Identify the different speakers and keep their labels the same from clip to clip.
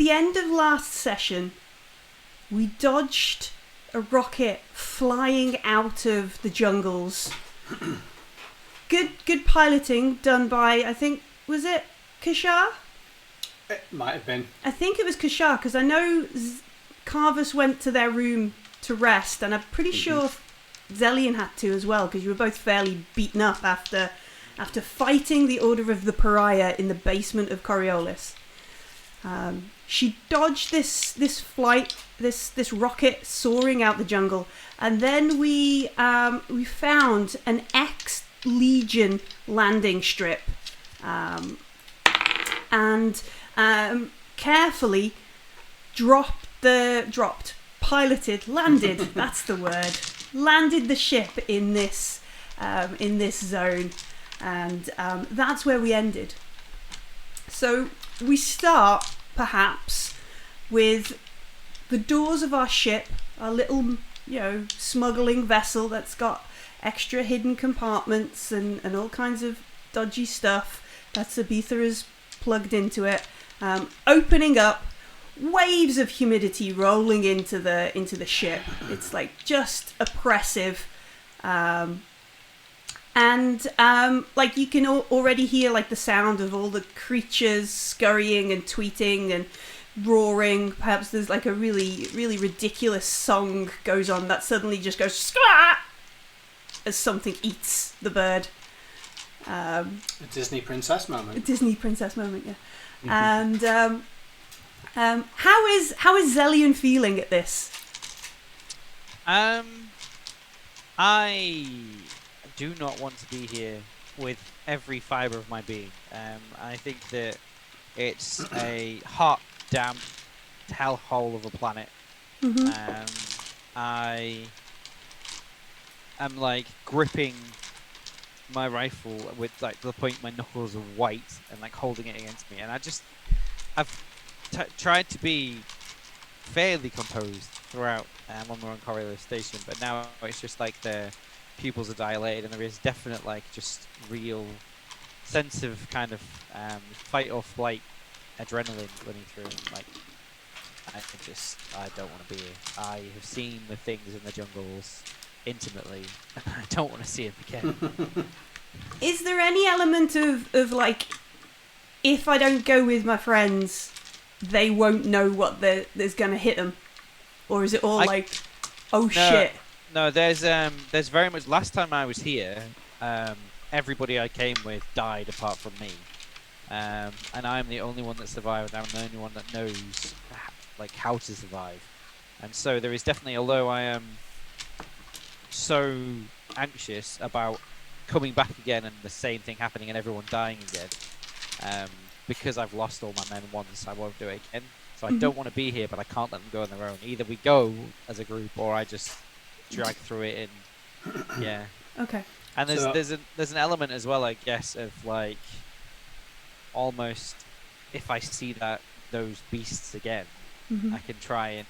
Speaker 1: the end of last session, we dodged a rocket flying out of the jungles. Good piloting done by, I think, was it K'Shar?
Speaker 2: It might have been.
Speaker 1: I think it was K'Shar, because I know Karvus went to their room to rest, and I'm pretty sure Xellian had to as well, because you were both fairly beaten up after fighting the Order of the Pariah in the basement of Coriolis. She dodged this flight, this rocket soaring out the jungle, and then we found an ex-Legion landing strip, and carefully landed. That's the word. Landed the ship in this zone, and that's where we ended. So we start perhaps with the doors of our ship, our little, smuggling vessel that's got extra hidden compartments and all kinds of dodgy stuff that Sabitha has plugged into it, opening up, waves of humidity rolling into the ship. It's like just oppressive, and like you can already hear like the sound of all the creatures scurrying and tweeting and roaring. Perhaps there's like a really, really ridiculous song goes on that suddenly just goes sklat as something eats the bird.
Speaker 2: A Disney princess moment.
Speaker 1: A Disney princess moment, yeah. And how is Xellian feeling at this?
Speaker 3: I do not want to be here with every fibre of my being. I think that it's a hot, damp hellhole of a planet. I am like gripping my rifle with like to the point my knuckles are white and like holding it against me, and I've tried to be fairly composed throughout when we're on Coriolis Station, but now it's just like the pupils are dilated and there is definite like just real sense of kind of fight or flight adrenaline running through. Like I don't want to be here. I have seen the things in the jungles intimately and I don't want to see them again.
Speaker 1: Is there any element of like, if I don't go with my friends, they won't know what there's gonna hit them, or is it all shit?
Speaker 3: No, there's very much. Last time I was here, everybody I came with died apart from me, and I'm the only one that survived. I'm the only one that knows like how to survive, and so there is definitely. Although I am so anxious about coming back again and the same thing happening and everyone dying again, because I've lost all my men once, I won't do it again. So I don't want to be here, but I can't let them go on their own. Either we go as a group, or I just drag through it. And yeah.
Speaker 1: Okay.
Speaker 3: And there's an element as well, I guess, of like almost if I see those beasts again, I can try and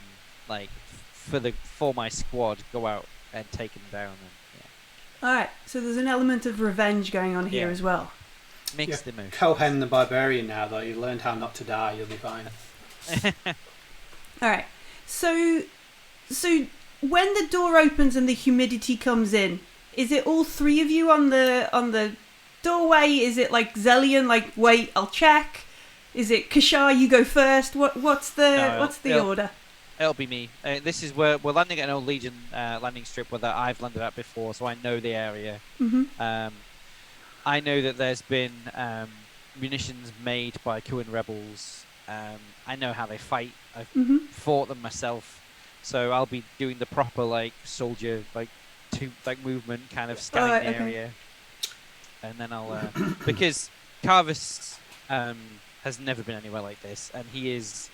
Speaker 3: like for my squad go out and take them down. And,
Speaker 1: Alright, so there's an element of revenge going on here as well.
Speaker 3: Mixed emotions.
Speaker 2: Cohen the barbarian now, though. You've learned how not to die, you'll be fine.
Speaker 1: Alright, so when the door opens and the humidity comes in, is it all three of you on the doorway? Is it like Xellian, like, wait, I'll check? Is it K'Shar, you go first? What's the order?
Speaker 3: It'll be me. This is where we're landing at an old Legion landing strip where I've landed at before, so I know the area. I know that there's been munitions made by Kuan rebels. I know how they fight. I've fought them myself, so I'll be doing the proper like soldier movement, kind of scanning the area, and then I'll because Karvus has never been anywhere like this, and he is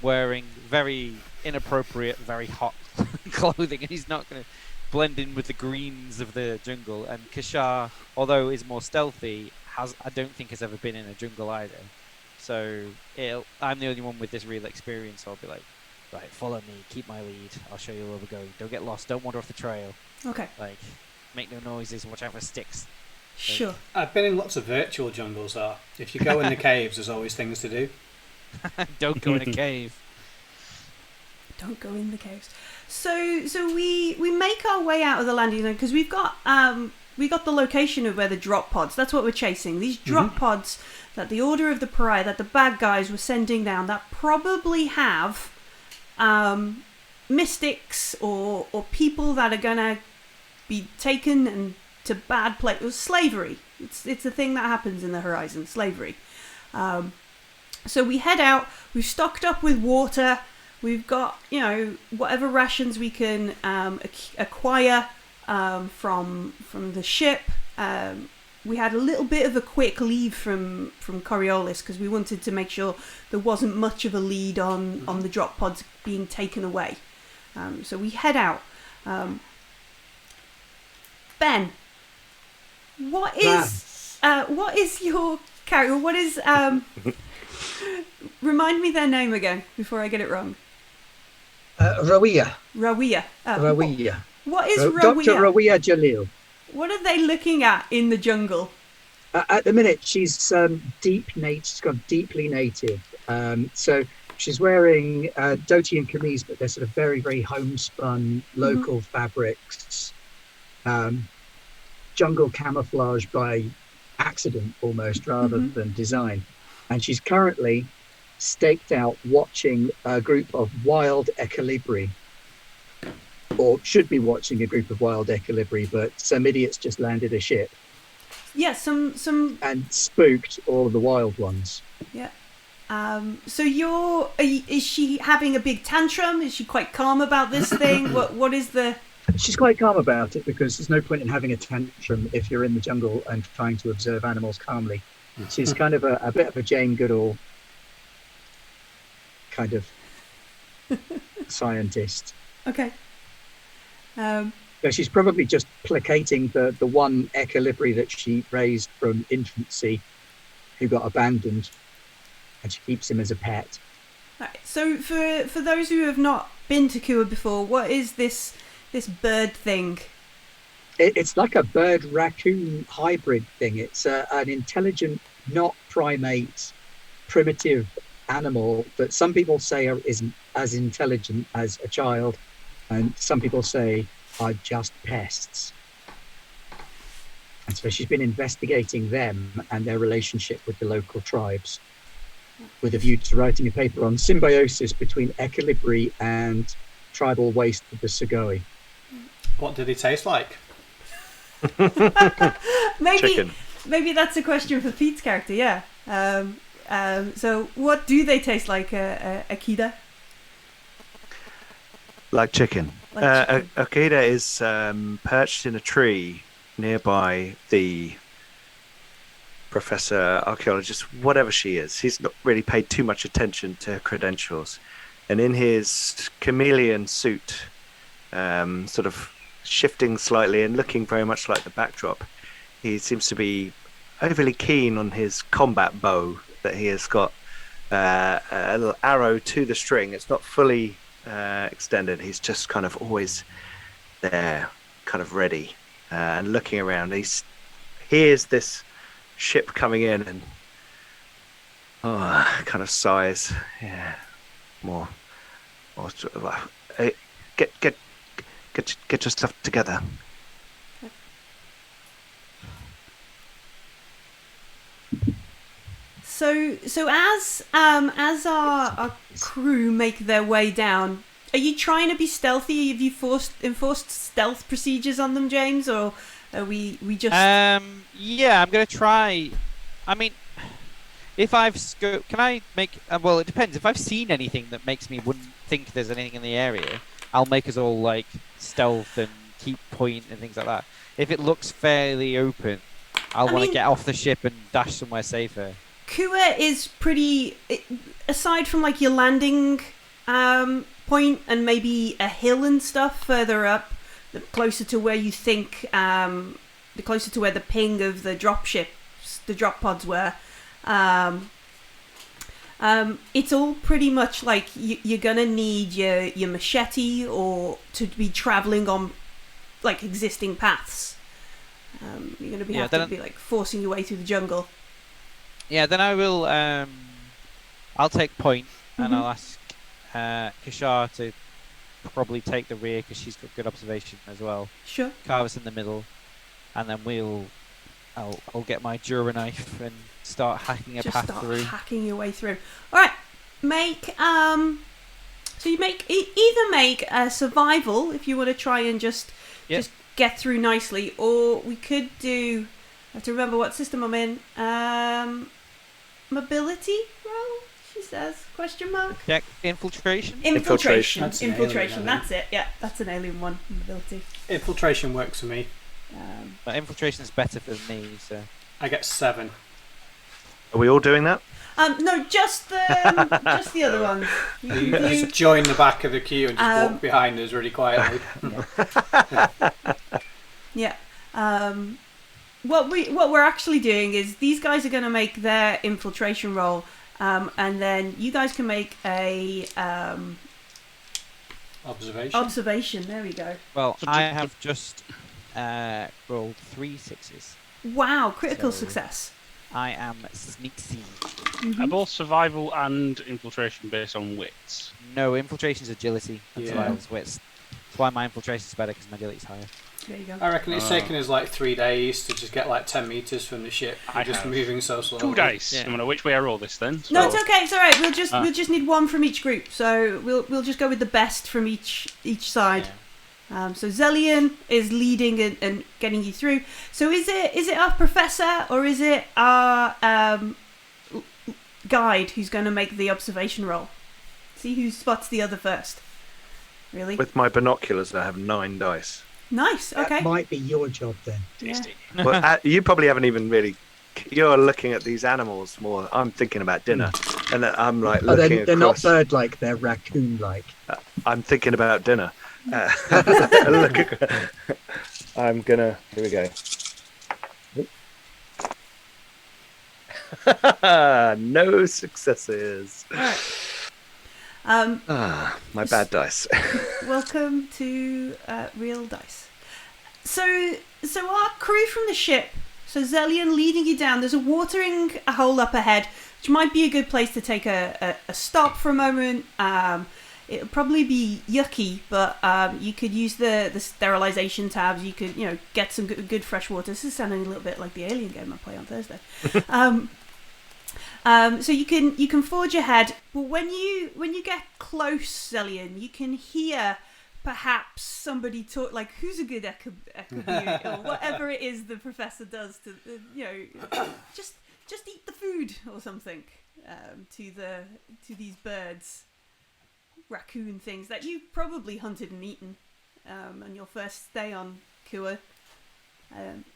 Speaker 3: wearing very inappropriate, very hot clothing, and he's not going to blend in with the greens of the jungle. And K'Shar, although is more stealthy, I don't think has ever been in a jungle either. So I'm the only one with this real experience, so I'll be like, right, follow me, keep my lead, I'll show you where we're going. Don't get lost, don't wander off the trail.
Speaker 1: Okay.
Speaker 3: Like, make no noises, watch out for sticks.
Speaker 1: Sure.
Speaker 2: I've been in lots of virtual jungles, though. If you go in the caves, there's always things to do.
Speaker 3: Don't go in a cave.
Speaker 1: Don't go in the caves. So we make our way out of the landing zone because we got the location of where the drop pods. That's what we're chasing. These drop pods that the Order of the Pariah, that the bad guys were sending down, that probably have mystics or people that are gonna be taken and to bad places. Slavery. It's a thing that happens in the Horizon. Slavery. So we head out. We've stocked up with water. We've got, whatever rations we can acquire from the ship. We had a little bit of a quick leave from Coriolis because we wanted to make sure there wasn't much of a lead on the drop pods being taken away. So we head out. Ben, what is your character? What is remind me their name again before I get it wrong.
Speaker 4: Rawiyah.
Speaker 1: Rawiyah.
Speaker 4: Rawiyah.
Speaker 1: What is Rawiyah?
Speaker 4: Dr. Rawiyah Jalil.
Speaker 1: What are they looking at in the jungle?
Speaker 4: At the minute, she's she's gone deeply native. So she's wearing dhoti and kameez, but they're sort of very, very homespun local fabrics. Jungle camouflage by accident almost, rather than design. And she's currently staked out watching a group of wild equilibri, or should be watching a group of wild equilibri, but some idiots just landed a ship.
Speaker 1: Yeah, some
Speaker 4: and spooked all of the wild ones.
Speaker 1: Yeah. So is she having a big tantrum? Is she quite calm about this thing? What is the...
Speaker 4: She's quite calm about it because there's no point in having a tantrum if you're in the jungle and trying to observe animals calmly. She's kind of a bit of a Jane Goodall kind of scientist.
Speaker 1: Okay.
Speaker 4: So she's probably just placating the one equilibri that she raised from infancy who got abandoned, and she keeps him as a pet.
Speaker 1: Right. So for those who have not been to Kua before, what is this bird thing?
Speaker 4: It's like a bird-raccoon hybrid thing. It's an intelligent, not primate, primitive animal that some people say isn't as intelligent as a child, and some people say are just pests. And so she's been investigating them and their relationship with the local tribes, with a view to writing a paper on symbiosis between equilibri and tribal waste of the Sugoi.
Speaker 2: What do they taste like?
Speaker 1: Maybe that's a question for Pete's character. Yeah. So what do they taste like, Akida?
Speaker 5: Like chicken. Akida is perched in a tree nearby the professor, archaeologist, whatever she is. He's not really paid too much attention to her credentials. And in his chameleon suit, sort of shifting slightly and looking very much like the backdrop, he seems to be overly keen on his combat bow that he has got a little arrow to the string. It's not fully extended. He's just kind of always there, kind of ready and looking around. He hears this ship coming in and kind of sighs. Yeah, more sort of, get your stuff together.
Speaker 1: So as our crew make their way down, are you trying to be stealthy? Have you enforced stealth procedures on them, James, or are we just?
Speaker 3: Yeah, I'm gonna try. I mean, if I've can I make? Well, it depends. If I've seen anything that makes me wouldn't think there's anything in the area, I'll make us all like stealth and keep point and things like that. If it looks fairly open, I'll want to get off the ship and dash somewhere safer.
Speaker 1: Kua is pretty, aside from like your landing point and maybe a hill and stuff further up, closer to where you think, closer to where the ping of the drop pods were. It's all pretty much like you're gonna need your machete or to be traveling on like existing paths. You're gonna have to be like forcing your way through the jungle.
Speaker 3: Yeah, then I will I'll take point, and
Speaker 1: Mhm.
Speaker 3: I'll ask K'Shar to probably take the rear because she's got good observation as well.
Speaker 1: Sure.
Speaker 3: Karvus in the middle, and then I'll get my Jura knife and start hacking a
Speaker 1: Just
Speaker 3: path
Speaker 1: start
Speaker 3: through.
Speaker 1: hacking your way through. All right. Make So you make either make a survival if you want to try and just get through nicely, or we could do. I have to remember what system I'm in. Mobility roll. She says question mark.
Speaker 3: Check infiltration.
Speaker 1: Infiltration.
Speaker 2: That's an
Speaker 1: Infiltration.
Speaker 2: alien, I
Speaker 1: That's it. Yeah, that's an alien one. Mobility.
Speaker 2: Infiltration works for me.
Speaker 3: But infiltration is better for me, so.
Speaker 2: I get 7.
Speaker 5: Are we all doing that?
Speaker 1: No, just the other one.
Speaker 2: You just join the back of the queue and just walk behind us really quietly.
Speaker 1: Yeah. What we're actually doing is these guys are going to make their infiltration roll, and then you guys can make a observation. There we go.
Speaker 3: Well, I have just rolled 3 6s.
Speaker 1: Wow, critical
Speaker 3: So-
Speaker 1: success.
Speaker 3: I am sneaky.
Speaker 6: Are both survival and infiltration based on wits?
Speaker 3: No, infiltration's agility. And
Speaker 2: Yeah.
Speaker 3: survival's wits. That's why my infiltration's better because my agility's higher.
Speaker 1: There you go.
Speaker 2: I reckon it's taken us like 3 days to just get like 10 metres from the ship. We're
Speaker 6: I
Speaker 2: just
Speaker 6: have
Speaker 2: moving so slowly.
Speaker 6: 2 dice.
Speaker 3: Yeah.
Speaker 6: No matter which way I roll this then.
Speaker 1: No,
Speaker 6: So-
Speaker 1: it's okay. It's all right. We'll just need one from each group. So we'll just go with the best from each side.
Speaker 3: Yeah.
Speaker 1: So Xellian is leading and getting you through. So is it our professor or is it our guide who's going to make the observation roll? See who spots the other first. Really?
Speaker 5: With my binoculars, I have 9 dice.
Speaker 1: Nice. Okay.
Speaker 4: That might be your job then.
Speaker 6: Tasty.
Speaker 5: Well, you probably haven't even really. You're looking at these animals more. I'm thinking about dinner, and I'm like
Speaker 4: Oh,
Speaker 5: looking
Speaker 4: they're not
Speaker 5: across.
Speaker 4: bird-like, they're raccoon-like.
Speaker 5: I'm thinking about dinner. I'm gonna. Here we go. No successes.
Speaker 1: All right.
Speaker 5: My bad dice.
Speaker 1: Welcome to Real Dice. So our crew from the ship. So Xellian leading you down. There's a watering hole up ahead, which might be a good place to take a stop for a moment. It'll probably be yucky, but you could use the sterilization tabs. You could get some good fresh water. This is sounding a little bit like the alien game I play on Thursday. So you can forge ahead, but when you get close, Xellian, you can hear perhaps somebody talk, like who's a good ecobute or whatever it is the professor does to just eat the food or something to these birds, raccoon things that you probably hunted and eaten on your first stay on Kuan,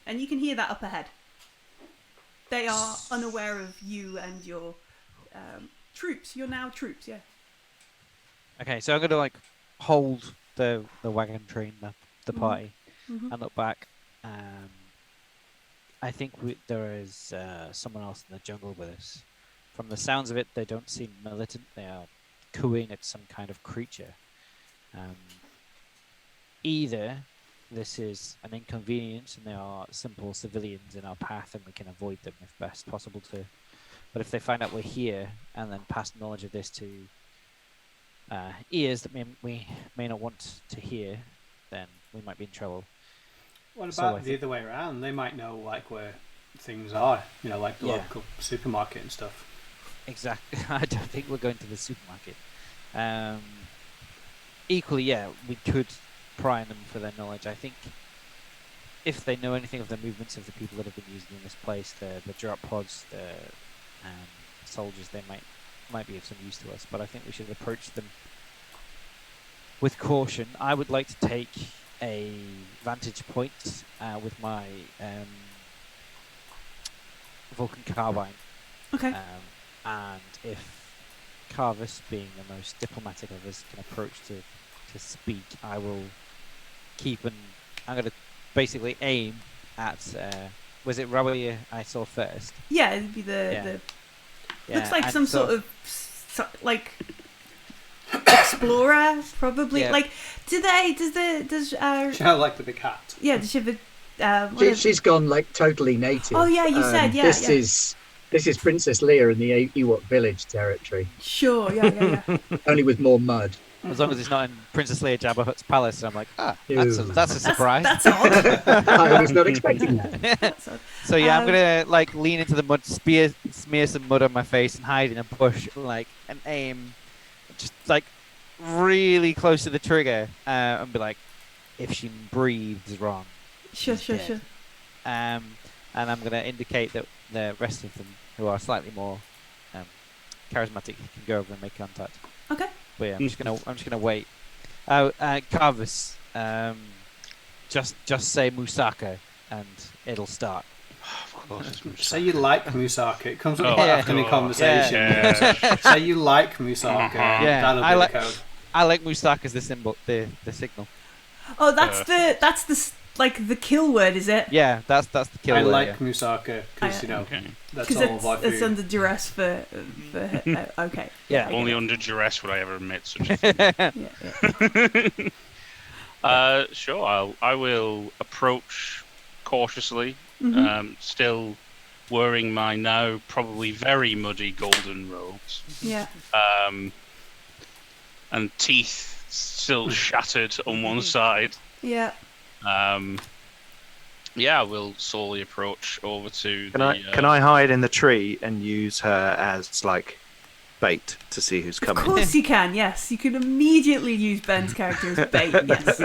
Speaker 1: and you can hear that up ahead. They are unaware of you and your troops. You're now troops, yeah.
Speaker 3: Okay, so I'm going to hold the wagon train, the party,
Speaker 1: Mhm.
Speaker 3: and look back. I think there is someone else in the jungle with us. From the sounds of it, they don't seem militant. They are cooing at some kind of creature. Either this is an inconvenience and there are simple civilians in our path and we can avoid them if best possible to. But if they find out we're here and then pass knowledge of this to ears that we may not want to hear, then we might be in trouble.
Speaker 2: What
Speaker 3: So
Speaker 2: about
Speaker 3: I
Speaker 2: the other way around? They might know where things are, like the local supermarket and stuff.
Speaker 3: Exactly. I don't think we're going to the supermarket. Equally, yeah, we could pry on them for their knowledge. I think if they know anything of the movements of the people that have been using in this place, the drop pods, the soldiers, they might be of some use to us. But I think we should approach them with caution. I would like to take a vantage point with my Vulcan carbine.
Speaker 1: Okay.
Speaker 3: And if Karvus, being the most diplomatic of us, can approach to speak, I will I'm going to basically aim at. Was it Rawi I saw first?
Speaker 1: Yeah, it'd be the
Speaker 3: Yeah,
Speaker 1: looks like
Speaker 3: and
Speaker 1: some
Speaker 3: so-
Speaker 1: sort of explorer, probably.
Speaker 3: Yeah.
Speaker 1: Like, does
Speaker 2: Like the big hat.
Speaker 1: does she have a
Speaker 4: She's gone like totally native.
Speaker 1: Oh, yeah, you said, yeah,
Speaker 4: This
Speaker 1: yeah.
Speaker 4: is This is Princess Leia in the Ewok village territory,
Speaker 1: Sure, yeah.
Speaker 4: only with more mud.
Speaker 3: As long as it's not in Princess Leia Jabba Hutt's palace, I'm like, that's a
Speaker 1: That's
Speaker 3: surprise.
Speaker 1: That's odd.
Speaker 4: I was not expecting that.
Speaker 1: That's odd.
Speaker 3: So yeah, I'm gonna like lean into the mud, smear some mud on my face, and hide in a bush, and aim, just like really close to the trigger, and be like, if she breathes wrong,
Speaker 1: Sure.
Speaker 3: and I'm gonna indicate that the rest of them, who are slightly more charismatic, can go over and make contact.
Speaker 1: Okay.
Speaker 3: But yeah, I'm just gonna wait. Karvus, just say Musaka, and it'll start.
Speaker 2: Say you like Musaka. It comes up
Speaker 3: yeah.
Speaker 2: after any conversation.
Speaker 6: Yeah.
Speaker 2: Say you like Musaka.
Speaker 3: Yeah,
Speaker 2: That'll be the code.
Speaker 3: I like Musaka as the symbol, the signal.
Speaker 1: Oh, that's the kill word, is it?
Speaker 3: Yeah, that's the kill
Speaker 2: I
Speaker 3: word,
Speaker 2: like
Speaker 3: yeah.
Speaker 2: Musaka because that's
Speaker 1: Because
Speaker 2: all I've
Speaker 1: it's under duress for okay.
Speaker 3: Yeah.
Speaker 6: Only under duress would I ever admit such a thing.
Speaker 1: Yeah.
Speaker 6: Sure, I will approach cautiously,
Speaker 1: Mm-hmm.
Speaker 6: still wearing my now probably very muddy golden robes,
Speaker 1: Yeah.
Speaker 6: and teeth still shattered on one side.
Speaker 1: Yeah.
Speaker 6: Yeah, we'll slowly approach over to
Speaker 5: Can I hide in the tree and use her as like bait to see who's
Speaker 1: Of
Speaker 5: coming?
Speaker 1: course you can. Yes, you can immediately use Ben's character as bait. Yes.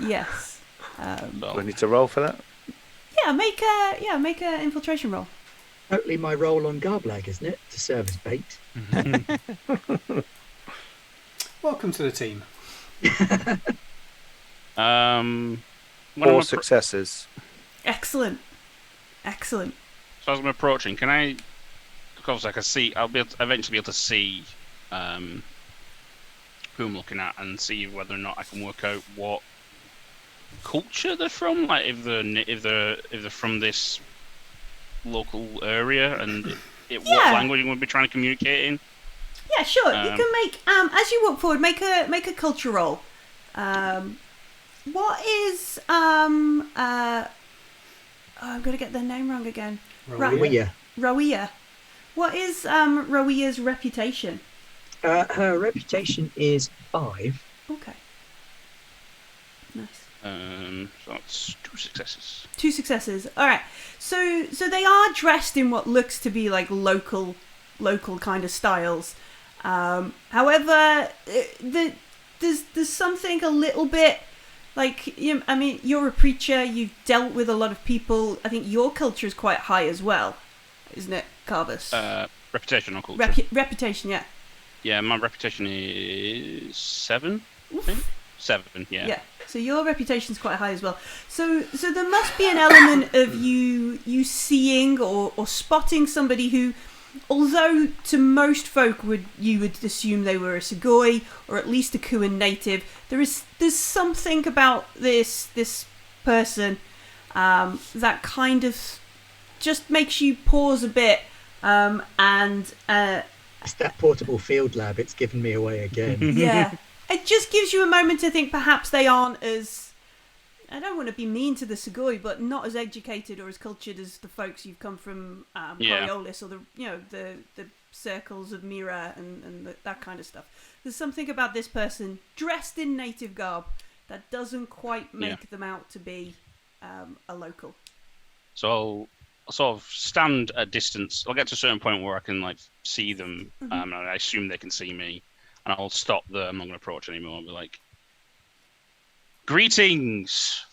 Speaker 1: Yes.
Speaker 5: Do I need to roll for that?
Speaker 1: Yeah. Make a infiltration roll.
Speaker 4: Totally my role on Garblag, isn't it? To serve as bait.
Speaker 2: Welcome to the team.
Speaker 5: 4 successes.
Speaker 1: Excellent.
Speaker 6: So as I'm approaching, can I? Of course, I can see. I'll eventually be able to see who I'm looking at and see whether or not I can work out what culture they're from. Like if they're from this local area and what language we'll be trying to communicate in.
Speaker 1: Yeah, sure. You can make as you walk forward, make a culture roll. What is I'm gonna get their name wrong again. Rawiyah. What is Rawiyah's reputation?
Speaker 4: Her reputation is 5.
Speaker 1: Okay. Nice.
Speaker 6: So that's 2 successes.
Speaker 1: 2 successes. All right. So they are dressed in what looks to be like local kind of styles. However, there's something a little bit like I mean, you're a preacher. You've dealt with a lot of people. I think your culture is quite high as well, isn't it, Karvus?
Speaker 6: Reputation or culture?
Speaker 1: Reputation, yeah.
Speaker 6: Yeah, my reputation is 7. I think. 7, yeah.
Speaker 1: Yeah. So your reputation's quite high as well. So there must be an element of you seeing or spotting somebody who, although to most folk you would assume they were a Sugoi or at least a Kuan native, there's something about this person that kind of just makes you pause a bit and
Speaker 4: It's that portable field lab. It's given me away again.
Speaker 1: yeah, it just gives you a moment to think perhaps they aren't as, I don't want to be mean to the Sugoi, but not as educated or as cultured as the folks you've come from Coriolis or the circles of Mira and that kind of stuff. There's something about this person dressed in native garb that doesn't quite make them out to be a local.
Speaker 6: So I'll sort of stand at distance. I'll get to a certain point where I can like see them, and I assume they can see me, and I'll stop there. I'm not going to approach anymore. I'll be like, "Greetings,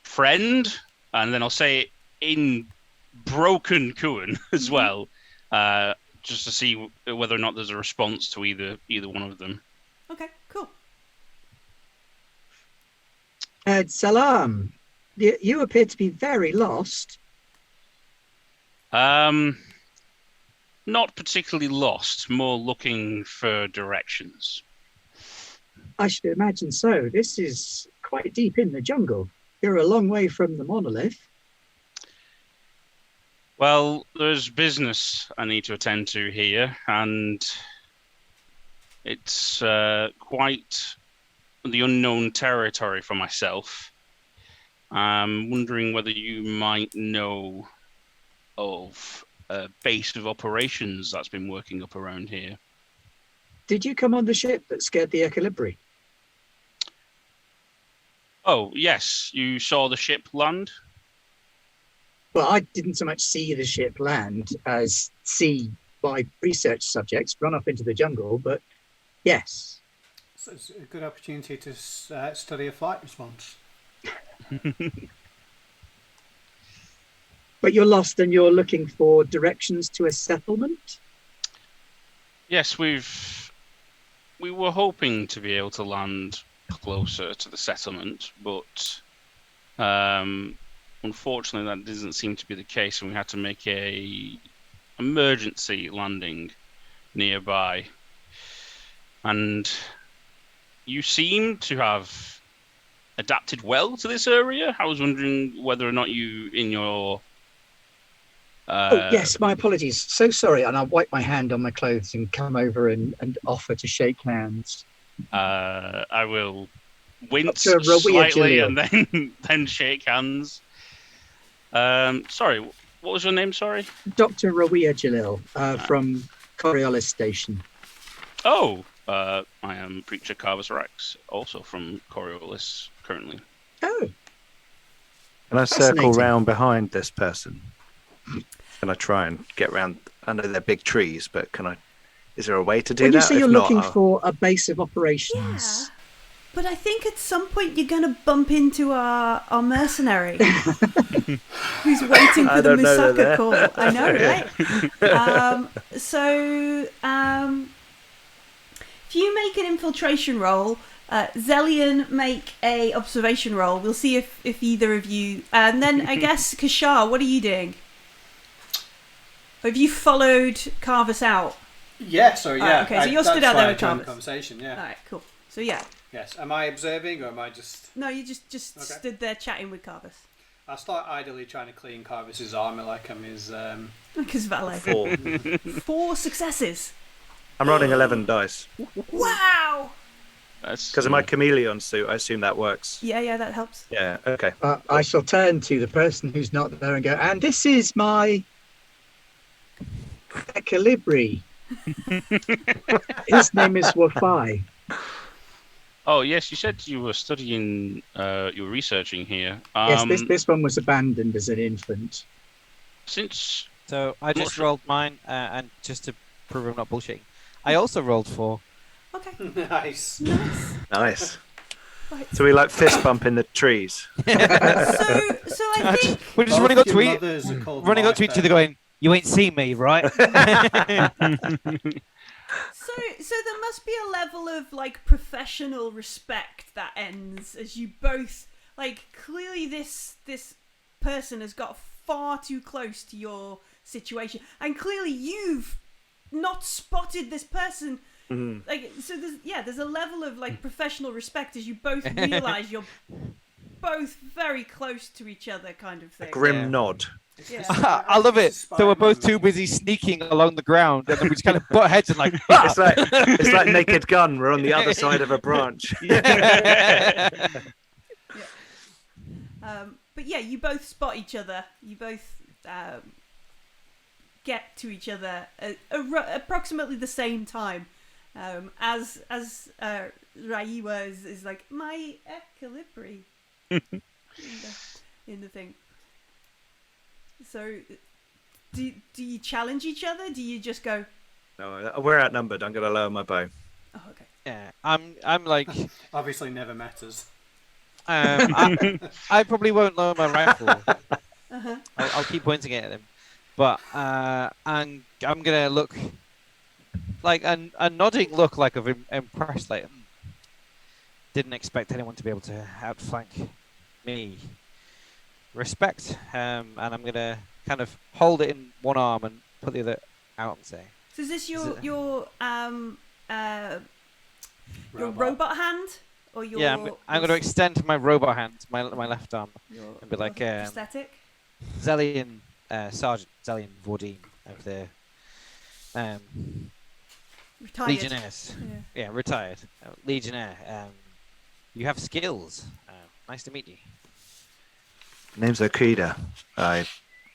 Speaker 6: friend," and then I'll say it in broken Kuan as well, just to see whether or not there's a response to either one of them.
Speaker 1: Okay, cool.
Speaker 4: Salam. You appear to be very lost.
Speaker 6: Not particularly lost, more looking for directions.
Speaker 4: I should imagine so. This is quite deep in the jungle. You're a long way from the monolith.
Speaker 6: Well, there's business I need to attend to here, and it's quite the unknown territory for myself. I'm wondering whether you might know of a base of operations that's been working up around here.
Speaker 4: Did you come on the ship that scared the Equilibri?
Speaker 6: Oh, yes. You saw the ship land?
Speaker 4: Well, I didn't so much see the ship land as see my research subjects run off into the jungle, but yes.
Speaker 2: So it's a good opportunity to study a flight response.
Speaker 4: But you're lost and you're looking for directions to a settlement?
Speaker 6: Yes, we were hoping to be able to land closer to the settlement, but unfortunately that doesn't seem to be the case, and we had to make a emergency landing nearby. And you seem to have adapted well to this area. I was wondering whether or not you, in your
Speaker 4: oh, yes, my apologies. So sorry. And I'll wipe my hand on my clothes and come over and offer to shake hands.
Speaker 6: I will wince
Speaker 4: Dr. Rawia
Speaker 6: slightly
Speaker 4: Jalil.
Speaker 6: and then shake hands. Sorry, what was your name? Sorry,
Speaker 4: Dr. Rawia Jalil from Coriolis Station.
Speaker 6: Oh, I am Preacher Karvus Rex, also from Coriolis currently.
Speaker 4: Oh,
Speaker 5: Can I circle
Speaker 4: Fascinating.
Speaker 5: round behind this person? Can I try and get round? I know they're big trees, but can I? Is there a way to do
Speaker 4: when
Speaker 5: that?
Speaker 4: you say
Speaker 5: If
Speaker 4: you're
Speaker 5: not,
Speaker 4: looking
Speaker 5: I'll-
Speaker 4: for a base of
Speaker 1: Yeah.
Speaker 4: operations,
Speaker 1: But I think at some point you're going to bump into our mercenary who's waiting for
Speaker 5: I
Speaker 1: the
Speaker 5: don't know
Speaker 1: Musaka
Speaker 5: they're
Speaker 1: call. I know, right? If you make an infiltration roll, Xellian make a observation roll. We'll see if either of you... And then I guess, K'Shar, what are you doing? Have you followed Karvus out?
Speaker 2: Yeah, sorry, yeah.
Speaker 1: okay, so you're stood out there with
Speaker 2: That's why I joined
Speaker 1: Karvus.
Speaker 2: the conversation, yeah.
Speaker 1: Alright, cool. So yeah.
Speaker 2: Yes. Am I observing or am I just...
Speaker 1: No, you just
Speaker 2: Okay.
Speaker 1: stood there chatting with Karvus.
Speaker 2: I'll start idly trying to clean Karvus's armour like I'm his...
Speaker 1: Like his valet.
Speaker 5: 4.
Speaker 1: 4 successes.
Speaker 5: I'm rolling 11 dice
Speaker 1: Wow!
Speaker 5: because of my chameleon suit. I assume that works.
Speaker 1: Yeah, that helps.
Speaker 5: Yeah. Okay.
Speaker 4: I shall turn to the person who's not there and go, and this is my Equilibri. His name is Wafai.
Speaker 6: Oh yes, you said you were studying, you were researching here.
Speaker 4: Yes, this one was abandoned as an infant.
Speaker 6: Since
Speaker 3: So I just rolled mine, and just to prove I'm not bullshitting, I also rolled 4.
Speaker 1: Okay.
Speaker 2: nice.
Speaker 1: Nice.
Speaker 5: Nice.
Speaker 1: Right.
Speaker 5: So we like fist bump in the trees.
Speaker 1: So I think
Speaker 3: We're just
Speaker 2: Both
Speaker 3: running up
Speaker 2: your
Speaker 3: to each,
Speaker 2: mothers are called
Speaker 3: running up to each
Speaker 2: Martha.
Speaker 3: other, going, "You ain't seen me, right?"
Speaker 1: so there must be a level of like professional respect that ends as you both like clearly this person has got far too close to your situation, and clearly you've not spotted this person. Like so, there's a level of like professional respect as you both realise you're both very close to each other, kind of thing.
Speaker 5: Grim
Speaker 3: Yeah.
Speaker 5: nod.
Speaker 1: Yeah.
Speaker 3: I love it. So we're both too busy sneaking along the ground, and then we just kind of butt heads and like,
Speaker 5: It's like Naked Gun. We're on the other side of a branch.
Speaker 1: But yeah, you both spot each other. You both get to each other at approximately the same time. As Raiwa is like my Equilibri in the thing. So, do you challenge each other? Do you just go?
Speaker 5: No, we're outnumbered. I'm going to lower my bow.
Speaker 1: Oh, okay.
Speaker 3: yeah, I'm like,
Speaker 2: Obviously never matters.
Speaker 3: I probably won't lower my rifle.
Speaker 1: Uh-huh.
Speaker 3: I'll keep pointing it at him, but I'm gonna look like a nodding look, like of impressed, like didn't expect anyone to be able to outflank me. Respect, and I'm gonna kind of hold it in one arm and put the other out and say,
Speaker 1: So is this
Speaker 3: it-
Speaker 1: your robot hand or your?
Speaker 3: yeah, I'm going to extend my robot hand, my left arm, and be like,
Speaker 1: prosthetic.
Speaker 3: Xellian, Sergeant Xellian Vordine of the
Speaker 1: Retired.
Speaker 3: Legionnaires. Yeah, retired. Legionnaire. You have skills. Nice to meet you.
Speaker 5: Name's Okida. I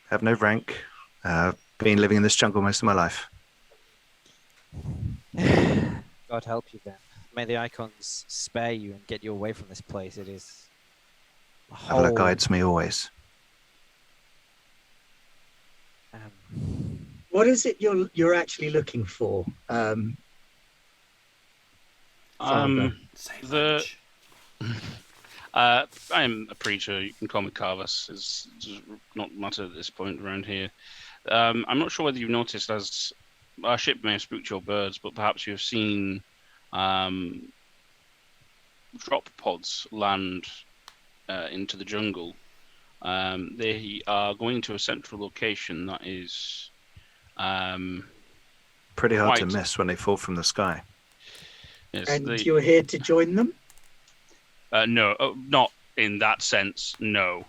Speaker 5: have no rank, Been living in this jungle most of my life.
Speaker 3: God help you then. May the icons spare you and get you away from this place. It is.
Speaker 5: Allah guides me always.
Speaker 4: What is it you're actually looking for?
Speaker 6: I am a preacher. You can call me Karvus. It's does not matter at this point around here. I'm not sure whether you've noticed, as our ship may have spooked your birds, but perhaps you've seen drop pods land into the jungle. They are going to a central location that is
Speaker 5: pretty hard to miss when they fall from the sky.
Speaker 6: Yes,
Speaker 4: and you're here to join them?
Speaker 6: No, not in that sense, no.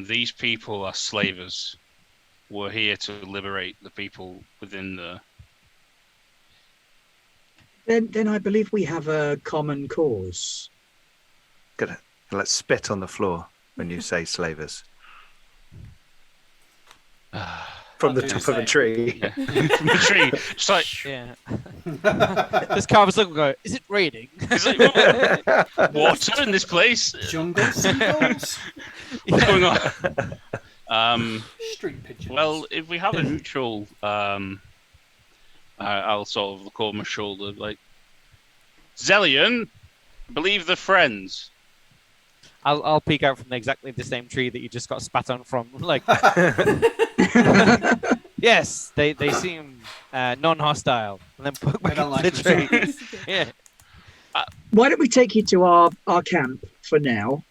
Speaker 6: These people are slavers. We're here to liberate the people within the...
Speaker 4: Then I believe we have a common cause.
Speaker 5: Let's spit on the floor when you say slavers. From the top of a tree.
Speaker 6: Yeah. From the tree. Just like...
Speaker 3: Yeah. This Karvus look and go, is it raining?
Speaker 6: Is it water in this place?
Speaker 2: Jungle seagulls?
Speaker 6: What's going on?
Speaker 2: Street pigeons.
Speaker 6: Well, if we have a neutral, I'll sort of look over my shoulder, like, Xellian, believe the friends.
Speaker 3: I'll peek out from exactly the same tree that you just got spat on from. Like, yes, they seem non-hostile, and then put back into the tree. Yeah.
Speaker 4: Why don't we take you to our camp for now?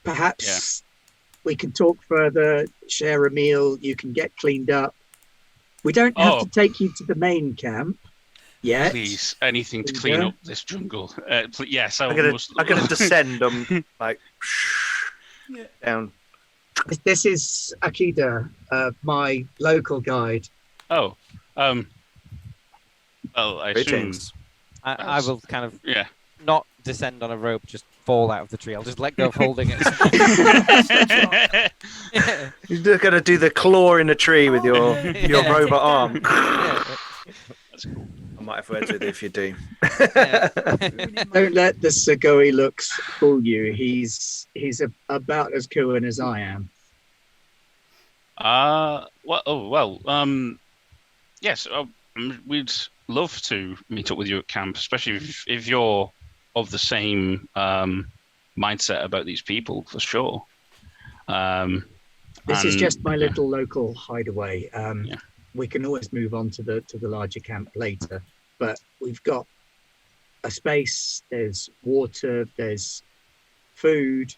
Speaker 4: Perhaps we can talk further, share a meal, you can get cleaned up. We don't have to take you to the main camp yet.
Speaker 6: Please, anything to clean up this jungle. Yes, I'm
Speaker 5: gonna descend like down.
Speaker 4: This is Akida, my local guide.
Speaker 6: Oh, well, I assume...
Speaker 3: I will kind of
Speaker 6: Yeah.
Speaker 3: not descend on a rope, just fall out of the tree. I'll just let go of holding it.
Speaker 5: You're gonna do the claw in the tree with your robot arm.
Speaker 6: That's cool.
Speaker 5: I might have words with you if you do.
Speaker 4: Don't let the Sagoi looks fool you. He's about as Kuan as I am.
Speaker 6: Yes. We'd love to meet up with you at camp, especially if you're of the same mindset about these people, for sure.
Speaker 4: This is just my little local hideaway. We can always move on to the larger camp later, but we've got a space, there's water, there's food.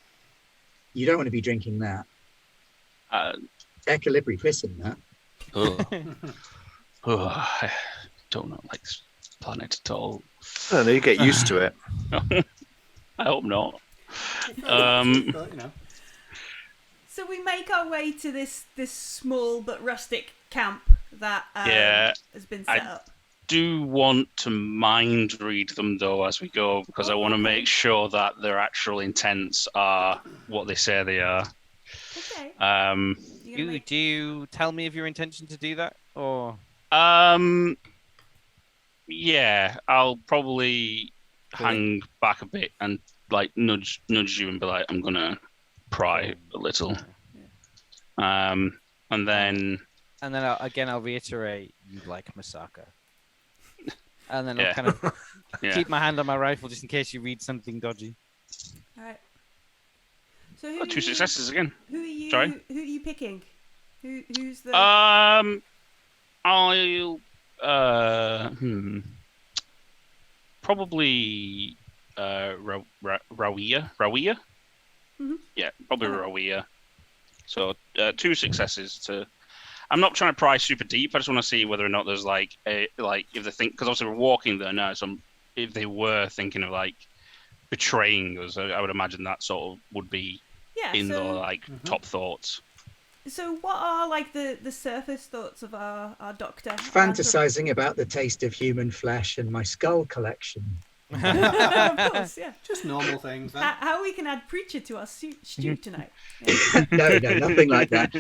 Speaker 4: You don't want to be drinking that. Equilibri piss in that.
Speaker 6: I don't know, like this planet at all.
Speaker 5: I don't know, you get used to it.
Speaker 6: I hope not.
Speaker 1: So we make our way to this small but rustic camp that has been set up.
Speaker 6: I do want to mind read them though as we go, because I want to make sure that their actual intents are what they say they are.
Speaker 1: Okay.
Speaker 3: Do you tell me of your intention to do that, or?
Speaker 6: Yeah, I'll probably hang back a bit and like nudge you and be like, I'm gonna pry a little. And then
Speaker 3: I'll reiterate, you like Masaka. And then I'll kind of keep my hand on my rifle just in case you read something dodgy.
Speaker 1: All right. So
Speaker 6: two successes again.
Speaker 1: Who are you?
Speaker 6: Sorry?
Speaker 1: Who are you picking? Who's the?
Speaker 6: I'll probably Rawia.
Speaker 1: Mm-hmm.
Speaker 6: Yeah, probably Rawia. So two successes to. I'm not trying to pry super deep. I just want to see whether or not there's if they think, because obviously we're walking there now. So if they were thinking of like betraying us, I would imagine that sort of would be in the top thoughts.
Speaker 1: So what are like the surface thoughts of our doctor?
Speaker 4: Fantasizing about the taste of human flesh and my skull collection.
Speaker 1: Of course, yeah.
Speaker 2: Just normal things. Then.
Speaker 1: How we can add preacher to our stew tonight?
Speaker 4: No, nothing like that.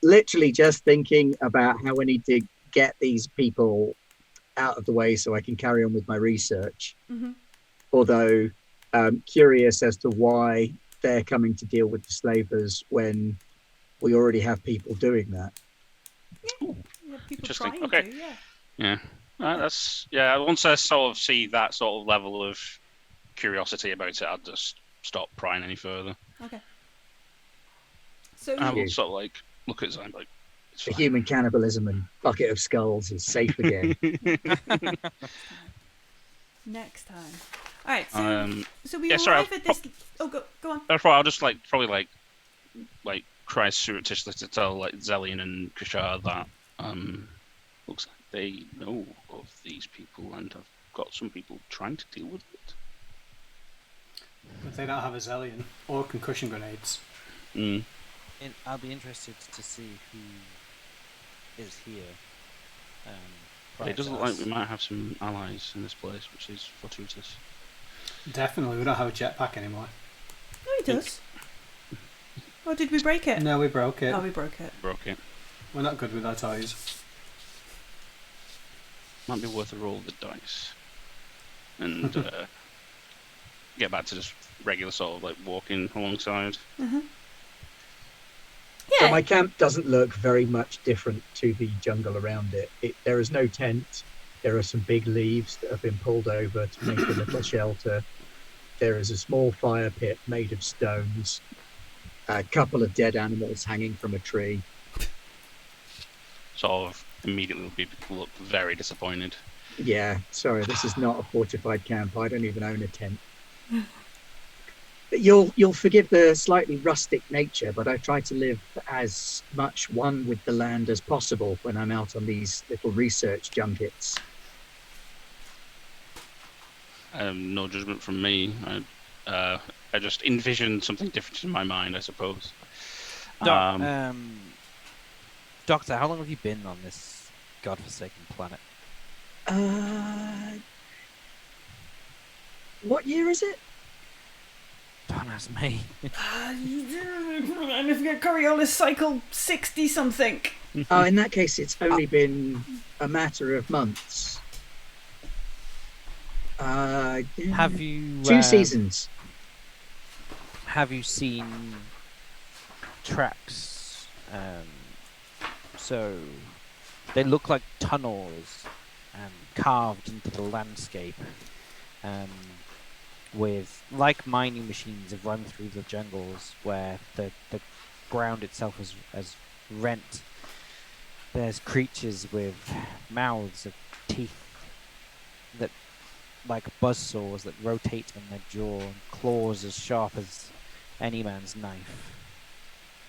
Speaker 4: Literally just thinking about how I need to get these people out of the way so I can carry on with my research.
Speaker 1: Mm-hmm.
Speaker 4: Although curious as to why they're coming to deal with the slavers when we already have people doing that.
Speaker 1: Yeah, people
Speaker 6: Interesting.
Speaker 1: trying
Speaker 6: Okay.
Speaker 1: to, yeah.
Speaker 6: Yeah. That's once I sort of see that sort of level of curiosity about it, I'll just stop prying any further.
Speaker 1: Okay. So
Speaker 6: I will sort of like look at it and like, it's
Speaker 4: The
Speaker 6: fine.
Speaker 4: human cannibalism and bucket of skulls is safe again.
Speaker 1: next time. All right. So we
Speaker 6: yeah, sorry,
Speaker 1: arrive at this. Oh, go on.
Speaker 6: Therefore, I'll just probably try surreptitiously to tell Xellian and K'Shar that looks like they know of these people and have got some people trying to deal with it.
Speaker 2: But they don't have a Xellian or concussion grenades.
Speaker 6: Mm.
Speaker 3: I'll be interested to see who is here.
Speaker 6: It does look like we might have some allies in this place, which is fortuitous.
Speaker 2: Definitely, we don't have a jetpack anymore.
Speaker 1: No, he does. Or did we break it?
Speaker 2: No, we broke it.
Speaker 1: Oh, we broke it.
Speaker 6: Broke it.
Speaker 2: We're not good with our toys.
Speaker 6: Might be worth a roll of the dice. And get back to just regular sort of walking alongside.
Speaker 1: Mm-hmm.
Speaker 4: So
Speaker 1: Yeah.
Speaker 4: my camp doesn't look very much different to the jungle around it. There is no tent. There are some big leaves that have been pulled over to make a little shelter. There is a small fire pit made of stones. A couple of dead animals hanging from a tree.
Speaker 6: Sort of immediately look very disappointed.
Speaker 4: Yeah, sorry, this is not a fortified camp. I don't even own a tent. You'll forgive the slightly rustic nature, but I try to live as much one with the land as possible when I'm out on these little research junkets.
Speaker 6: No judgment from me. I just envisioned something different in my mind, I suppose.
Speaker 3: Doctor, how long have you been on this godforsaken planet?
Speaker 4: What year is it?
Speaker 3: Don't ask me.
Speaker 1: And if you get Coriolis cycle 60 something.
Speaker 4: Oh, in that case, it's only been a matter of months. Yeah.
Speaker 3: Have you
Speaker 4: 2 seasons?
Speaker 3: Have you seen tracks? So they look like tunnels carved into the landscape, with like mining machines have run through the jungles where the ground itself has rent. There's creatures with mouths of teeth that like buzzsaws that rotate in their jaw, and claws as sharp as any man's knife.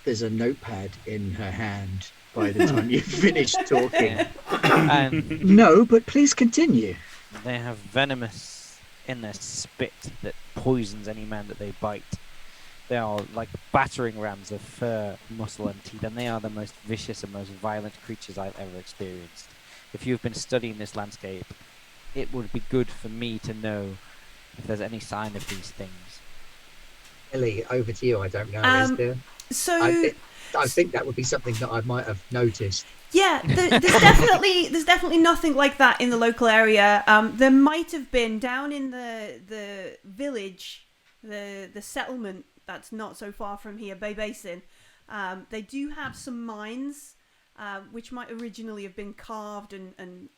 Speaker 4: There's a notepad in her hand by the time you've finished talking.
Speaker 3: And
Speaker 4: No, but please continue.
Speaker 3: they have venomous in their spit that poisons any man that they bite. They are like battering rams of fur, muscle and teeth, and they are the most vicious and most violent creatures I've ever experienced. If you've been studying this landscape, it would be good for me to know if there's any sign of these things.
Speaker 4: Ellie, over to you. I don't know. Is there?
Speaker 1: So
Speaker 4: I think that would be something that I might have noticed.
Speaker 1: yeah, there's definitely nothing like that in the local area. There might have been down in the village, the settlement that's not so far from here, Bay Basin. They do have some mines, which might originally have been carved and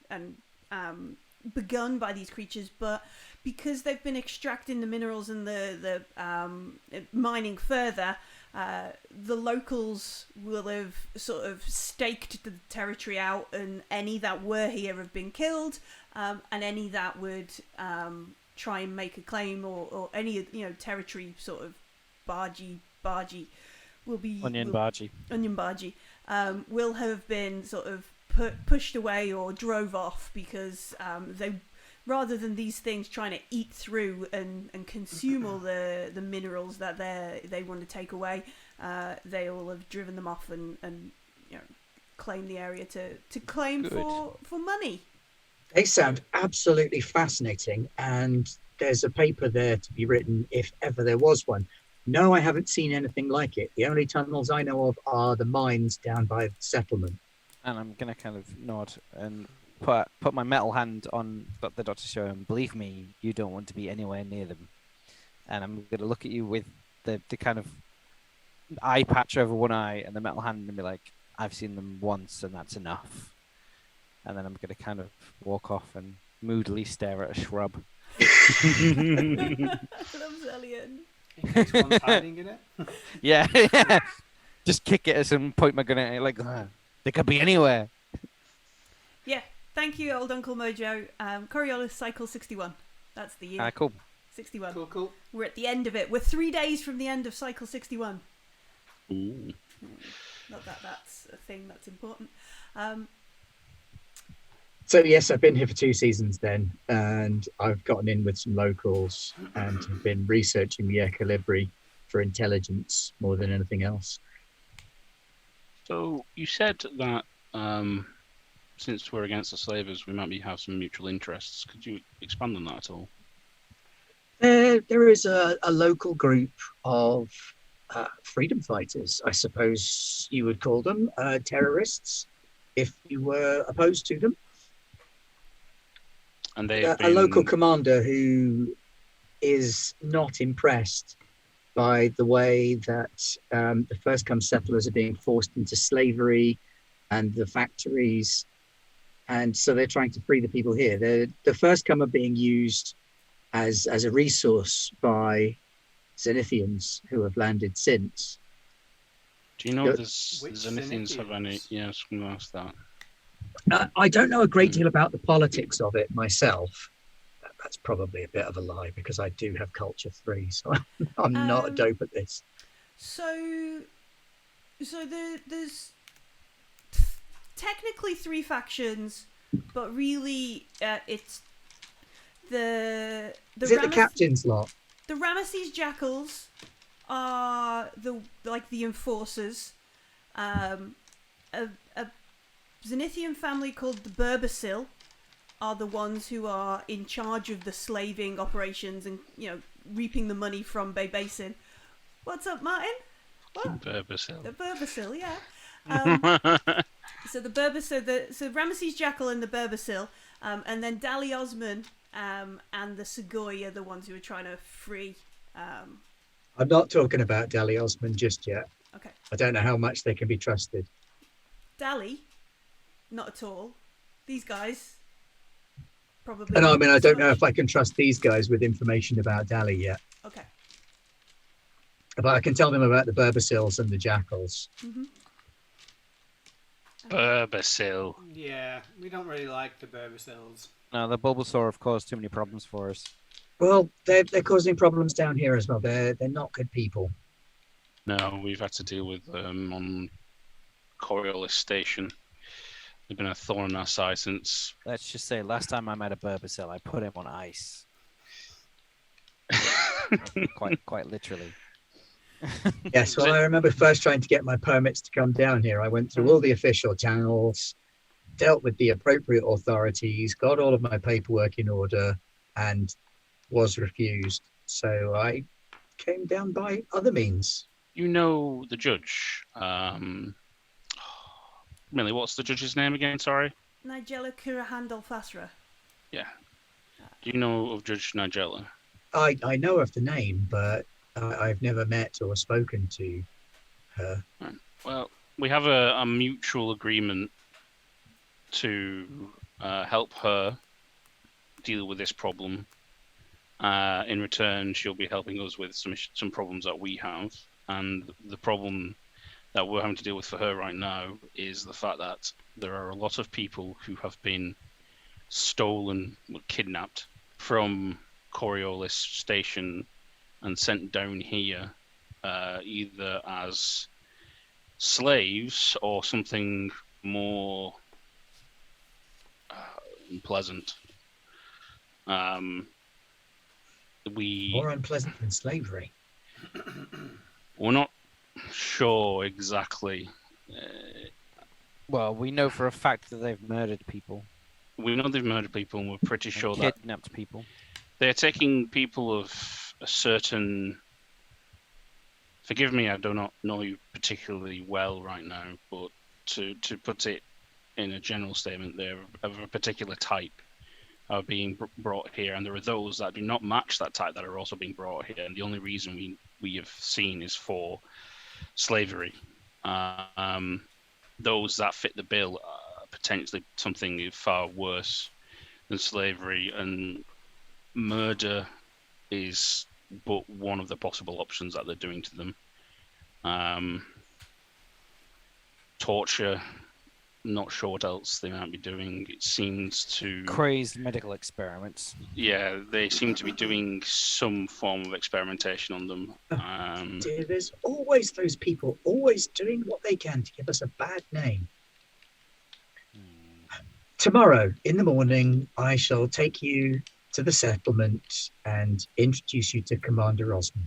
Speaker 1: begun by these creatures, but because they've been extracting the minerals and the mining further, the locals will have sort of staked the territory out, and any that were here have been killed, and any that would try and make a claim or any territory sort of bargy will be
Speaker 3: Onion bargy
Speaker 1: will have been sort of pushed away or drove off because they, rather than these things trying to eat through and consume all the minerals that they want to take away, they all have driven them off and claim the area to claim
Speaker 3: Good.
Speaker 1: for money.
Speaker 4: They sound absolutely fascinating, and there's a paper there to be written if ever there was one. No, I haven't seen anything like it. The only tunnels I know of are the mines down by the settlement.
Speaker 3: And I'm gonna kind of nod and put my metal hand on the doctor's show, and believe me, you don't want to be anywhere near them. And I'm gonna look at you with the kind of eye patch over one eye and the metal hand and be like, I've seen them once and that's enough. And then I'm going to kind of walk off and moodily stare at a shrub.
Speaker 1: I love Xellian.
Speaker 2: In case one's hiding in it.
Speaker 3: Yeah. Just kick it and point my gun at it like, they could be anywhere.
Speaker 1: Yeah, thank you, old Uncle Mojo. Coriolis cycle 61. That's the year.
Speaker 3: Cool.
Speaker 1: 61.
Speaker 2: Cool.
Speaker 1: We're at the end of it. We're 3 days from the end of cycle 61.
Speaker 6: Ooh.
Speaker 1: Not that that's a thing that's important.
Speaker 4: So yes, I've been here for 2 seasons then, and I've gotten in with some locals and have been researching the Equilibri for intelligence more than anything else.
Speaker 6: So you said that since we're against the slavers, we might have some mutual interests. Could you expand on that at all?
Speaker 4: There is a local group of freedom fighters, I suppose you would call them, terrorists, if you were opposed to them.
Speaker 6: And they
Speaker 4: A local commander who is not impressed by the way that the first-come settlers are being forced into slavery and the factories, and so they're trying to free the people here. The first-come are being used as a resource by Zenithians who have landed since.
Speaker 6: Do you know if the Zenithians have any? Yeah, I was going to ask that.
Speaker 4: I don't know a great deal about the politics of it myself. That's probably a bit of a lie because I do have culture 3, so I'm not a dope at this.
Speaker 1: So there's technically 3 factions, but really it's the
Speaker 4: Is it the captain's lot?
Speaker 1: The Ramesses Jackals are the enforcers. A Zenithian family called the Berbersil are the ones who are in charge of the slaving operations and, reaping the money from Bay Basin. What's up, Martin? What?
Speaker 6: Berbersil.
Speaker 1: The Berbersil, yeah. So the Berbersil, so Ramesses Jackal and the Berbersil, and then Dali Osman and the Segoy are the ones who are trying to free.
Speaker 4: I'm not talking about Dali Osman just yet.
Speaker 1: Okay.
Speaker 4: I don't know how much they can be trusted.
Speaker 1: Dali, not at all. These guys, probably.
Speaker 4: And I don't know if I can trust these guys with information about Dali yet.
Speaker 1: Okay.
Speaker 4: But I can tell them about the Berbasils and the Jackals.
Speaker 1: Mm-hmm.
Speaker 6: Berbersil.
Speaker 2: Yeah, we don't really like the Berbasils.
Speaker 3: No, the Bulbasaur have caused too many problems for us.
Speaker 4: Well, they're causing problems down here as well. They're not good people.
Speaker 6: No, we've had to deal with them on Coriolis Station. They've been a thorn in our side since.
Speaker 3: Let's just say, last time I met a Burbasil, I put him on ice. quite literally.
Speaker 4: Yes, well, I remember first trying to get my permits to come down here. I went through all the official channels, dealt with the appropriate authorities, got all of my paperwork in order, and was refused. So I came down by other means.
Speaker 6: You know the judge. Millie, what's the judge's name again? Sorry.
Speaker 1: Nigella Kurahandal Fasra.
Speaker 6: Yeah. Do you know of Judge Nigella?
Speaker 4: I know of the name, but I've never met or spoken to her.
Speaker 6: Right. Well, we have a mutual agreement to help her deal with this problem. In return, she'll be helping us with some problems that we have. And the problem that we're having to deal with for her right now is the fact that there are a lot of people who have been stolen, kidnapped from Coriolis Station and sent down here, either as slaves or something more unpleasant.
Speaker 4: More unpleasant than slavery.
Speaker 6: We're not sure exactly.
Speaker 3: Well, we know for a fact that they've murdered people.
Speaker 6: we know they've murdered people, and we're pretty sure that
Speaker 3: kidnapped people.
Speaker 6: they're taking people of a certain. Forgive me, I do not know you particularly well right now, but to put it in a general statement, they're of a particular type are being brought here, and there are those that do not match that type that are also being brought here, and the only reason we have seen is for slavery. Those that fit the bill are potentially something far worse than slavery, and murder is but one of the possible options that they're doing to them. Torture, not sure what else they might be doing. It seems to...
Speaker 3: Crazed medical experiments.
Speaker 6: Yeah, they seem to be doing some form of experimentation on them.
Speaker 4: Dear, there's always those people always doing what they can to give us a bad name. Tomorrow in the morning, I shall take you to the settlement and introduce you to Commander Osman.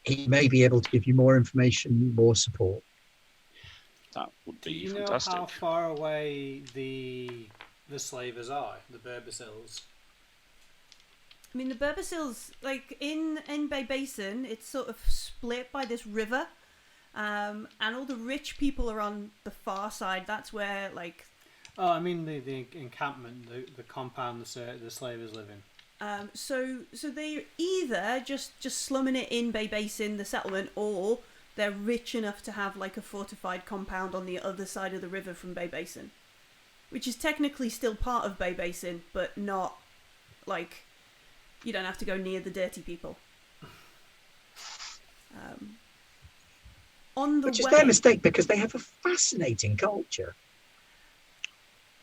Speaker 4: He may be able to give you more information, more support.
Speaker 6: That would be
Speaker 2: Do you
Speaker 6: fantastic.
Speaker 2: know how far away the slavers are, the Berbicils?
Speaker 1: I mean, the Berbicils, like in Bay Basin, it's sort of split by this river, and all the rich people are on the far side. That's where, like...
Speaker 2: Oh, I mean the encampment, the compound the slavers live in.
Speaker 1: So they're either just slumming it in Bay Basin, the settlement, or they're rich enough to have like a fortified compound on the other side of the river from Bay Basin, which is technically still part of Bay Basin, but not like you don't have to go near the dirty people.
Speaker 4: Which is their mistake, because they have a fascinating culture.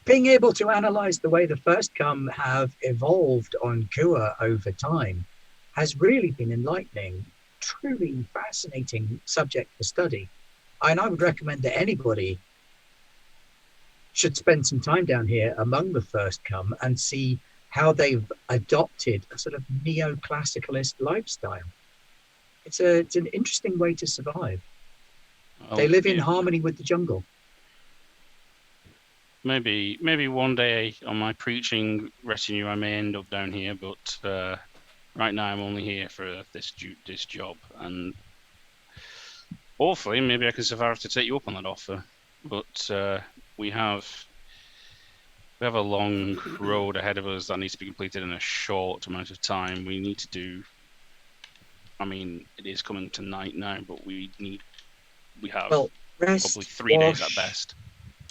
Speaker 4: Being able to analyse the way the First Come have evolved on Kuan over time has really been enlightening. Truly fascinating subject for study. And I would recommend that anybody should spend some time down here among the First Come and see how they've adopted a sort of neoclassicalist lifestyle. It's an interesting way to survive. They live in harmony with the jungle.
Speaker 6: Maybe one day on my preaching retinue I may end up down here, but right now I'm only here for this job, and hopefully maybe I can survive to take you up on that offer. But we have a long road ahead of us that needs to be completed in a short amount of time. We need to do... I mean, it is coming to night now, but we have
Speaker 4: rest,
Speaker 6: probably 3 days at best.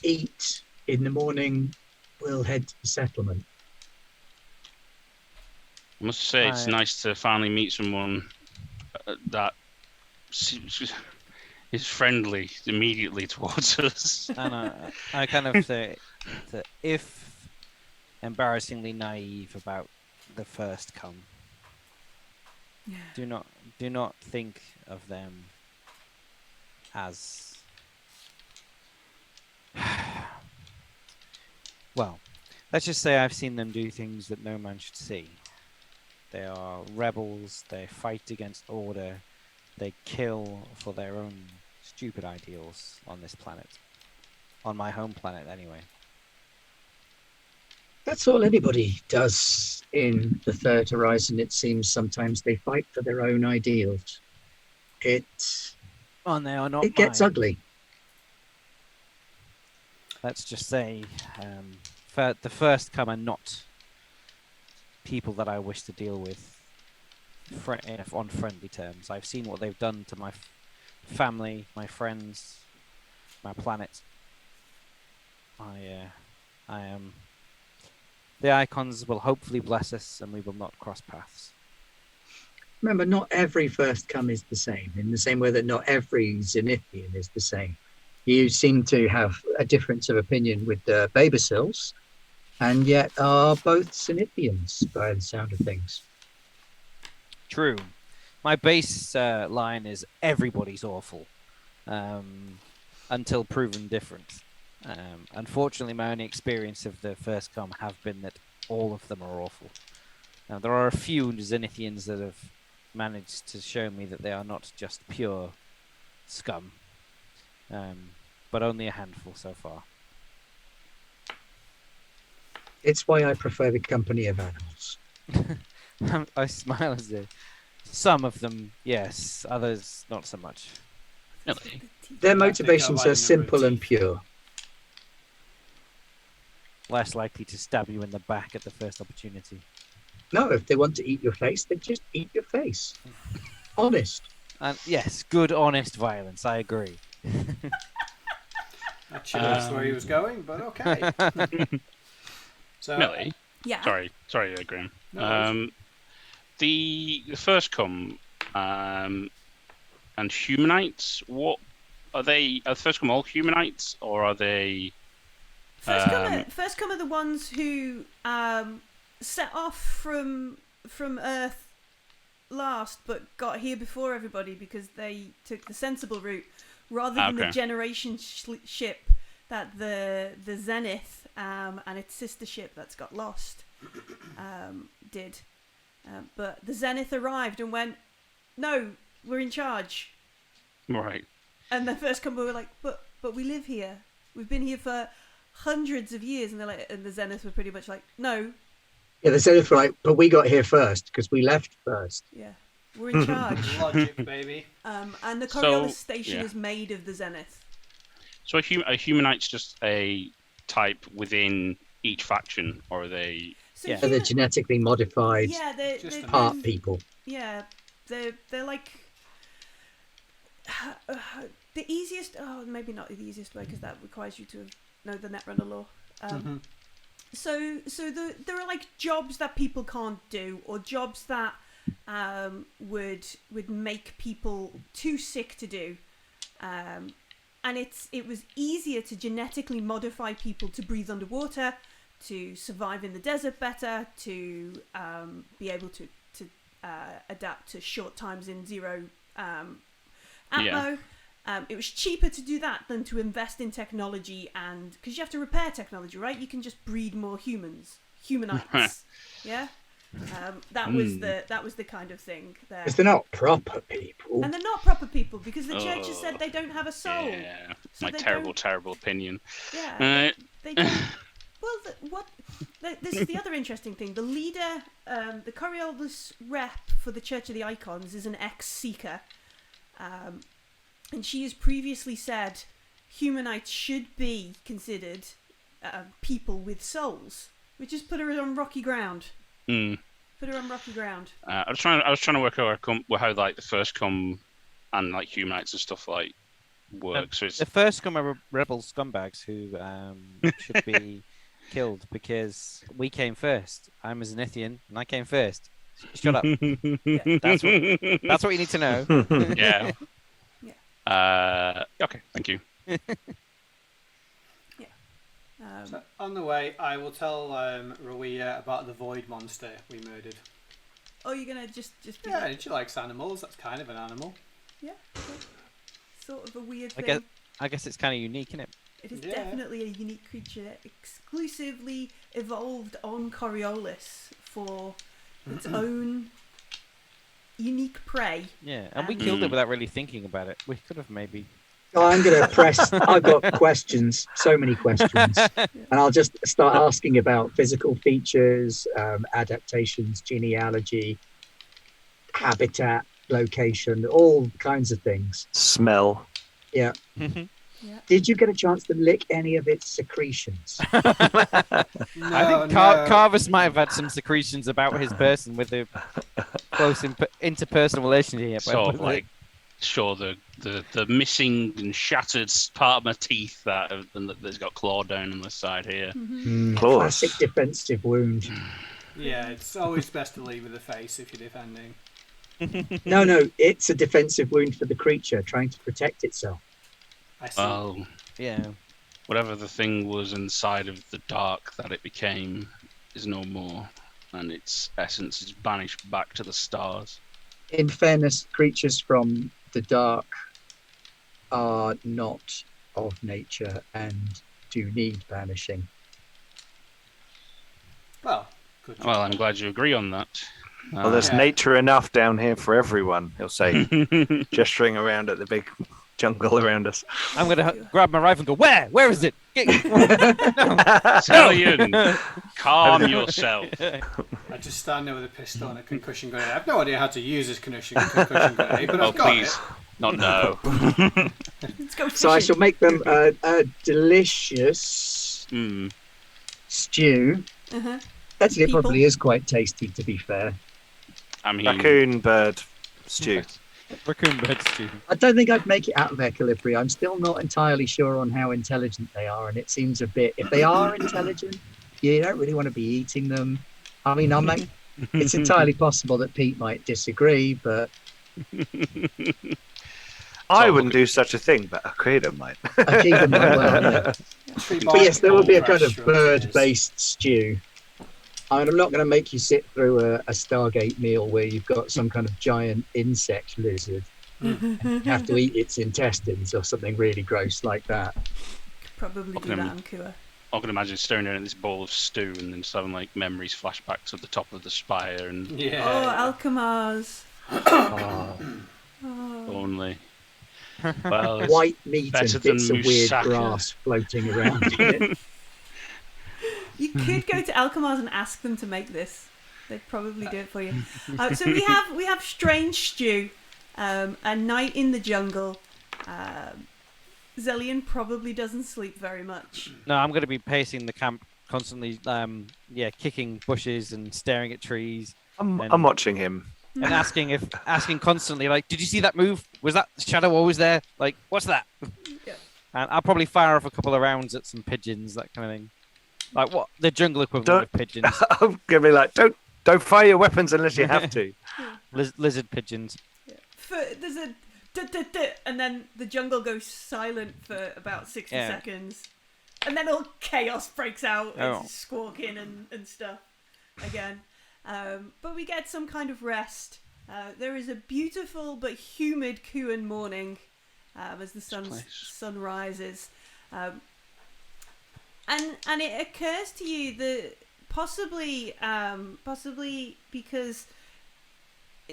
Speaker 4: Eat. In the morning, we'll head to the settlement.
Speaker 6: I must say, it's nice to finally meet someone that is friendly immediately towards us.
Speaker 3: And I kind of say that if embarrassingly naive about the First Come, do not think of them as well, let's just say I've seen them do things that no man should see. They are rebels, they fight against order, they kill for their own stupid ideals on this planet. On my home planet, anyway.
Speaker 4: That's all anybody does in the Third Horizon, it seems. Sometimes they fight for their own ideals.
Speaker 3: And they are not
Speaker 4: It gets ugly.
Speaker 3: Let's just say the First Come are not people that I wish to deal with on friendly terms. I've seen what they've done to my family, my friends, my planet. I am... The Icons will hopefully bless us, and we will not cross paths.
Speaker 4: Remember, not every First Come is the same, in the same way that not every Zenithian is the same. You seem to have a difference of opinion with the Babacils, and yet are both Zenithians by the sound of things.
Speaker 3: True. My base line is everybody's awful, until proven different. Unfortunately, my only experience of the First Come have been that all of them are awful. Now, there are a few Zenithians that have managed to show me that they are not just pure scum, but only a handful so far.
Speaker 4: It's why I prefer the company of animals.
Speaker 3: I smile as if some of them, yes, others not so much.
Speaker 6: Really?
Speaker 4: Their
Speaker 2: I think I
Speaker 4: motivations
Speaker 2: like
Speaker 4: are
Speaker 2: the
Speaker 4: simple and
Speaker 2: teeth.
Speaker 4: pure.
Speaker 3: Less likely to stab you in the back at the first opportunity.
Speaker 4: No, if they want to eat your face, they just eat your face. Honest.
Speaker 3: And yes, good, honest violence. I agree.
Speaker 2: Actually, that's where he was going, but okay. So,
Speaker 6: Millie?
Speaker 1: Yeah.
Speaker 6: Sorry, Graham.
Speaker 2: No worries.
Speaker 6: The first come and humanites. What are they? Are the first come all humanites, or are they?
Speaker 1: First come are the ones who set off from Earth last, but got here before everybody because they took the sensible route rather than the generation ship that the Zenith and its sister ship that's got lost did. But the Zenith arrived and went, "No, we're in charge."
Speaker 6: Right.
Speaker 1: And the first come were like, "But we live here. We've been here for hundreds of years." And they're like, and the Zenith were pretty much like, "No."
Speaker 4: Yeah, they said it's right, but we got here first because we left first.
Speaker 1: Yeah, we're in charge.
Speaker 2: Logic, baby.
Speaker 1: And the Coriolis station is made of the Zenith.
Speaker 6: So are humanites just a type within each faction, or are they?
Speaker 1: So
Speaker 4: So they're genetically modified
Speaker 1: they're
Speaker 4: part people.
Speaker 1: Yeah, they're like the easiest. Oh, maybe not the easiest way because that requires you to know the Netrunner lore. So there are like jobs that people can't do, or jobs that would make people too sick to do, and it was easier to genetically modify people to breathe underwater, to survive in the desert better, to be able to adapt to short times in zero atmo. It was cheaper to do that than to invest in technology, and because you have to repair technology, right? You can just breed more humanites. Yeah, that was the kind of thing there.
Speaker 4: Because they're not proper people.
Speaker 1: And they're not proper people because the church has said they don't have a soul.
Speaker 6: Yeah,
Speaker 1: So
Speaker 6: my
Speaker 1: they
Speaker 6: terrible opinion.
Speaker 1: Yeah, they don't. Well, this is the other interesting thing. The leader, the Coriolis rep for the Church of the Icons, is an ex-seeker. And she has previously said humanites should be considered people with souls, which has put her on rocky ground. Put her on rocky ground.
Speaker 6: I was trying to work out how like the first come and like humanites and stuff like works. So it's...
Speaker 3: The first come are rebel scumbags who should be killed because we came first. I'm a Zenithian and I came first. Shut up. Yeah, that's what you need to know.
Speaker 6: Yeah. Okay, thank you.
Speaker 2: So on the way, I will tell Rowia about the void monster we murdered.
Speaker 1: Oh, you're gonna just
Speaker 2: Yeah, she likes animals. That's kind of an animal.
Speaker 1: Yeah. Sort of a weird thing.
Speaker 3: I guess it's kind of unique, isn't it?
Speaker 1: It is definitely a unique creature, exclusively evolved on Coriolis for its own unique prey.
Speaker 3: Yeah, and we killed it without really thinking about it. We could have maybe...
Speaker 4: Oh, I'm going to press... I've got questions, so many questions. And I'll just start asking about physical features, adaptations, genealogy, habitat, location, all kinds of things.
Speaker 5: Smell.
Speaker 4: Yeah.
Speaker 1: Yeah.
Speaker 4: Did you get a chance to lick any of its secretions?
Speaker 3: I think Karvus might have had some secretions about his person with a close interpersonal relationship.
Speaker 6: Sort of like, sure, the missing and shattered part of my teeth that's got claw down on the side here.
Speaker 4: Classic defensive wound.
Speaker 2: Yeah, it's always best to leave with the face if you're defending.
Speaker 4: No, it's a defensive wound for the creature trying to protect itself.
Speaker 2: I see.
Speaker 6: Well,
Speaker 3: yeah.
Speaker 6: Whatever the thing was inside of the dark that it became is no more, and its essence is banished back to the stars.
Speaker 4: In fairness, creatures from the dark are not of nature and do need banishing.
Speaker 2: Well, good.
Speaker 6: Well, I'm glad you agree on that.
Speaker 5: Well, there's nature enough down here for everyone, he'll say, gesturing around at the big jungle around us.
Speaker 3: I'm gonna grab my rifle and go. Where is it?
Speaker 6: Xellian, calm yourself.
Speaker 2: I just stand there with a pistol and a concussion grenade. I have no idea how to use this concussion grenade, but I've got
Speaker 6: please.
Speaker 2: it.
Speaker 6: Not no.
Speaker 1: Let's go fishing.
Speaker 4: So I shall make them a delicious stew.
Speaker 1: Uh-huh.
Speaker 4: Actually, it
Speaker 1: People.
Speaker 4: probably is quite tasty, to be fair.
Speaker 6: I mean,
Speaker 5: Raccoon bird stew.
Speaker 3: Raccoon bird stew.
Speaker 4: I don't think I'd make it out of Equilibria. I'm still not entirely sure on how intelligent they are, and it seems a bit... If they are intelligent, you don't really want to be eating them. I mean, it's entirely possible that Pete might disagree, but...
Speaker 5: I wouldn't do such a thing, but Akeda might.
Speaker 4: Akeda might well, yeah. But yes, there will be a kind of bird-based stew. I'm not going to make you sit through a Stargate meal where you've got some kind of giant insect lizard. You have to eat its intestines or something really gross like that.
Speaker 1: Probably do that on Kua.
Speaker 6: I can imagine staring down at this bowl of stew and then just having like memories flashback to the top of the spire and
Speaker 1: Oh, Alchemars.
Speaker 6: only. Well, it's
Speaker 4: white meat and
Speaker 6: better
Speaker 4: bits
Speaker 6: than
Speaker 4: of weird
Speaker 6: moussaka.
Speaker 4: grass floating around in it.
Speaker 1: You could go to Alchemars and ask them to make this. They'd probably do it for you. So we have strange stew, a night in the jungle. Xellian probably doesn't sleep very much.
Speaker 3: No, I'm going to be pacing the camp constantly. Kicking bushes and staring at trees.
Speaker 5: I'm watching him.
Speaker 3: And asking constantly, like, did you see that move? Was that shadow always there? Like, what's that?
Speaker 1: Yeah.
Speaker 3: And I'll probably fire off a couple of rounds at some pigeons, that kind of thing. Like what the jungle equivalent of pigeons.
Speaker 5: I'm gonna be like, don't fire your weapons unless you have to.
Speaker 3: Lizard pigeons.
Speaker 1: Yeah. There's a and then the jungle goes silent for about 60 seconds, and then all chaos breaks out. It's squawking and stuff again. But we get some kind of rest. There is a beautiful but humid Kuan morning as the sun rises. And it occurs to you that possibly because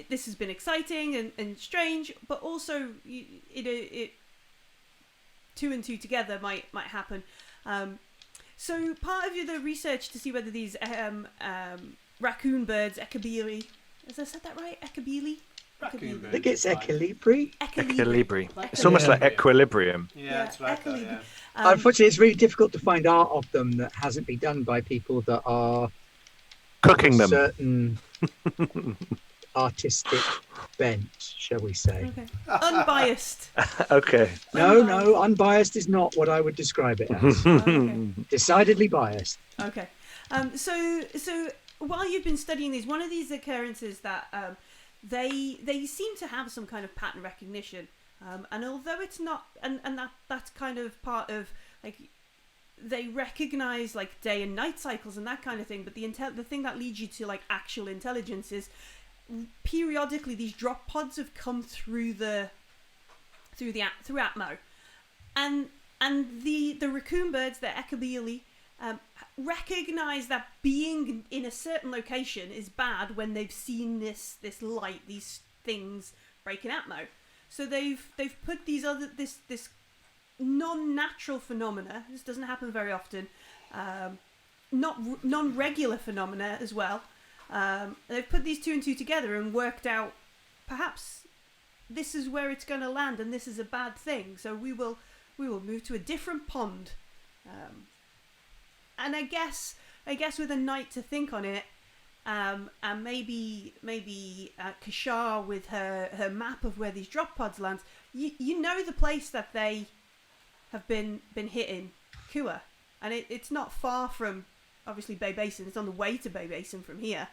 Speaker 1: this has been exciting and strange, but also it two and two together might happen. So part of the research to see whether these raccoon birds, Ecabili, has I said that right? Ecabili?
Speaker 4: I think it's Equilibri.
Speaker 5: Equilibri. It's almost like equilibrium.
Speaker 2: Yeah, that's right. Yeah.
Speaker 4: Unfortunately, it's really difficult to find art of them that hasn't been done by people that are
Speaker 5: cooking them.
Speaker 4: Certain artistic bent, shall we say?
Speaker 1: Okay. Unbiased.
Speaker 5: Okay.
Speaker 4: No, unbiased is not what I would describe it as.
Speaker 1: Okay.
Speaker 4: Decidedly biased.
Speaker 1: Okay. So while you've been studying these, one of these occurrences that they seem to have some kind of pattern recognition, and although it's not, and that's kind of part of like they recognize like day and night cycles and that kind of thing. But the thing that leads you to like actual intelligence is periodically these drop pods have come through Atmo, and the raccoon birds, the Ecabili, recognize that being in a certain location is bad when they've seen this light, these things breaking Atmo. So they've put this non-natural phenomena. This doesn't happen very often. Non-regular phenomena as well. They've put these two and two together and worked out perhaps this is where it's going to land and this is a bad thing. So we will move to a different pond. And I guess with a night to think on it, and maybe K'Shar with her map of where these drop pods land, you know the place that they have been hitting, Kua, and it's not far from obviously Bay Basin. It's on the way to Bay Basin from here.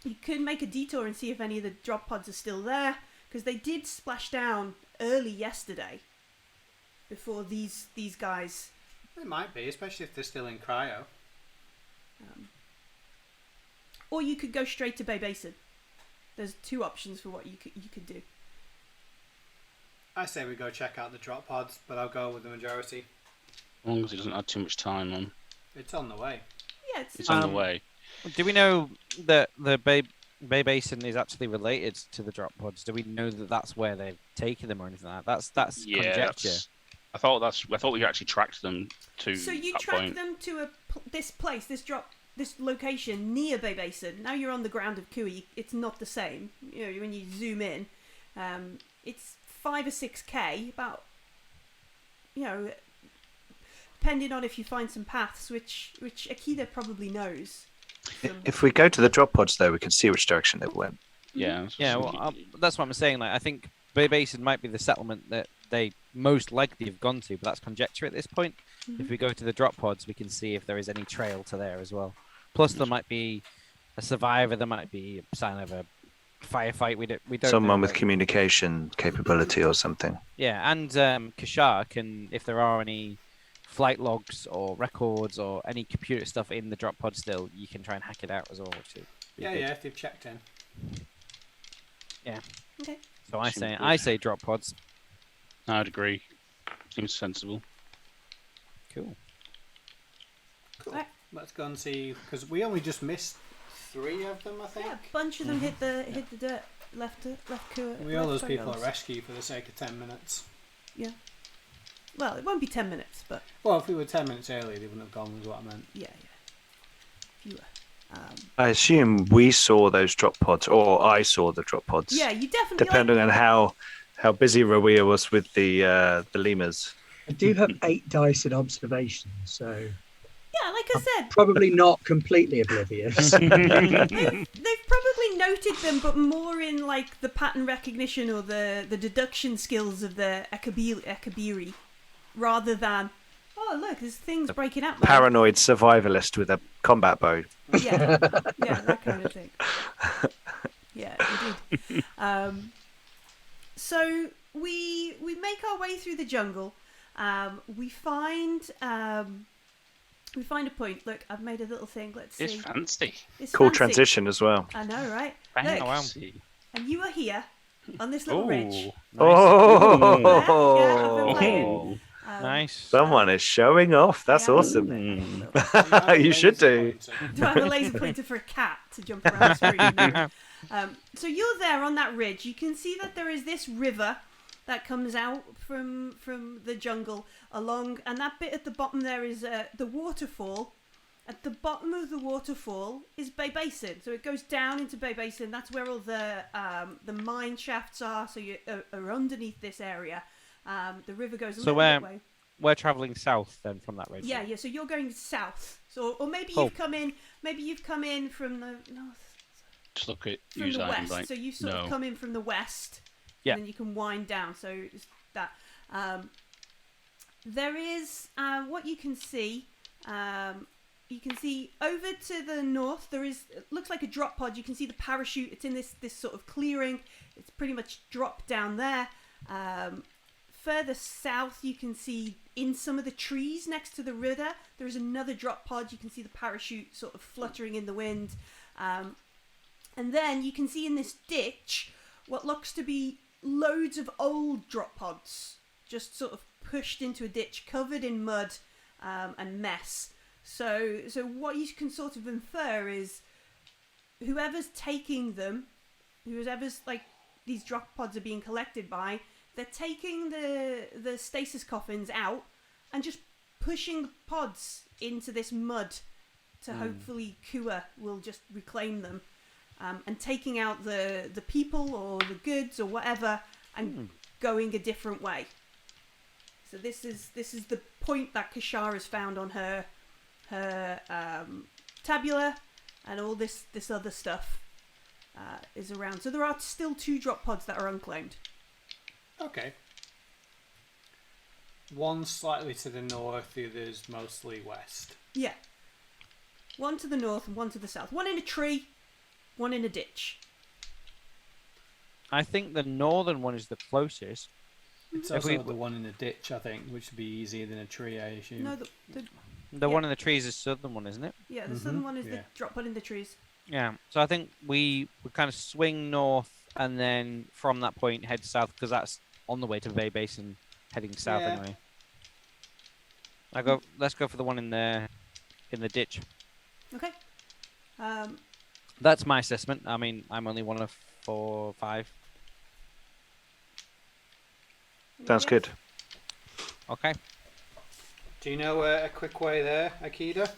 Speaker 1: You could make a detour and see if any of the drop pods are still there, because they did splash down early yesterday before these guys.
Speaker 2: It might be, especially if they're still in cryo.
Speaker 1: Or you could go straight to Bay Basin. There's two options for what you could do.
Speaker 2: I say we go check out the drop pods, but I'll go with the majority.
Speaker 6: As long as it doesn't add too much time on.
Speaker 2: It's on the way.
Speaker 1: Yeah,
Speaker 6: It's on the way.
Speaker 3: Do we know that the Bay Bay Basin is actually related to the drop pods? Do we know that that's where they've taken them or anything like that? That's conjecture.
Speaker 6: I thought we actually tracked them to.
Speaker 1: So you
Speaker 6: that
Speaker 1: tracked
Speaker 6: point.
Speaker 1: them to this place, this location near Bay Basin. Now you're on the ground of Kui. It's not the same. You know, when you zoom in, it's 5 or 6k. About, you know, depending on if you find some paths, which Akita probably knows.
Speaker 5: If we go to the drop pods, though, we can see which direction they went.
Speaker 6: Yeah.
Speaker 3: Yeah, well, that's what I'm saying. Like, I think Bay Basin might be the settlement that they most likely have gone to, but that's conjecture at this point. If we go to the drop pods, we can see if there is any trail to there as well. Plus, there might be a survivor. There might be a sign of a firefight. We don't.
Speaker 5: Someone
Speaker 3: know,
Speaker 5: with communication capability or something.
Speaker 3: Yeah, and K'Shar can, if there are any flight logs or records or any computer stuff in the drop pod still, you can try and hack it out as well. Which is
Speaker 2: Yeah,
Speaker 3: good.
Speaker 2: if they've checked in.
Speaker 3: Yeah.
Speaker 1: Okay.
Speaker 3: So I say drop pods.
Speaker 6: I'd agree. Seems sensible.
Speaker 3: Cool.
Speaker 2: Cool.
Speaker 1: Right.
Speaker 2: Let's go and see, because we only just missed 3 of them, I think.
Speaker 1: Yeah, a bunch of them hit the dirt. Left Kui.
Speaker 2: We owe those people a rescue for the sake of 10 minutes.
Speaker 1: Yeah. Well, it won't be 10 minutes, but
Speaker 2: Well, if we were 10 minutes early, they wouldn't have gone, was what I meant.
Speaker 1: yeah. Fewer.
Speaker 5: I assume we saw those drop pods, or I saw the drop pods.
Speaker 1: Yeah, you definitely.
Speaker 5: Depending on how busy Rawia was with the lemurs.
Speaker 4: I do have 8 dice in observation, so
Speaker 1: Yeah, like I said,
Speaker 4: probably not completely oblivious.
Speaker 1: they've probably noted them, but more in like the pattern recognition or the deduction skills of the Ekabiri, rather than, oh look, there's things breaking out.
Speaker 5: Paranoid survivalist with a combat bow.
Speaker 1: Yeah, that kind of thing. Yeah, indeed. So we make our way through the jungle. We find a point. Look, I've made a little thing. Let's see.
Speaker 6: It's fancy.
Speaker 1: It's
Speaker 5: Cool
Speaker 1: fancy.
Speaker 5: transition as well.
Speaker 1: I know, right?
Speaker 6: Fancy.
Speaker 1: Look, and you are here on this little ridge.
Speaker 5: Oh,
Speaker 1: Yeah, I've been playing.
Speaker 3: Nice.
Speaker 5: someone is showing off. That's
Speaker 1: Yeah.
Speaker 5: awesome.
Speaker 2: So
Speaker 5: You should do.
Speaker 1: Do I have a laser pointer for a cat to jump around the screen? So you're there on that ridge. You can see that there is this river that comes out from the jungle along, and that bit at the bottom there is the waterfall. At the bottom of the waterfall is Bay Basin, so it goes down into Bay Basin. That's where all the mine shafts are. So you are underneath this area. The river goes a
Speaker 3: So
Speaker 1: little bit way.
Speaker 3: we're travelling south then from that ridge.
Speaker 1: Yeah. So you're going south. So, or maybe
Speaker 3: Cool.
Speaker 1: you've come in. Maybe you've come in from the north.
Speaker 6: Just look at
Speaker 1: From
Speaker 6: use
Speaker 1: the
Speaker 6: that and
Speaker 1: west,
Speaker 6: like,
Speaker 1: so you sort of
Speaker 6: no.
Speaker 1: come in from the west,
Speaker 3: Yeah.
Speaker 1: and then you can wind down. So it's that there is what you can see. You can see over to the north. There is, it looks like a drop pod. You can see the parachute. It's in this sort of clearing. It's pretty much dropped down there. Further south, you can see in some of the trees next to the river, there is another drop pod. You can see the parachute sort of fluttering in the wind. And then you can see in this ditch what looks to be loads of old drop pods, just sort of pushed into a ditch, covered in mud and mess. So what you can sort of infer is whoever's taking them, whoever's like these drop pods are being collected by, they're taking the stasis coffins out and just pushing the pods into this mud to hopefully Kua will just reclaim them. And taking out the people or the goods or whatever and going a different way. So this is the point that K'Shar has found on her tabula, and all this other stuff is around. So there are still 2 drop pods that are unclaimed.
Speaker 2: Okay. One slightly to the north, the other's mostly west.
Speaker 1: Yeah. One to the north and one to the south. One in a tree, one in a ditch.
Speaker 3: I think the northern one is the closest.
Speaker 2: It's
Speaker 3: If
Speaker 2: also
Speaker 3: we-
Speaker 2: the one in the ditch, I think, which would be easier than a tree, I assume.
Speaker 1: No,
Speaker 3: The
Speaker 1: Yeah.
Speaker 3: one in the trees is the southern one, isn't it?
Speaker 1: the southern one is the
Speaker 2: Yeah.
Speaker 1: drop pod in the trees.
Speaker 3: Yeah. So I think we kind of swing north and then from that point head south because that's on the way to Bay Basin, heading south
Speaker 2: Yeah.
Speaker 3: anyway. Let's go for the one in the ditch.
Speaker 1: Okay.
Speaker 3: That's my assessment. I mean, I'm only one of 4 or 5.
Speaker 5: Sounds good.
Speaker 3: Okay.
Speaker 2: Do you know a quick way there, Akida?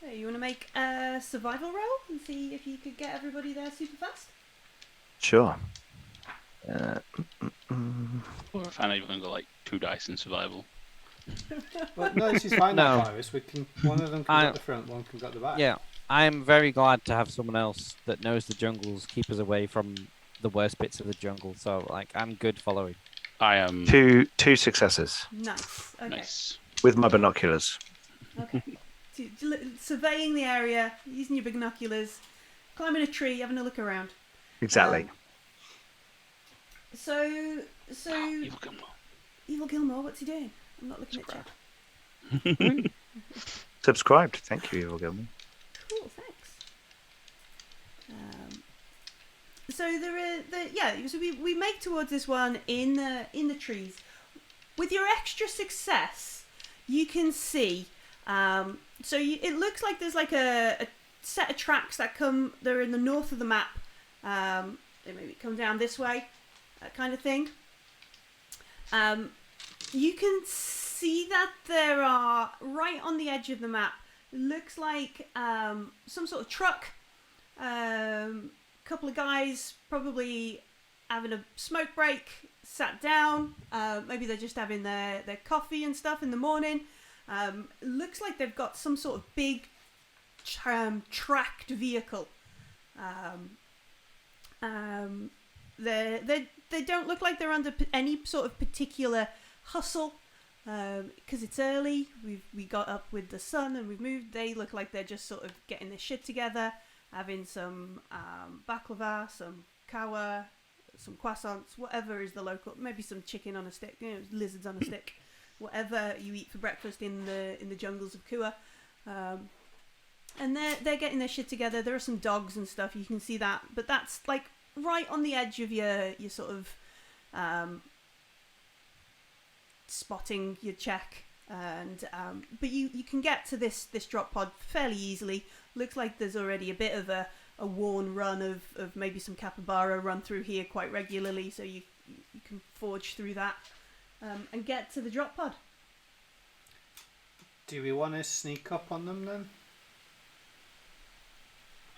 Speaker 1: Hey, you want to make a survival roll and see if you could get everybody there super fast?
Speaker 5: Sure.
Speaker 6: Or if I'm even going to go like 2 dice in survival.
Speaker 2: Well, no, this is fine.
Speaker 3: No.
Speaker 2: Karvus. We can. One of them can go at the front, one can go at the back.
Speaker 3: Yeah, I'm very glad to have someone else that knows the jungles keep us away from the worst bits of the jungle. So, like, I'm good following.
Speaker 6: I am.
Speaker 5: Two successes
Speaker 1: Nice. Okay.
Speaker 6: Nice.
Speaker 5: with my binoculars.
Speaker 1: Okay. Surveying the area, using your binoculars, climbing a tree, having a look around.
Speaker 5: Exactly.
Speaker 1: So
Speaker 6: Evil Gilmore.
Speaker 1: Evil Gilmore, what's he doing? I'm not looking at chat.
Speaker 5: Subscribed. Thank you, Evil Gilman.
Speaker 1: Cool, thanks. So so we make towards this one in the trees. With your extra success, you can see. It looks like there's like a set of tracks that come. They're in the north of the map. They maybe come down this way, that kind of thing. You can see that there are right on the edge of the map. Looks like some sort of truck. Couple of guys probably having a smoke break, sat down. Maybe they're just having their coffee and stuff in the morning. Looks like they've got some sort of big tracked vehicle. They don't look like they're under any sort of particular hustle because it's early. We got up with the sun and we've moved. They look like they're just sort of getting their shit together, having some baklava, some kawa, some croissants, whatever is the local. Maybe some chicken on a stick, lizards on a stick, whatever you eat for breakfast in the jungles of Kuan. And they're getting their shit together. There are some dogs and stuff. You can see that, but that's like right on the edge of your sort of spotting your check. And but you can get to this drop pod fairly easily. Looks like there's already a bit of a worn run of maybe some capybara run through here quite regularly, so you can forge through that and get to the drop pod.
Speaker 2: Do we want to sneak up on them then?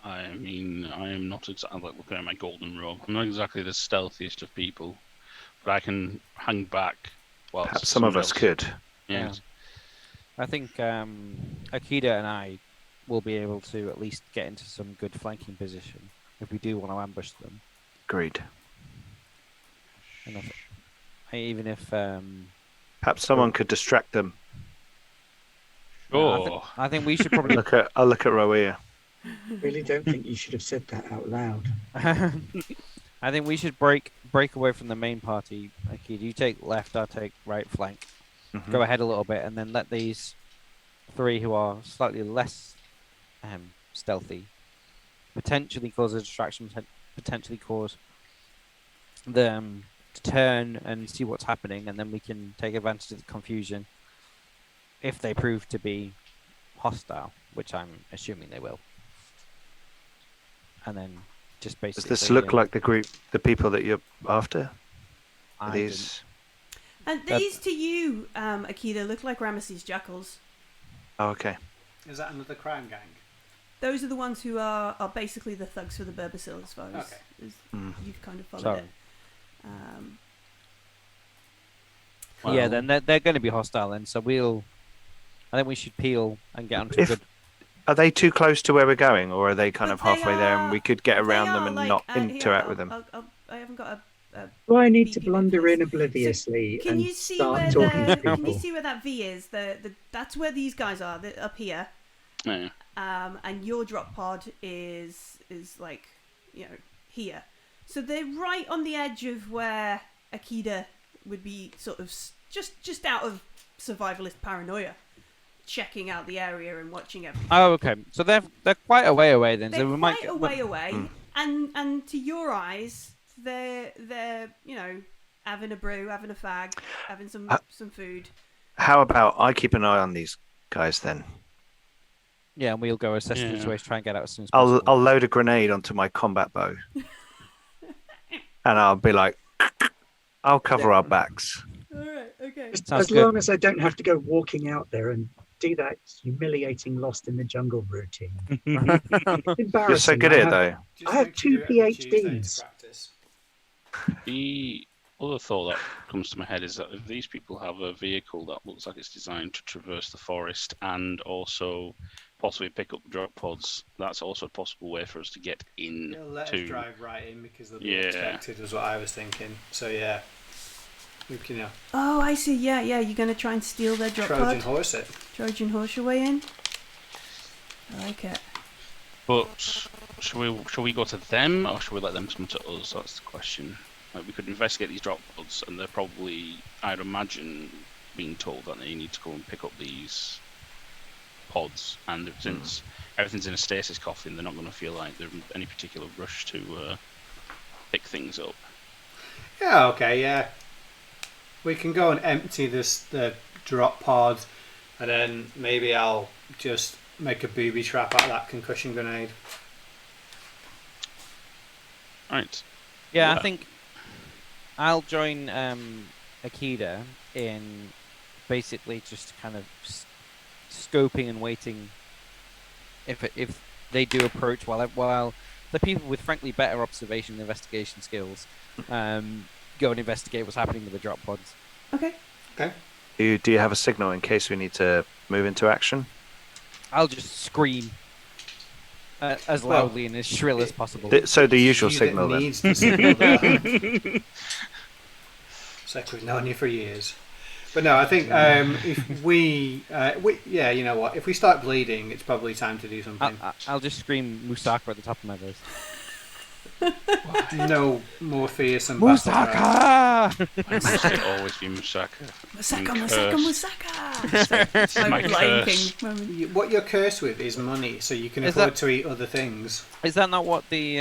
Speaker 6: I mean, I am not exactly like looking at my golden robe. I'm not exactly the stealthiest of people, but I can hang back. Well,
Speaker 5: Perhaps some of us could.
Speaker 6: Yeah.
Speaker 3: I think Akida and I will be able to at least get into some good flanking position if we do want to ambush them.
Speaker 5: Agreed.
Speaker 3: And even if
Speaker 5: Perhaps someone could distract them.
Speaker 6: Oh,
Speaker 3: I think we should probably
Speaker 5: I'll look at Rowea.
Speaker 4: Really don't think you should have said that out loud.
Speaker 3: I think we should break away from the main party. Akida, you take left, I'll take right flank.
Speaker 5: Mm-hmm.
Speaker 3: Go ahead a little bit, and then let these 3 who are slightly less stealthy potentially cause a distraction, potentially cause them to turn and see what's happening, and then we can take advantage of the confusion if they prove to be hostile, which I'm assuming they will. And then just basically...
Speaker 5: Does this look like the people that you're after?
Speaker 3: I
Speaker 5: These...
Speaker 1: And these to you, Akida, look like Ramesses jackals.
Speaker 5: Oh, okay.
Speaker 2: Is that another crime gang?
Speaker 1: Those are the ones who are basically the thugs for the Burbacil, as far as you've kind of followed it.
Speaker 3: Yeah, then they're going to be hostile then, so I think we should peel and get onto good...
Speaker 5: Are they too close to where we're going, or are they kind of
Speaker 1: But they
Speaker 5: halfway there and we could get around them and
Speaker 1: like,
Speaker 5: not
Speaker 1: here,
Speaker 5: interact with them?
Speaker 1: I haven't got a
Speaker 4: Do I need to
Speaker 1: BB
Speaker 4: blunder
Speaker 1: with
Speaker 4: in
Speaker 1: this.
Speaker 4: obliviously
Speaker 1: Can
Speaker 4: and
Speaker 1: you see
Speaker 4: start
Speaker 1: where
Speaker 4: talking to
Speaker 1: can you
Speaker 4: people?
Speaker 1: see where that V is? That's where these guys are. They're up here.
Speaker 6: yeah.
Speaker 1: And your drop pod is like here. So they're right on the edge of where Akida would be sort of just out of survivalist paranoia, checking out the area and watching everything.
Speaker 3: Oh, okay. So they're quite a way away then.
Speaker 1: They're
Speaker 3: So we
Speaker 1: quite
Speaker 3: might
Speaker 1: a way away, and to your eyes, they're having a brew, having a fag, having some food.
Speaker 5: How about I keep an eye on these guys then?
Speaker 3: Yeah, and we'll go assess the situation, try and get out as soon as
Speaker 5: I'll
Speaker 3: possible.
Speaker 5: I'll load a grenade onto my combat bow, and I'll be like, I'll cover our backs.
Speaker 1: All right. Okay.
Speaker 4: As long as I don't have to go walking out there and do that humiliating lost in the jungle routine. It's embarrassing.
Speaker 5: You're so good at it, though.
Speaker 4: I have 2 PhDs.
Speaker 6: The other thought that comes to my head is that if these people have a vehicle that looks like it's designed to traverse the forest and also possibly pick up drop pods, that's also a possible way for us to get in.
Speaker 2: It'll let us drive right in because they'll be expected, is what I was thinking. So yeah, we can.
Speaker 1: Oh, I see. Yeah. You're gonna try and steal their drop
Speaker 2: Trojan
Speaker 1: pod.
Speaker 2: horse it.
Speaker 1: Trojan horse your way in. I like it.
Speaker 6: But shall we go to them or shall we let them come to us? That's the question. Like, we could investigate these drop pods, and they're probably, I'd imagine, being told that they need to go and pick up these pods. And since everything's in a stasis coffin, they're not going to feel like they're in any particular rush to pick things up.
Speaker 2: Yeah. Okay. Yeah. We can go and empty the drop pod, and then maybe I'll just make a booby trap out of that concussion grenade.
Speaker 6: Right.
Speaker 3: Yeah, I think I'll join Akida in basically just kind of scoping and waiting if they do approach while the people with frankly better observation and investigation skills go and investigate what's happening with the drop pods.
Speaker 1: Okay.
Speaker 5: Do you have a signal in case we need to move into action?
Speaker 3: I'll just scream as loudly and as shrill as possible.
Speaker 5: So the usual signal then.
Speaker 2: Needs the signal there. It's like we've known you for years. But no, I think if we you know what? If we start bleeding, it's probably time to do something.
Speaker 3: I'll just scream Musaka at the top of my voice.
Speaker 2: No more fearsome
Speaker 3: Musaka!
Speaker 6: I must always be Musaka.
Speaker 1: Musaka! It's
Speaker 6: my
Speaker 1: like Lion
Speaker 6: curse.
Speaker 1: King moment.
Speaker 2: What you're cursed with is money, so you can
Speaker 3: Is
Speaker 2: afford
Speaker 3: that-
Speaker 2: to eat other things.
Speaker 3: Is that not what the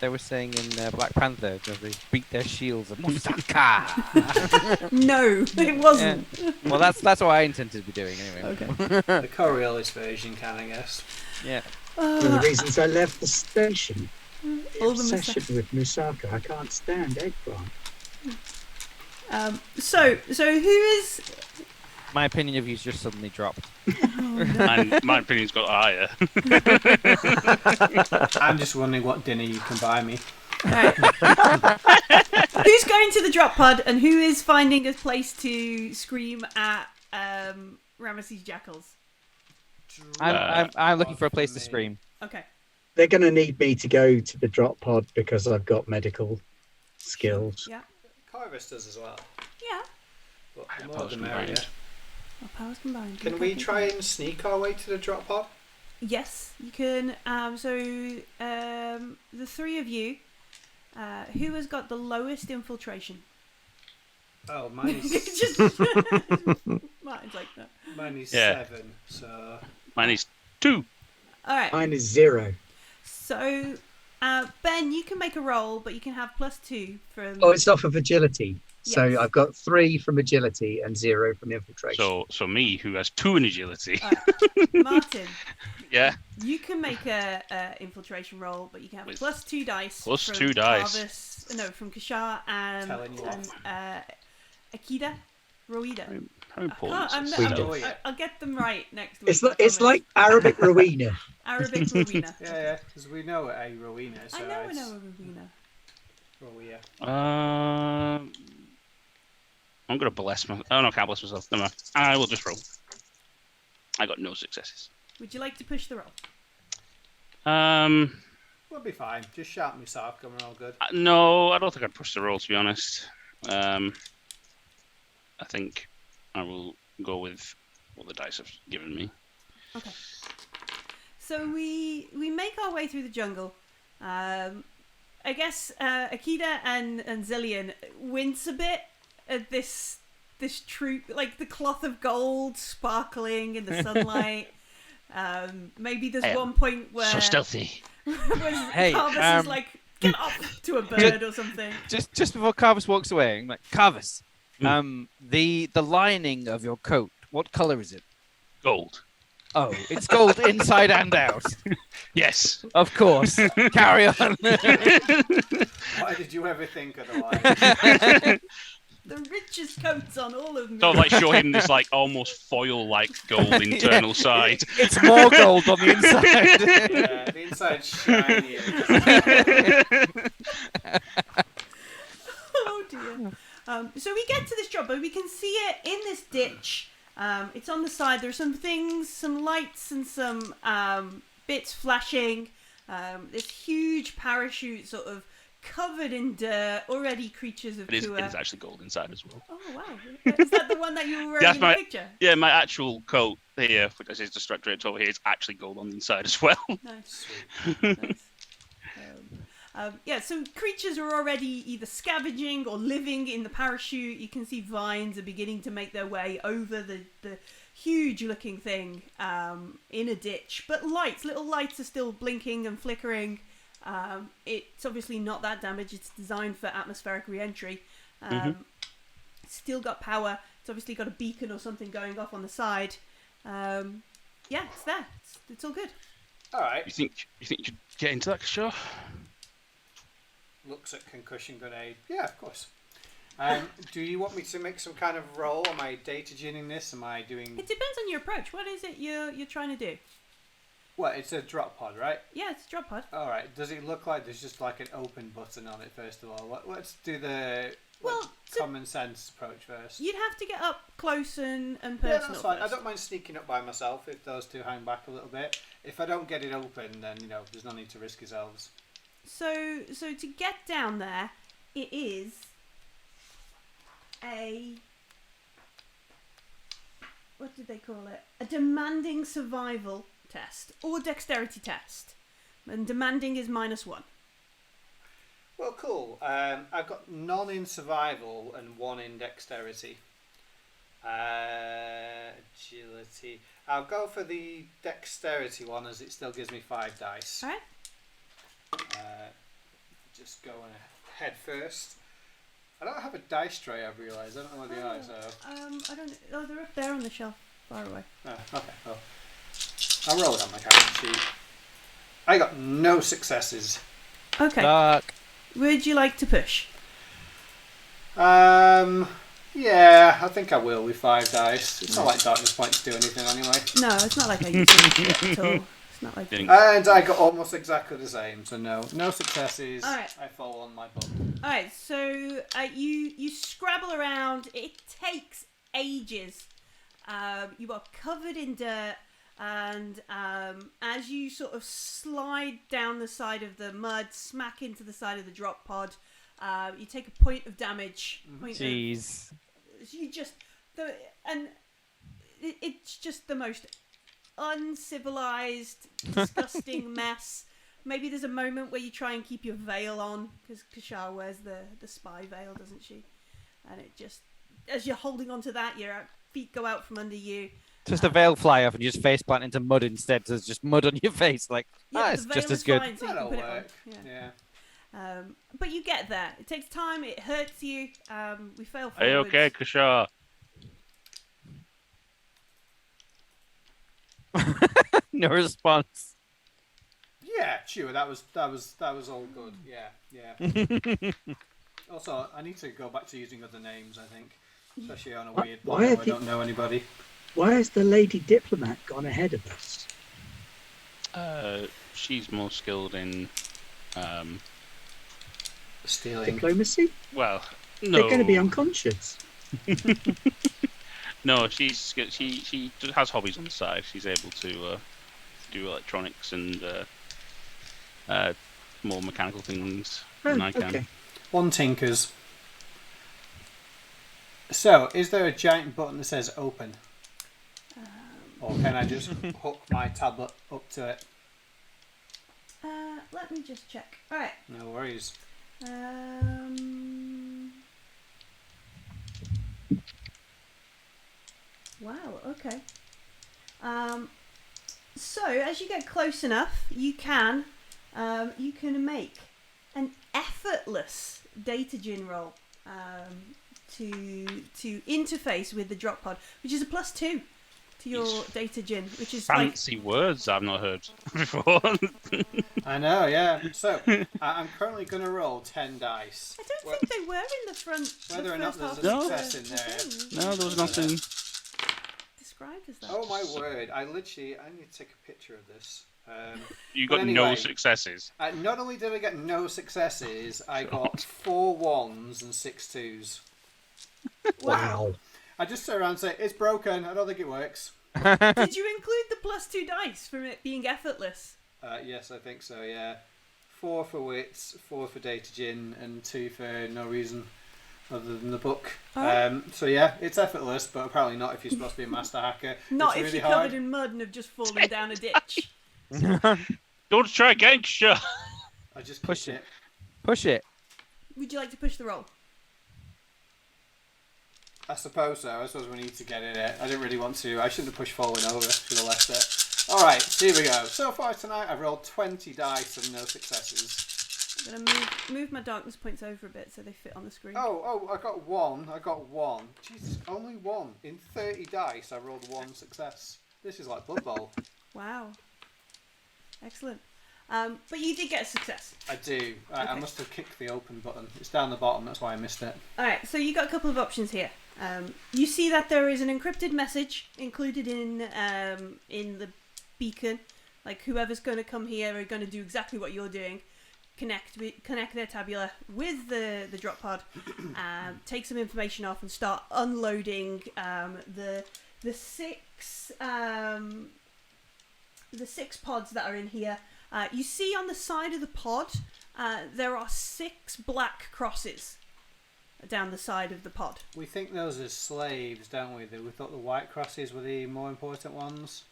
Speaker 3: they were saying in Black Panther? That they beat their shields and Musaka.
Speaker 1: No, it wasn't.
Speaker 3: Well, that's what I intended to be doing anyway.
Speaker 1: Okay.
Speaker 2: The Coriolis version can, I guess.
Speaker 3: Yeah.
Speaker 4: One of the reasons I left the station.
Speaker 1: All the
Speaker 4: Obsession with Musaka. I can't stand eggplant.
Speaker 1: So who is?
Speaker 3: My opinion of you's just suddenly dropped.
Speaker 6: And my opinion's got higher.
Speaker 2: I'm just wondering what dinner you can buy me.
Speaker 1: Right. Who's going to the drop pod and who is finding a place to scream at Ramesses jackals?
Speaker 3: I'm looking for a place to scream.
Speaker 1: Okay.
Speaker 4: They're going to need me to go to the drop pod because I've got medical skills.
Speaker 1: Yeah.
Speaker 2: Karvus does as well.
Speaker 1: Yeah.
Speaker 2: But the more the merrier.
Speaker 1: Our powers combined.
Speaker 2: Can we try and sneak our way to the drop pod?
Speaker 1: Yes, you can. The three of you, who has got the lowest infiltration?
Speaker 2: Oh, mine is
Speaker 1: Just Martin's like that.
Speaker 2: mine is
Speaker 6: Yeah.
Speaker 2: 7. So
Speaker 6: Mine is 2.
Speaker 1: All right.
Speaker 4: Mine is 0.
Speaker 1: So, Ben, you can make a roll, but you can have +2 from.
Speaker 4: Oh, it's off of agility. So
Speaker 1: Yes.
Speaker 4: I've got 3 from agility and 0 from infiltration.
Speaker 6: So me, who has 2 in agility.
Speaker 1: All right. Martin,
Speaker 6: Yeah.
Speaker 1: you can make a infiltration roll, but you can have
Speaker 6: With
Speaker 1: +2 dice.
Speaker 6: plus
Speaker 1: from
Speaker 6: 2 dice.
Speaker 1: From K'Shar and
Speaker 2: Telling you
Speaker 1: Akida, Roida.
Speaker 6: How important is
Speaker 4: We
Speaker 6: this?
Speaker 4: do.
Speaker 1: I'll get them right next week.
Speaker 4: It's
Speaker 1: I
Speaker 4: like, it's
Speaker 1: promise.
Speaker 4: like Arabic Rowena.
Speaker 1: Arabic Rowena.
Speaker 2: yeah, because we know a Rowena. So
Speaker 1: I know
Speaker 2: it's
Speaker 1: a Rowena.
Speaker 2: Rowena.
Speaker 6: I'm going to bless myself. Oh, no, I can't bless myself. Never mind. I will just roll. I got no successes.
Speaker 1: Would you like to push the roll?
Speaker 2: We'll be fine. Just shout me, Sark, and we're all good.
Speaker 6: No, I don't think I'd push the roll, to be honest. I think I will go with what the dice have given me.
Speaker 1: Okay. So we make our way through the jungle. I guess Akida and Xellian wince a bit at this troop, like the cloth of gold sparkling in the sunlight. Maybe there's one point where
Speaker 6: So stealthy.
Speaker 3: Hey,
Speaker 1: Karvus is like, get off to a bird or something.
Speaker 3: Just before Karvus walks away, I'm like, Karvus, the lining of your coat, what color is it?
Speaker 6: Gold.
Speaker 3: Oh, it's gold inside and out.
Speaker 6: Yes.
Speaker 3: Of course. Carry on.
Speaker 2: Why did you ever think otherwise?
Speaker 1: The richest coats on all of me.
Speaker 6: So like show him this like almost foil-like gold internal side.
Speaker 3: It's more gold on the inside.
Speaker 2: Yeah, the inside's shiny.
Speaker 1: Oh dear. So we get to this drop, but we can see it in this ditch. It's on the side. There's some things, some lights, and some bits flashing. This huge parachute, sort of covered in dirt. Already creatures of
Speaker 6: It
Speaker 1: Kua.
Speaker 6: is actually gold inside as well.
Speaker 1: Oh wow! Is that the one that you were wearing
Speaker 6: That's
Speaker 1: in the
Speaker 6: my-
Speaker 1: picture?
Speaker 6: Yeah, my actual coat here, which is just draped over here, is actually gold on the inside as well.
Speaker 1: Nice. Nice. Yeah, so creatures are already either scavenging or living in the parachute. You can see vines are beginning to make their way over the huge-looking thing in a ditch. But little lights are still blinking and flickering. It's obviously not that damaged. It's designed for atmospheric re-entry. Still got power. It's obviously got a beacon or something going off on the side. Yeah, it's there. It's all good.
Speaker 2: All right.
Speaker 6: You think you could get into that, K'Shar?
Speaker 2: Looks at concussion grenade. Yeah, of course. Do you want me to make some kind of roll? Am I data ginning this? Am I doing...
Speaker 1: It depends on your approach. What is it you're trying to do?
Speaker 2: Well, it's a drop pod, right?
Speaker 1: Yeah, it's a drop pod.
Speaker 2: All right. Does it look like there's just like an open button on it, first of all? Let's do the common sense approach first.
Speaker 1: You'd have to get up close and
Speaker 2: Yeah,
Speaker 1: personal.
Speaker 2: that's fine. I
Speaker 1: first.
Speaker 2: don't mind sneaking up by myself if those two hang back a little bit. If I don't get it open, then, there's no need to risk yourselves.
Speaker 1: So to get down there, it is what did they call it? A demanding survival test or dexterity test, and demanding is -1.
Speaker 2: Well, cool. I've got none in survival and 1 in dexterity. Agility. I'll go for the dexterity one as it still gives me 5 dice.
Speaker 1: All right.
Speaker 2: Just going head first. I don't have a dice tray, I've realised. I don't know where the eyes are.
Speaker 1: I don't. Oh, they're up there on the shelf, far away.
Speaker 2: Oh, okay. Well, I'll roll it on my character sheet. I got no successes.
Speaker 1: Okay.
Speaker 3: Fuck.
Speaker 1: Would you like to push?
Speaker 2: Yeah, I think I will with 5 dice. It's not like darkness points do anything anyway.
Speaker 1: No, it's not like I use it at all. It's not like.
Speaker 6: Didn't-
Speaker 2: And I got almost exactly the same, so no successes.
Speaker 1: All right.
Speaker 2: I fall on my bum.
Speaker 1: All right, so you scrabble around. It takes ages. You are covered in dirt, and as you sort of slide down the side of the mud, smack into the side of the drop pod, you take a point of damage.
Speaker 3: Jeez.
Speaker 1: It's just the most uncivilized, disgusting mess. Maybe there's a moment where you try and keep your veil on, because K'Shar wears the spy veil, doesn't she? And it just, as you're holding on to that, your feet go out from under you.
Speaker 3: Just a veil fly off and you just face plant into mud instead. So there's just mud on your face. Like,
Speaker 1: Yeah,
Speaker 3: it's
Speaker 1: the
Speaker 3: just
Speaker 1: veil
Speaker 3: as
Speaker 1: is
Speaker 3: good.
Speaker 1: fine, so you can
Speaker 2: That'll
Speaker 1: put it on.
Speaker 2: work.
Speaker 1: Yeah.
Speaker 2: Yeah.
Speaker 1: But you get there. It takes time. It hurts you. We fail forwards.
Speaker 6: Are you okay, K'Shar?
Speaker 3: No response.
Speaker 2: Yeah, sure. That was all good. Yeah. Also, I need to go back to using other names. I think, especially on a weird
Speaker 4: Why
Speaker 2: planet
Speaker 4: are
Speaker 2: where I
Speaker 4: the-
Speaker 2: don't know anybody.
Speaker 4: Why has the lady diplomat gone ahead of us?
Speaker 6: She's more skilled in,
Speaker 2: Stealing.
Speaker 4: Diplomacy?
Speaker 6: well, no.
Speaker 4: They're going to be unconscious.
Speaker 6: No, she just has hobbies on the side. She's able to do electronics and more mechanical things than I can.
Speaker 4: Okay.
Speaker 2: One tinkers. So, is there a giant button that says open? Or can I just hook my tablet up to it?
Speaker 1: Let me just check. All right.
Speaker 2: No worries.
Speaker 1: Wow. Okay. So as you get close enough, you can make an effortless data gen roll to interface with the drop pod, which is a +2 to your data gin, which is
Speaker 6: fancy words I've not heard before.
Speaker 2: I know, yeah. So I'm currently going to roll 10 dice.
Speaker 1: I don't think they were in the front.
Speaker 2: Whether
Speaker 1: the
Speaker 2: or not
Speaker 1: first
Speaker 2: there's a
Speaker 1: half of
Speaker 2: success
Speaker 1: the
Speaker 2: in there.
Speaker 1: thing.
Speaker 6: No, there was nothing.
Speaker 1: Described as that.
Speaker 2: Oh my word! I need to take a picture of this.
Speaker 6: You got
Speaker 2: anyway,
Speaker 6: no successes.
Speaker 2: Not only did I get no successes, I got 4 1s and 6 2s.
Speaker 4: Wow.
Speaker 2: I just sit around and say, it's broken, I don't think it works.
Speaker 1: Did you include the +2 dice from it being effortless?
Speaker 2: Yes, I think so, yeah. 4 for wits, 4 for data gin, and 2 for no reason other than the book. So yeah, it's effortless, but apparently not if you're supposed to be a master hacker.
Speaker 1: Not
Speaker 2: it's
Speaker 1: if
Speaker 2: really
Speaker 1: you're
Speaker 2: hard.
Speaker 1: covered in mud and have just fallen down a ditch.
Speaker 6: Don't try again, sure.
Speaker 2: I just
Speaker 3: Push
Speaker 2: kicked
Speaker 3: it. Push it.
Speaker 1: Would you like to push the roll?
Speaker 2: I suppose so. I suppose we need to get in it. I didn't really want to. I shouldn't have pushed falling over. Should have left it. Alright, so here we go. So far tonight I've rolled 20 dice and no successes.
Speaker 1: I'm going to move my darkness points over a bit so they fit on the screen.
Speaker 2: Oh, I got one. Jesus, only one. In 30 dice I rolled 1 success. This is like Blood Bowl.
Speaker 1: Wow. Excellent. But you did get a success.
Speaker 2: I do. I
Speaker 1: Okay.
Speaker 2: must have kicked the open button. It's down the bottom, that's why I missed it.
Speaker 1: Alright, so you got a couple of options here. You see that there is an encrypted message included in the beacon. Like whoever's going to come here are going to do exactly what you're doing. Connect their tabula with the drop pod, take some information off, and start unloading the 6 pods that are in here. You see on the side of the pod there are 6 black crosses down the side of the pod.
Speaker 2: We think those are slaves, don't we? We thought the white crosses were the more important ones.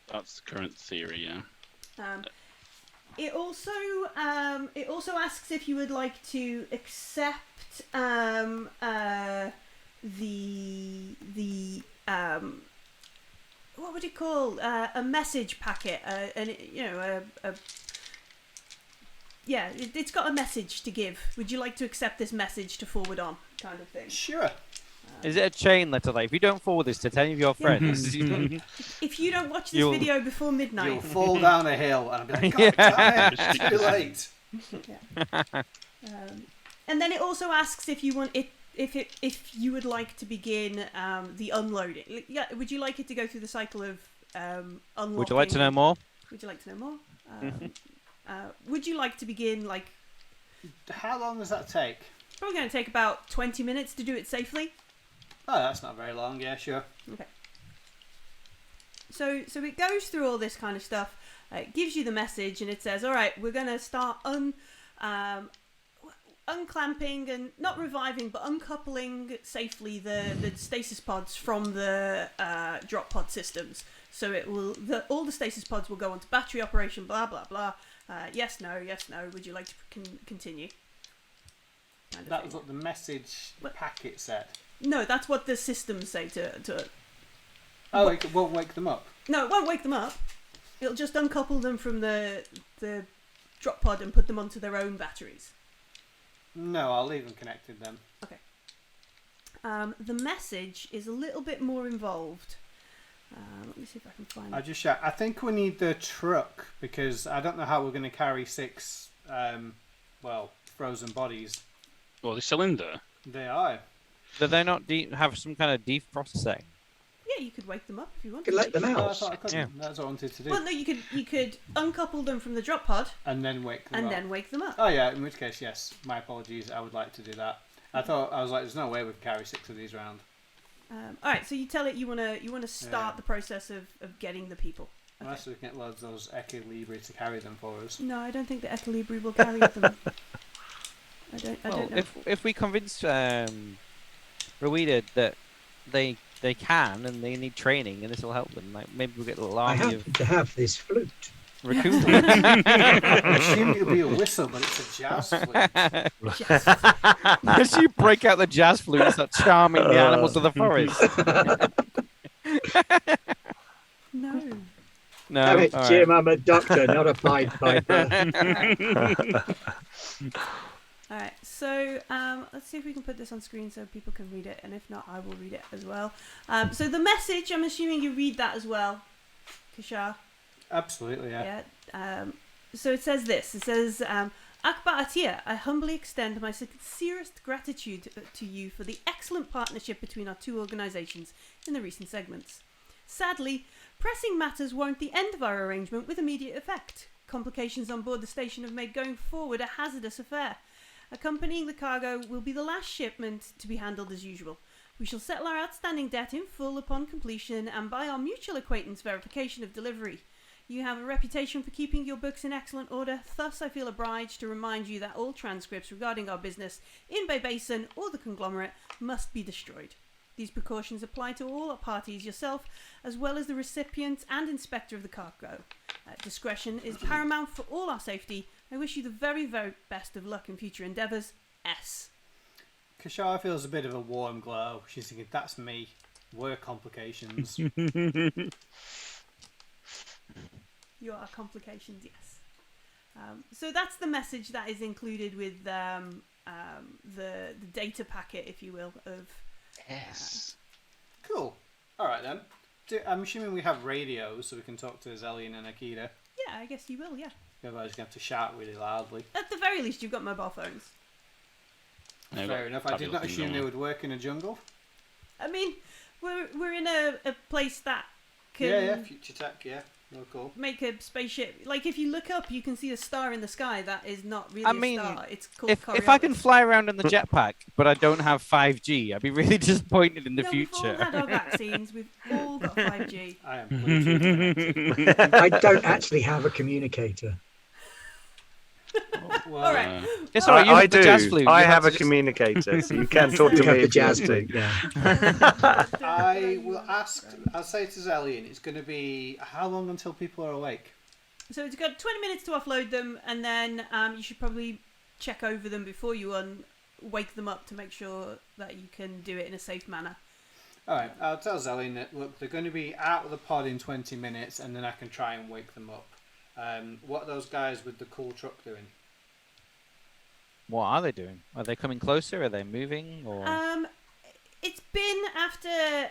Speaker 6: That's the current theory, yeah.
Speaker 1: It also asks if you would like to accept the what would you call a message packet, it's got a message to give. Would you like to accept this message to forward on, kind of thing?
Speaker 2: Sure.
Speaker 3: Is it a chain letter? Like, if you don't forward this to any of your friends,
Speaker 1: If you don't watch this video before midnight,
Speaker 2: You'll fall down a hill and I'll be like, God damn it, it's too late.
Speaker 1: and then it also asks if you want it. If you would like to begin the unloading, would you like it to go through the cycle of unlocking?
Speaker 3: would you like to know more?
Speaker 1: Would you like to know more? Would you like to begin, like...
Speaker 2: How long does that take?
Speaker 1: Probably going to take about 20 minutes to do it safely.
Speaker 2: Oh, that's not very long, yeah, sure.
Speaker 1: Okay. So it goes through all this kind of stuff. It gives you the message and it says, alright, we're going to start unclamping and not reviving but uncoupling safely the stasis pods from the drop pod systems. So it will all the stasis pods will go onto battery operation, blah blah blah. Yes, no, would you like to continue? Kind of
Speaker 2: That
Speaker 1: thing.
Speaker 2: was what the message packet said.
Speaker 1: No, that's what the systems say to
Speaker 2: Oh, it won't wake them up?
Speaker 1: No, it won't wake them up. It'll just uncouple them from the drop pod and put them onto their own batteries.
Speaker 2: No, I'll leave them connected then.
Speaker 1: Okay. The message is a little bit more involved. Let me see if I can find it.
Speaker 2: I think we need the truck because I don't know how we're going to carry 6, frozen bodies.
Speaker 6: Well, they're still in there.
Speaker 2: They are.
Speaker 3: Do they not have some kind of deprocessing?
Speaker 1: Yeah, you could wake them up if you
Speaker 4: You
Speaker 1: wanted.
Speaker 4: could let them
Speaker 2: No,
Speaker 4: out.
Speaker 2: that's what I couldn't.
Speaker 3: Yeah.
Speaker 2: That's what I wanted to do.
Speaker 1: Well, no, you could uncouple them from the drop pod
Speaker 2: And then wake them
Speaker 1: and
Speaker 2: up.
Speaker 1: then wake them up.
Speaker 2: Oh yeah, in which case, yes. My apologies. I would like to do that. I was like, there's no way we can carry 6 of these around.
Speaker 1: All right, so you tell it you wanna start
Speaker 2: Yeah.
Speaker 1: the process of getting the people. Okay.
Speaker 2: Unless we can get loads of those Equilibri to carry them for us.
Speaker 1: No, I don't think the Equilibri will carry them. I don't know.
Speaker 3: If we convince Ruida that they can and they need training and this will help them, like maybe we'll get a little
Speaker 4: I
Speaker 3: army
Speaker 4: happen
Speaker 3: of
Speaker 4: to have this flute.
Speaker 3: raccoons.
Speaker 2: I assume it'll be a whistle, but it's a jazz flute.
Speaker 3: As you break out the jazz flute and start charming the animals of the forest.
Speaker 1: No.
Speaker 3: No,
Speaker 4: Damn it,
Speaker 3: all right.
Speaker 4: Jim, I'm a doctor, not a Pied Piper.
Speaker 1: All right, so let's see if we can put this on screen so people can read it, and if not, I will read it as well. So the message, I'm assuming you read that as well, K'Shar?
Speaker 2: Absolutely, yeah.
Speaker 1: So it says this. It says, Akbar Atia, I humbly extend my sincerest gratitude to you for the excellent partnership between our two organisations in the recent segments. Sadly, pressing matters warrant the end of our arrangement with immediate effect. Complications on board the station have made going forward a hazardous affair. Accompanying the cargo will be the last shipment to be handled as usual. We shall settle our outstanding debt in full upon completion and by our mutual acquaintance verification of delivery. You have a reputation for keeping your books in excellent order, thus I feel obliged to remind you that all transcripts regarding our business in Bay Basin or the conglomerate must be destroyed. These precautions apply to all parties, yourself, as well as the recipient and inspector of the cargo. Discretion is paramount for all our safety. I wish you the very, very best of luck in future endeavours. S.
Speaker 2: K'Shar feels a bit of a warm glow. She's thinking, that's me. Work complications.
Speaker 1: You are complications, yes. So that's the message that is included with the data packet, if you will, of...
Speaker 6: Yes.
Speaker 2: Cool. All right, then. I'm assuming we have radios so we can talk to Xellian and Akira.
Speaker 1: Yeah, I guess you will, yeah.
Speaker 2: Otherwise, you're going to have to shout really loudly.
Speaker 1: At the very least, you've got mobile phones.
Speaker 6: No,
Speaker 2: Fair enough. I did not assume they would work in a jungle.
Speaker 1: I mean, we're in a place that can...
Speaker 2: Yeah, future tech, yeah. Oh, cool.
Speaker 1: Make a spaceship. Like, if you look up, you can see a star in the sky that is not really a star. It's called Coriolis.
Speaker 3: If I can fly around in the jetpack, but I don't have 5G, I'd be really disappointed in the future.
Speaker 1: We've all had our vaccines. We've all got 5G.
Speaker 2: I am Bluetooth.
Speaker 4: I don't actually have a communicator.
Speaker 2: Well,
Speaker 1: All right.
Speaker 3: It's all right, you
Speaker 5: I
Speaker 3: have the
Speaker 5: do.
Speaker 3: jazz flute.
Speaker 5: I
Speaker 3: You
Speaker 5: have a
Speaker 3: to
Speaker 5: communicator, so you can talk
Speaker 4: You
Speaker 5: to
Speaker 4: have
Speaker 5: me
Speaker 4: the
Speaker 5: if you
Speaker 4: jazz
Speaker 5: want to.
Speaker 4: flute, yeah.
Speaker 2: I will ask. I'll say to Xellian, it's going to be how long until people are awake?
Speaker 1: So it's got 20 minutes to offload them, and then you should probably check over them before you wake them up to make sure that you can do it in a safe manner.
Speaker 2: All right, I'll tell Xellian that look, they're going to be out of the pod in 20 minutes, and then I can try and wake them up. What are those guys with the cool truck doing?
Speaker 3: What are they doing? Are they coming closer? Are they moving? Or
Speaker 1: It's been after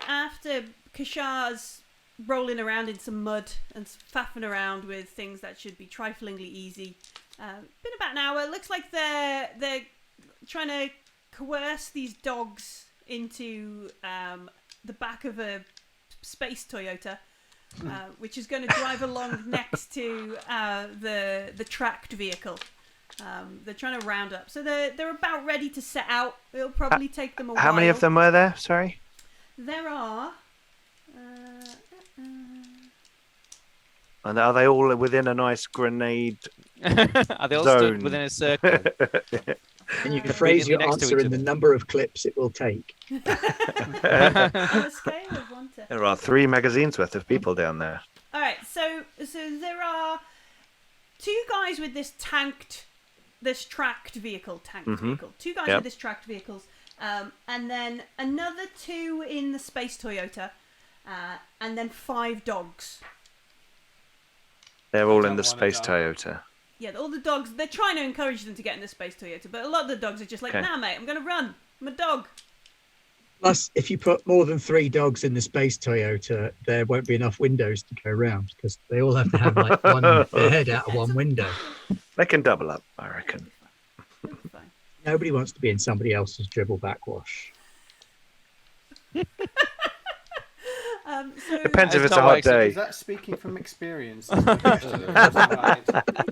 Speaker 1: K'Shar's rolling around in some mud and faffing around with things that should be triflingly easy. Been about an hour. Looks like they're trying to coerce these dogs into the back of a space Toyota, which is going to drive along next to the tracked vehicle. They're trying to round up, so they're about ready to set out. It'll probably take them a while.
Speaker 5: How many of them were there? Sorry.
Speaker 1: There are.
Speaker 5: And are they all within a nice grenade
Speaker 3: are they all
Speaker 5: zone?
Speaker 3: stood within a circle?
Speaker 4: And you can phrase your
Speaker 3: next to
Speaker 4: answer
Speaker 3: each
Speaker 4: in the
Speaker 3: other.
Speaker 4: number of clips it will take.
Speaker 1: On a scale of 1 to...
Speaker 5: There are 3 magazines worth of people down there.
Speaker 1: All right, so there are 2 guys with this tracked vehicle. Vehicle. 2 guys with this tracked vehicles, and then another 2 in the space Toyota, and then 5 dogs.
Speaker 5: They're all
Speaker 2: Don't
Speaker 5: in the
Speaker 2: want a
Speaker 5: space
Speaker 2: dog.
Speaker 5: Toyota.
Speaker 1: Yeah, all the dogs. They're trying to encourage them to get in the space Toyota, but a lot of the dogs are just like,
Speaker 5: Okay.
Speaker 1: "Nah, mate, I'm gonna run. I'm a dog."
Speaker 4: Plus, if you put more than 3 dogs in the space Toyota, there won't be enough windows to go around because they all have to have like their head out of one window.
Speaker 5: They can double up, I reckon.
Speaker 1: It'll be fine.
Speaker 4: Nobody wants to be in somebody else's dribble backwash.
Speaker 1: So
Speaker 5: Depends if
Speaker 3: It's
Speaker 5: it's a
Speaker 3: not
Speaker 5: hot
Speaker 3: like-
Speaker 5: day.
Speaker 2: Is that speaking from experience?
Speaker 1: how many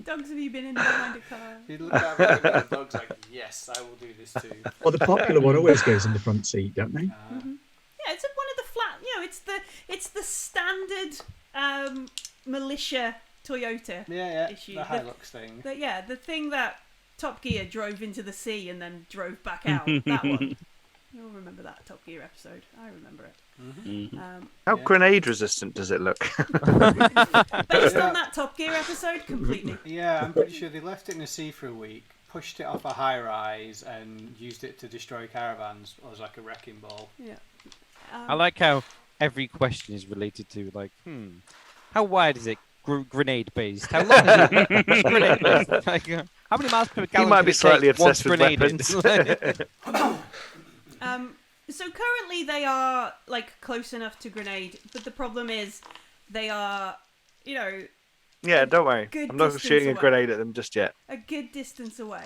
Speaker 1: dogs have you been in behind a car?
Speaker 2: You look at the dog's like, yes, I will do this too.
Speaker 4: Well, the popular one always goes in the front seat, don't they?
Speaker 1: Yeah, it's one of the flat. It's the standard militia Toyota.
Speaker 2: Yeah,
Speaker 1: Issue.
Speaker 2: the Hilux thing.
Speaker 1: The thing that Top Gear drove into the sea and then drove back out. That one. You'll remember that Top Gear episode. I remember it.
Speaker 5: How
Speaker 2: Yeah.
Speaker 5: grenade resistant does it look?
Speaker 1: Based on that Top Gear episode, completely.
Speaker 2: Yeah, I'm pretty sure they left it in the sea for a week, pushed it off a high rise, and used it to destroy caravans as like a wrecking ball.
Speaker 1: Yeah.
Speaker 3: I like how every question is related to like, how wide is it? Grenade based. How long is it? Grenade based. Like, How many miles per
Speaker 5: He
Speaker 3: gallon?
Speaker 5: might
Speaker 3: can
Speaker 5: be
Speaker 3: it
Speaker 5: slightly
Speaker 3: take once
Speaker 5: obsessed with
Speaker 3: grenaded?
Speaker 5: weapons.
Speaker 1: So currently they are like close enough to grenade, but the problem is they are, you know,
Speaker 5: Yeah, don't worry.
Speaker 1: Good
Speaker 5: I'm not
Speaker 1: distance
Speaker 5: shooting a
Speaker 1: away.
Speaker 5: grenade at them just yet.
Speaker 1: a good distance away.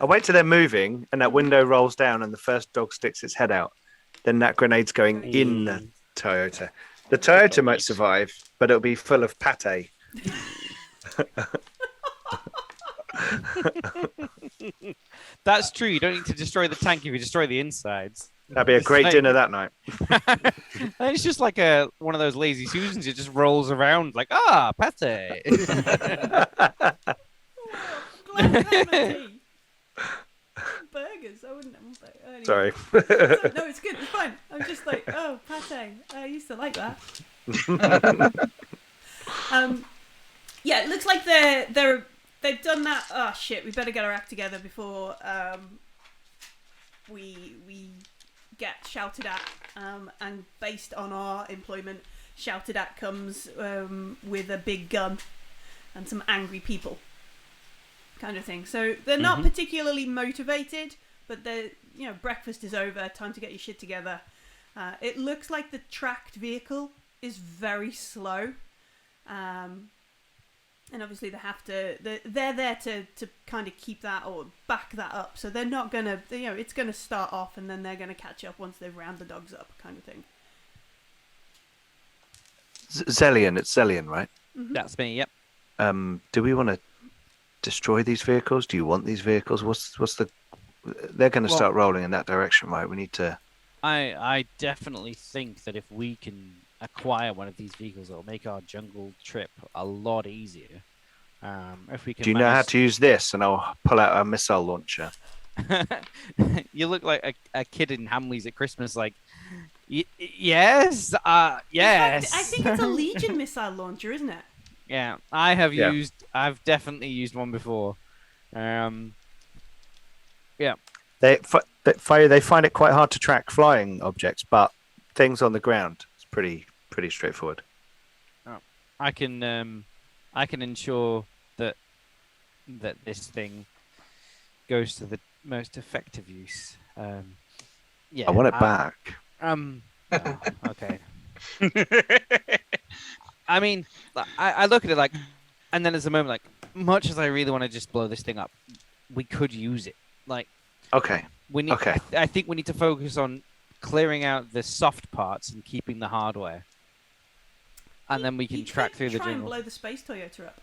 Speaker 5: I'll wait till they're moving and that window rolls down and the first dog sticks its head out. Then that grenade's going in the Toyota. The Toyota might survive, but it'll be full of pate.
Speaker 3: That's true. You don't need to destroy the tank if you destroy the insides.
Speaker 5: That'd be a great dinner that night.
Speaker 3: And it's just like one of those lazy Susans. It just rolls around like, pate.
Speaker 1: Glad to have a tea. Burgers. I wouldn't want that. Anyway.
Speaker 5: Sorry.
Speaker 1: No, it's good. It's fine. I'm just like, oh, pate. I used to like that. Yeah, it looks like they've done that. Oh shit! We better get our act together before we get shouted at. And based on our employment, shouted at comes with a big gun and some angry people, kind of thing. So they're not particularly motivated, but they're, you know, breakfast is over. Time to get your shit together. It looks like the tracked vehicle is very slow. And obviously they have to. They're there to kind of keep that or back that up. So they're not gonna. You know, it's gonna start off and then they're gonna catch up once they've round the dogs up, kind of thing.
Speaker 5: Xellian, it's Xellian, right?
Speaker 3: That's me. Yep.
Speaker 5: Do we want to destroy these vehicles? Do you want these vehicles? What's the? They're going to start rolling in that direction, right? We need to.
Speaker 3: I definitely think that if we can acquire one of these vehicles, it'll make our jungle trip a lot easier. If we can.
Speaker 5: Do you know how to use this? And I'll pull out a missile launcher.
Speaker 3: You look like a kid in Hamleys at Christmas, like, yes, yes.
Speaker 1: In fact, I think it's a Legion missile launcher, isn't it?
Speaker 3: Yeah, I've definitely used one before. Yeah.
Speaker 5: They find it quite hard to track flying objects, but things on the ground, it's pretty straightforward.
Speaker 3: Oh, I can ensure that this thing goes to the most effective use. Yeah,
Speaker 5: I want it back.
Speaker 3: Okay. I mean, I look at it like, and then there's a moment like, much as I really want to just blow this thing up, we could use it. Like,
Speaker 5: okay.
Speaker 3: We need.
Speaker 5: Okay.
Speaker 3: I think we need to focus on clearing out the soft parts and keeping the hardware, and then we can track through the
Speaker 1: Try and
Speaker 3: jungle.
Speaker 1: blow the space Toyota up.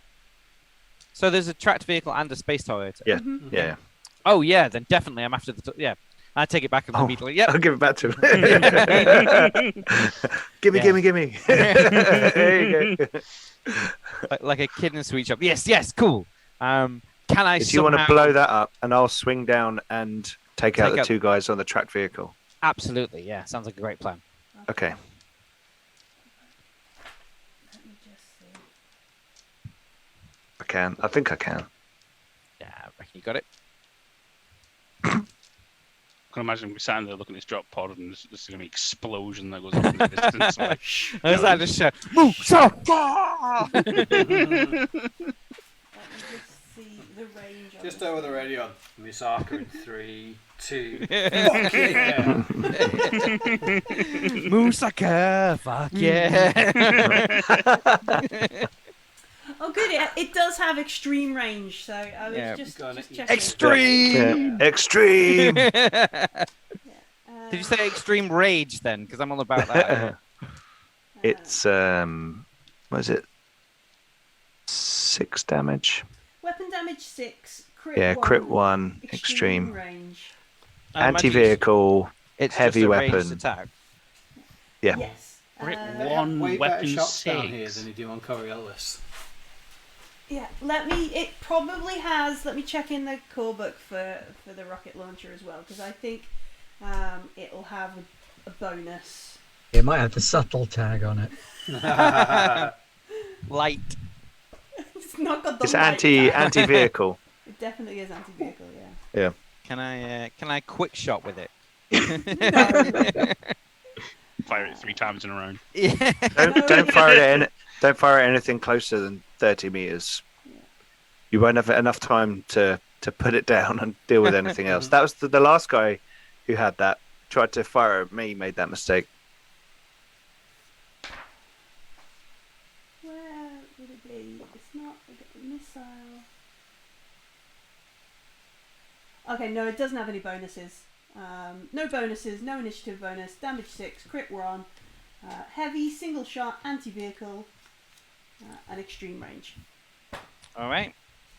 Speaker 3: So there's a tracked vehicle and a space Toyota.
Speaker 5: Yeah. Yeah.
Speaker 3: Oh yeah, then definitely I'm after the. Yeah, I take it back immediately. Yep.
Speaker 5: I'll give it back to him. Gimme. There you go.
Speaker 3: Like a kid in a sweet shop. Yes, cool. Can I?
Speaker 5: Do you want to blow that up, and I'll swing down and take out the two guys on the tracked vehicle?
Speaker 3: Absolutely, yeah. Sounds like a great plan.
Speaker 5: Okay.
Speaker 1: Let me just see.
Speaker 5: I think I can.
Speaker 3: Yeah, I reckon you got it.
Speaker 6: I can imagine we sat there looking at this drop pod and there's going to be an explosion that goes off in the distance. Like,
Speaker 3: I just shout, move, stop!
Speaker 1: Let me just see the range.
Speaker 2: Just over the radio on Misaka in 3, 2.
Speaker 3: Musaka, fuck yeah!
Speaker 1: Oh, good. It does have extreme range, so I was just checking.
Speaker 3: Extreme!
Speaker 5: Yeah. Extreme!
Speaker 3: Did you say extreme rage then? Because I'm all about that.
Speaker 5: It's, what is it? 6 damage.
Speaker 1: Weapon damage 6. Crit
Speaker 5: Yeah,
Speaker 1: 1,
Speaker 5: crit 1, extreme.
Speaker 1: range.
Speaker 5: Anti-vehicle,
Speaker 3: It's
Speaker 5: heavy
Speaker 3: just a ranged
Speaker 5: weapon.
Speaker 3: attack.
Speaker 5: Yeah.
Speaker 1: Yes.
Speaker 6: Crit
Speaker 2: They have
Speaker 6: 1,
Speaker 2: way better
Speaker 6: weapon
Speaker 2: shots down here
Speaker 6: 6.
Speaker 2: than you do on Coriolis.
Speaker 1: Yeah, it probably has, let me check in the core book for the rocket launcher as well, because I think it'll have a bonus.
Speaker 4: It might have the subtle tag on it.
Speaker 3: Light.
Speaker 1: It's not got the
Speaker 5: It's
Speaker 1: light tag.
Speaker 5: anti-vehicle.
Speaker 1: It definitely is anti-vehicle, yeah.
Speaker 5: Yeah.
Speaker 3: Can I quick shot with it?
Speaker 6: Fire it 3 times in a row.
Speaker 3: Yeah.
Speaker 5: Don't fire it Don't fire at anything closer than 30 meters. You won't have enough time to to put it down and deal with anything else. That was the last guy who had that, tried to fire at me, made that mistake.
Speaker 1: Where would it be? It's not a missile. Okay, no, it doesn't have any bonuses. No bonuses, no initiative bonus, damage 6, crit 1, heavy, single shot, anti-vehicle, and extreme range.
Speaker 3: Alright.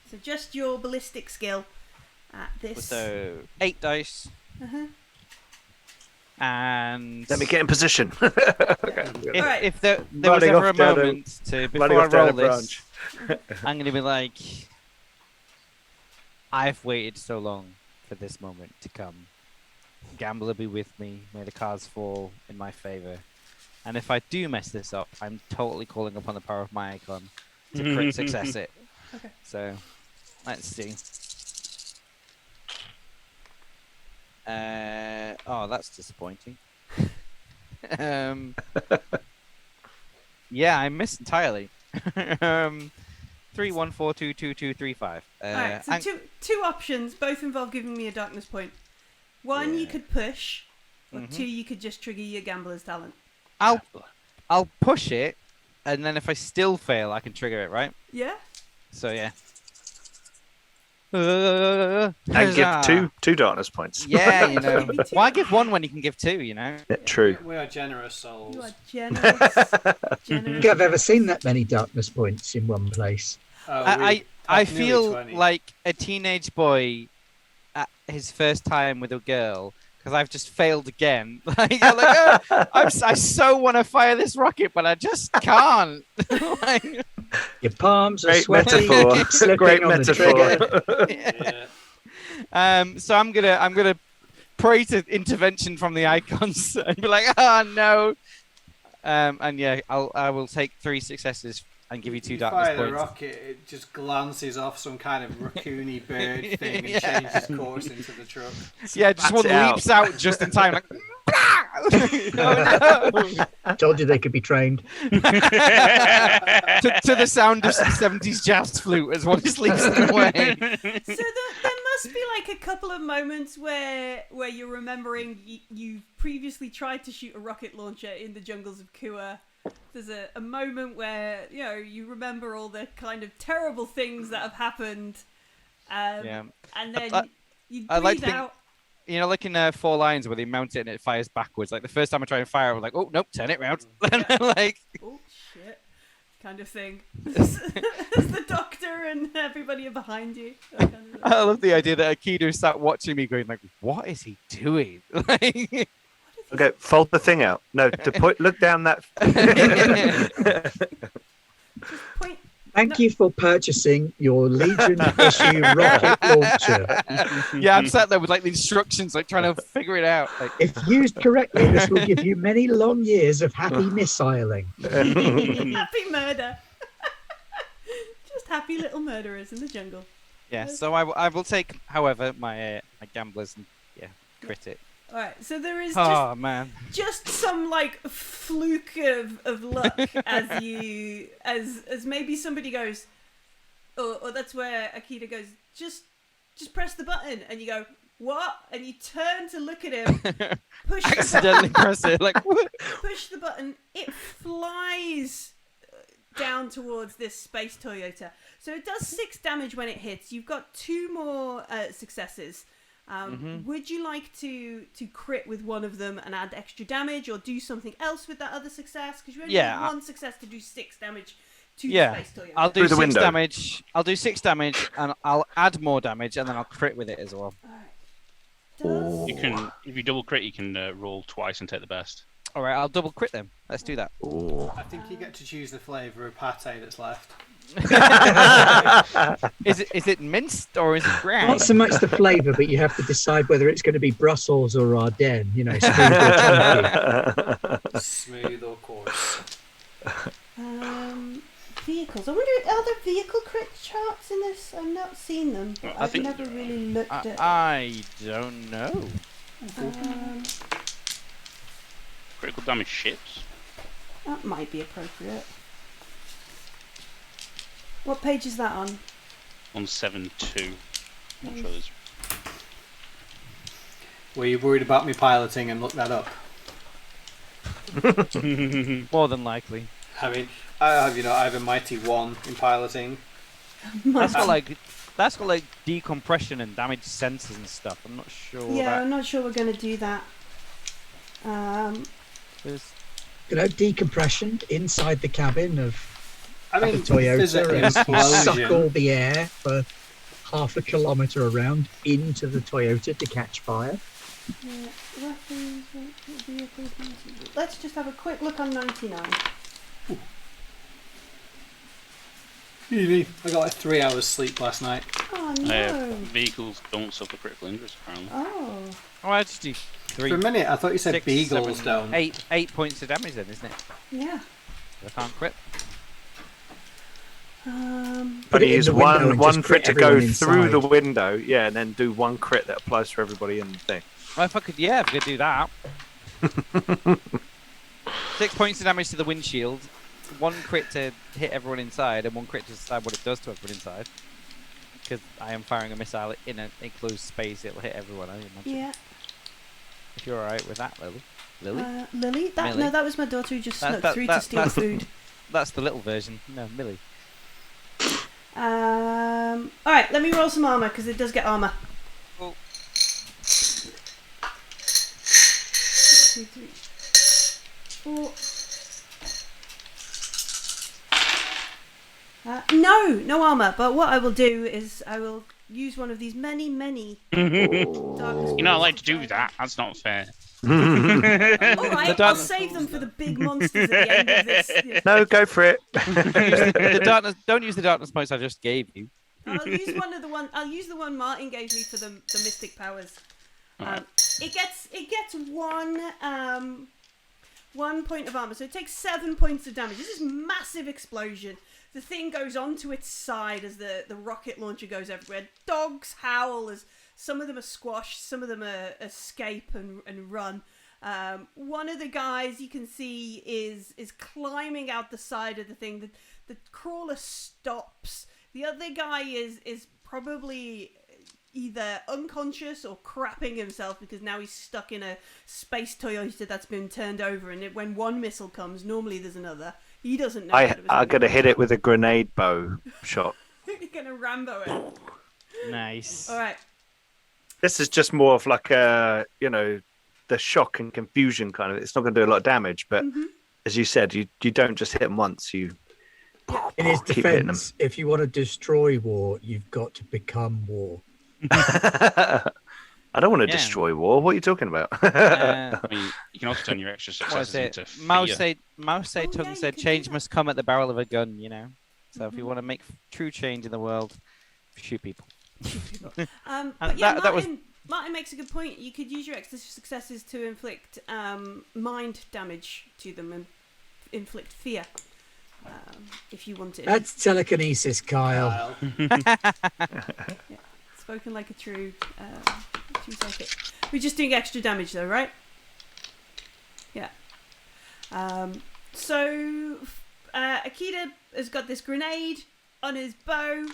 Speaker 1: So just your ballistic skill at this.
Speaker 3: So 8 dice.
Speaker 1: Uh-huh.
Speaker 3: And
Speaker 5: Let me get in position.
Speaker 3: if there was ever a moment to, before I roll this, I'm going to be like, I've waited so long for this moment to come. Gambler be with me. May the cards fall in my favor. And if I do mess this up, I'm totally calling upon the power of my icon to crit success it.
Speaker 1: Okay.
Speaker 3: So, let's see. Oh, that's disappointing. Yeah, I missed entirely. 3, 1, 4, 2, 2, 2, 3, 5.
Speaker 1: Alright, so two options, both involve giving me a darkness point. One, you could push, or 2, you could just trigger your gambler's talent.
Speaker 3: I'll push it, and then if I still fail, I can trigger it, right?
Speaker 1: Yeah?
Speaker 3: So yeah.
Speaker 5: And give two darkness points.
Speaker 3: Yeah, you know. Why give 1 when you can give 2, you know?
Speaker 5: Yeah, true.
Speaker 2: We are generous souls.
Speaker 1: You are generous.
Speaker 4: I don't think I've ever seen that many darkness points in one place.
Speaker 3: I feel like a teenage boy at his first time with a girl, because I've just failed again. Like, I so want to fire this rocket, but I just can't. Like,
Speaker 4: your palms are
Speaker 5: great
Speaker 4: sweaty.
Speaker 5: metaphor. Great metaphor.
Speaker 3: Yeah. So I'm gonna pray to intervention from the icons and be like, oh no. And yeah, I will take 3 successes and give you 2 darkness
Speaker 2: fire
Speaker 3: points.
Speaker 2: The rocket, it just glances off some kind of raccoony bird thing and changes course into the truck.
Speaker 3: Yeah, just one leaps out just in time, like. Oh, no.
Speaker 4: Told you they could be trained.
Speaker 3: to the sound of some 70s jazz flute as one just leaps them away.
Speaker 1: So there must be like a couple of moments where you're remembering you previously tried to shoot a rocket launcher in the jungles of Kuan. There's a moment where, you know, you remember all the kind of terrible things that have happened. And then you breathe out.
Speaker 3: You know, like in 4 Lions where they mount it and it fires backwards. Like the first time I try and fire, I was like, oh, nope, turn it round. Like,
Speaker 1: oh, shit. Kind of thing. As the doctor and everybody are behind you. Kind of
Speaker 3: I love the idea that Aikido sat watching me going like, what is he doing? Like,
Speaker 5: okay, fold the thing out. No, look down that.
Speaker 1: just point.
Speaker 4: Thank you for purchasing your Legion issue rocket launcher.
Speaker 3: Yeah, I'm sat there with like the instructions, like trying to figure it out. Like,
Speaker 4: if used correctly, this will give you many long years of happy missiling.
Speaker 1: Happy murder. Just happy little murderers in the jungle.
Speaker 3: Yeah, so I will take, however, my gamblers and crit it.
Speaker 1: All right, so there is just some like fluke of luck as maybe somebody goes, or that's where Akita goes, just press the button, and you go, what? And you turn to look at him, push
Speaker 3: accidentally press it, like
Speaker 1: push the button, it flies down towards this space Toyota. So it does 6 damage when it hits. You've got 2 more successes. Would you like to crit with one of them and add extra damage, or do something else with that other success? Because you only need 1 success to do 6 damage to the space Toyota.
Speaker 3: I'll do 6 damage. I'll do 6 damage, and I'll add more damage, and then I'll crit with it as well.
Speaker 1: All right.
Speaker 6: You can, if you double crit, you can roll twice and take the best.
Speaker 3: All right, I'll double crit them. Let's do that.
Speaker 2: I think you get to choose the flavour of pate that's left.
Speaker 3: Is it minced or is it brown?
Speaker 4: Not so much the flavour, but you have to decide whether it's going to be Brussels or Ardennes. You know, smooth or chunky.
Speaker 2: Smooth or coarse.
Speaker 1: Vehicles. I wonder, are there vehicle crit charts in this? I've not seen them. But I've never really looked at.
Speaker 3: I don't know.
Speaker 6: Critical damage ships.
Speaker 1: That might be appropriate. What page is that on?
Speaker 6: On 7.2. I'm not sure there's...
Speaker 2: Were you worried about me piloting and looked that up?
Speaker 3: More than likely.
Speaker 2: I mean, I have a mighty 1 in piloting.
Speaker 3: That's got like decompression and damage sensors and stuff. I'm not sure.
Speaker 1: Yeah, I'm not sure we're going to do that.
Speaker 3: There's...
Speaker 4: Decompression inside the cabin of
Speaker 2: I mean,
Speaker 4: the Toyota and suck
Speaker 2: explosion.
Speaker 4: all the air for half a kilometre around into the Toyota to catch fire.
Speaker 1: Yeah, weapons, vehicles, let's just have a quick look on 99.
Speaker 2: I got like 3 hours sleep last night.
Speaker 1: Oh no!
Speaker 6: Vehicles don't suffer critical injuries, apparently.
Speaker 1: Oh.
Speaker 3: I just do 3.
Speaker 2: For a minute, I thought you said
Speaker 3: 6,
Speaker 2: beagles
Speaker 3: 7,
Speaker 2: don't.
Speaker 3: 8 points of damage then, isn't it?
Speaker 1: Yeah.
Speaker 3: I can't crit.
Speaker 4: Put it in
Speaker 5: use
Speaker 4: the window
Speaker 5: one
Speaker 4: and
Speaker 5: one
Speaker 4: just
Speaker 5: crit to go
Speaker 4: everyone
Speaker 5: through the
Speaker 4: inside.
Speaker 5: window, yeah, and then do 1 crit that applies to everybody in the thing.
Speaker 3: Well, if I could do that. 6 points of damage to the windshield, 1 crit to hit everyone inside, and 1 crit to decide what it does to everyone inside. Because I am firing a missile in an enclosed space, it'll hit everyone, I imagine.
Speaker 1: Yeah.
Speaker 3: If you're alright with that, Lily. Lily?
Speaker 1: Lily?
Speaker 3: Millie?
Speaker 1: No, that was my daughter who just snuck through to
Speaker 3: that's-
Speaker 1: steal
Speaker 3: that's-
Speaker 1: food.
Speaker 3: That's the little version. No, Millie.
Speaker 1: Alright, let me roll some armour, because it does get armour.
Speaker 3: Oh.
Speaker 1: 2, 3, 4. No armour, but what I will do is I will use one of these many darkness.
Speaker 6: You're not allowed to do that. That's not fair.
Speaker 1: Alright, I'll save them for the big monsters at the end of this.
Speaker 5: No, go for it.
Speaker 3: Don't use the darkness points I just gave you.
Speaker 1: I'll use I'll use the one Martin gave me for the mystic powers. It gets 1 point of armor, so it takes 7 points of damage. This is massive explosion. The thing goes onto its side as the rocket launcher goes everywhere. Dogs howl as some of them are squashed, some of them are escape and run. One of the guys you can see is climbing out the side of the thing. The crawler stops. The other guy is probably either unconscious or crapping himself because now he's stuck in a space Toyota that's been turned over, and when one missile comes, normally there's another. He doesn't know.
Speaker 5: I'm going to hit it with a grenade bow shot.
Speaker 1: You're going to Rambo it.
Speaker 3: Nice.
Speaker 1: All right.
Speaker 5: This is just more of like a, the shock and confusion kind of. It's not going to do a lot of damage, but as you said, you don't just hit them once. You
Speaker 4: In his
Speaker 5: keep hitting them.
Speaker 4: defense, if you want to destroy war, you've got to become war.
Speaker 5: I don't want to
Speaker 3: Yeah.
Speaker 5: destroy war. What are you talking about?
Speaker 6: I mean, you can also turn your extra
Speaker 3: What is
Speaker 6: successes
Speaker 3: it?
Speaker 6: into fear.
Speaker 3: Mao Zedong
Speaker 1: yeah, you
Speaker 3: said,
Speaker 1: can
Speaker 3: change
Speaker 1: do that.
Speaker 3: must come at the barrel of a gun, So if you want to make true change in the world, shoot people.
Speaker 1: But
Speaker 3: And
Speaker 1: yeah,
Speaker 3: that was-
Speaker 1: Martin makes a good point. You could use your extra successes to inflict mind damage to them and inflict fear if you wanted.
Speaker 4: That's telekinesis, Kyle.
Speaker 1: Spoken like a true psychic. We're just doing extra damage though, right? Yeah. So Akita has got this grenade on his bow.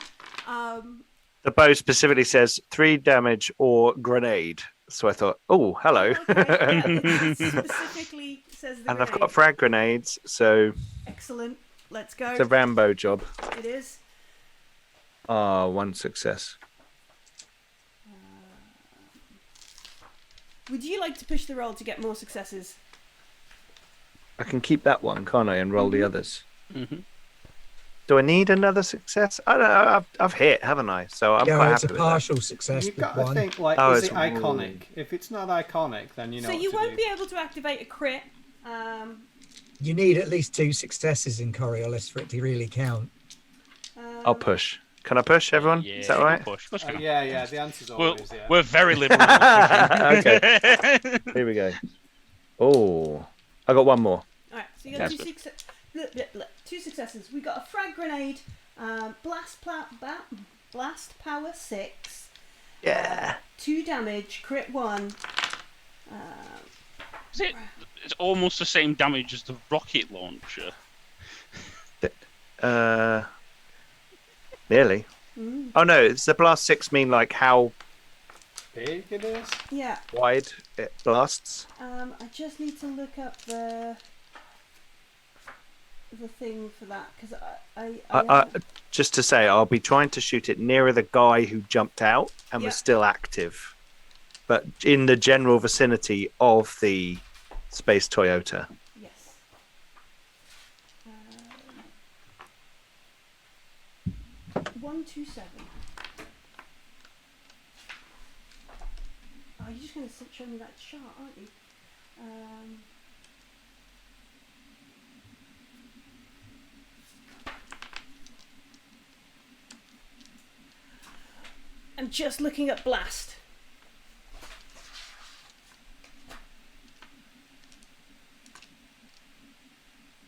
Speaker 5: The bow specifically says 3 damage or grenade. So I thought, oh, hello.
Speaker 1: Okay, yeah, it specifically says the
Speaker 5: And I've
Speaker 1: grenade.
Speaker 5: got frag grenades, so
Speaker 1: Excellent. Let's go.
Speaker 5: it's a Rambo job.
Speaker 1: It is.
Speaker 5: Ah, 1 success.
Speaker 1: Would you like to push the roll to get more successes?
Speaker 5: I can keep that one, can't I, and roll the others.
Speaker 6: Mhm.
Speaker 5: Do I need another success? I don't know. I've hit, haven't I? So I'm quite
Speaker 4: It's
Speaker 5: happy
Speaker 4: a
Speaker 5: with that.
Speaker 4: partial success
Speaker 2: You've
Speaker 4: with
Speaker 2: got to
Speaker 4: one.
Speaker 2: think,
Speaker 5: Oh,
Speaker 2: is
Speaker 5: it's
Speaker 2: it iconic? If it's not iconic, then you know
Speaker 1: So
Speaker 2: what
Speaker 1: you
Speaker 2: to
Speaker 1: won't
Speaker 2: do.
Speaker 1: be able to activate a crit.
Speaker 4: You need at least 2 successes in Coriolis for it to really count.
Speaker 5: I'll push. Can I push, everyone?
Speaker 6: Yeah,
Speaker 5: Is that all right?
Speaker 6: Push. Of course you can.
Speaker 2: Yeah, the answer's always yeah.
Speaker 6: We're very liberal.
Speaker 5: Okay. Here we go. Oh, I got one more.
Speaker 1: All right, so you got
Speaker 6: Yes.
Speaker 1: two successes. We got a frag grenade, blast power 6,
Speaker 5: Yeah.
Speaker 1: 2 damage, crit 1.
Speaker 6: It's almost the same damage as the rocket launcher.
Speaker 5: Nearly. Oh no, does the blast 6 mean like how
Speaker 2: Big it is.
Speaker 1: Yeah.
Speaker 5: wide it blasts?
Speaker 1: I just need to look up the thing for that because I
Speaker 5: Just to say, I'll be trying to shoot it nearer the guy who jumped out and
Speaker 1: Yeah.
Speaker 5: was still active, but in the general vicinity of the Space Toyota.
Speaker 1: yes. 127. Oh, you're just going to show me that chart, aren't you? I'm just looking at blast.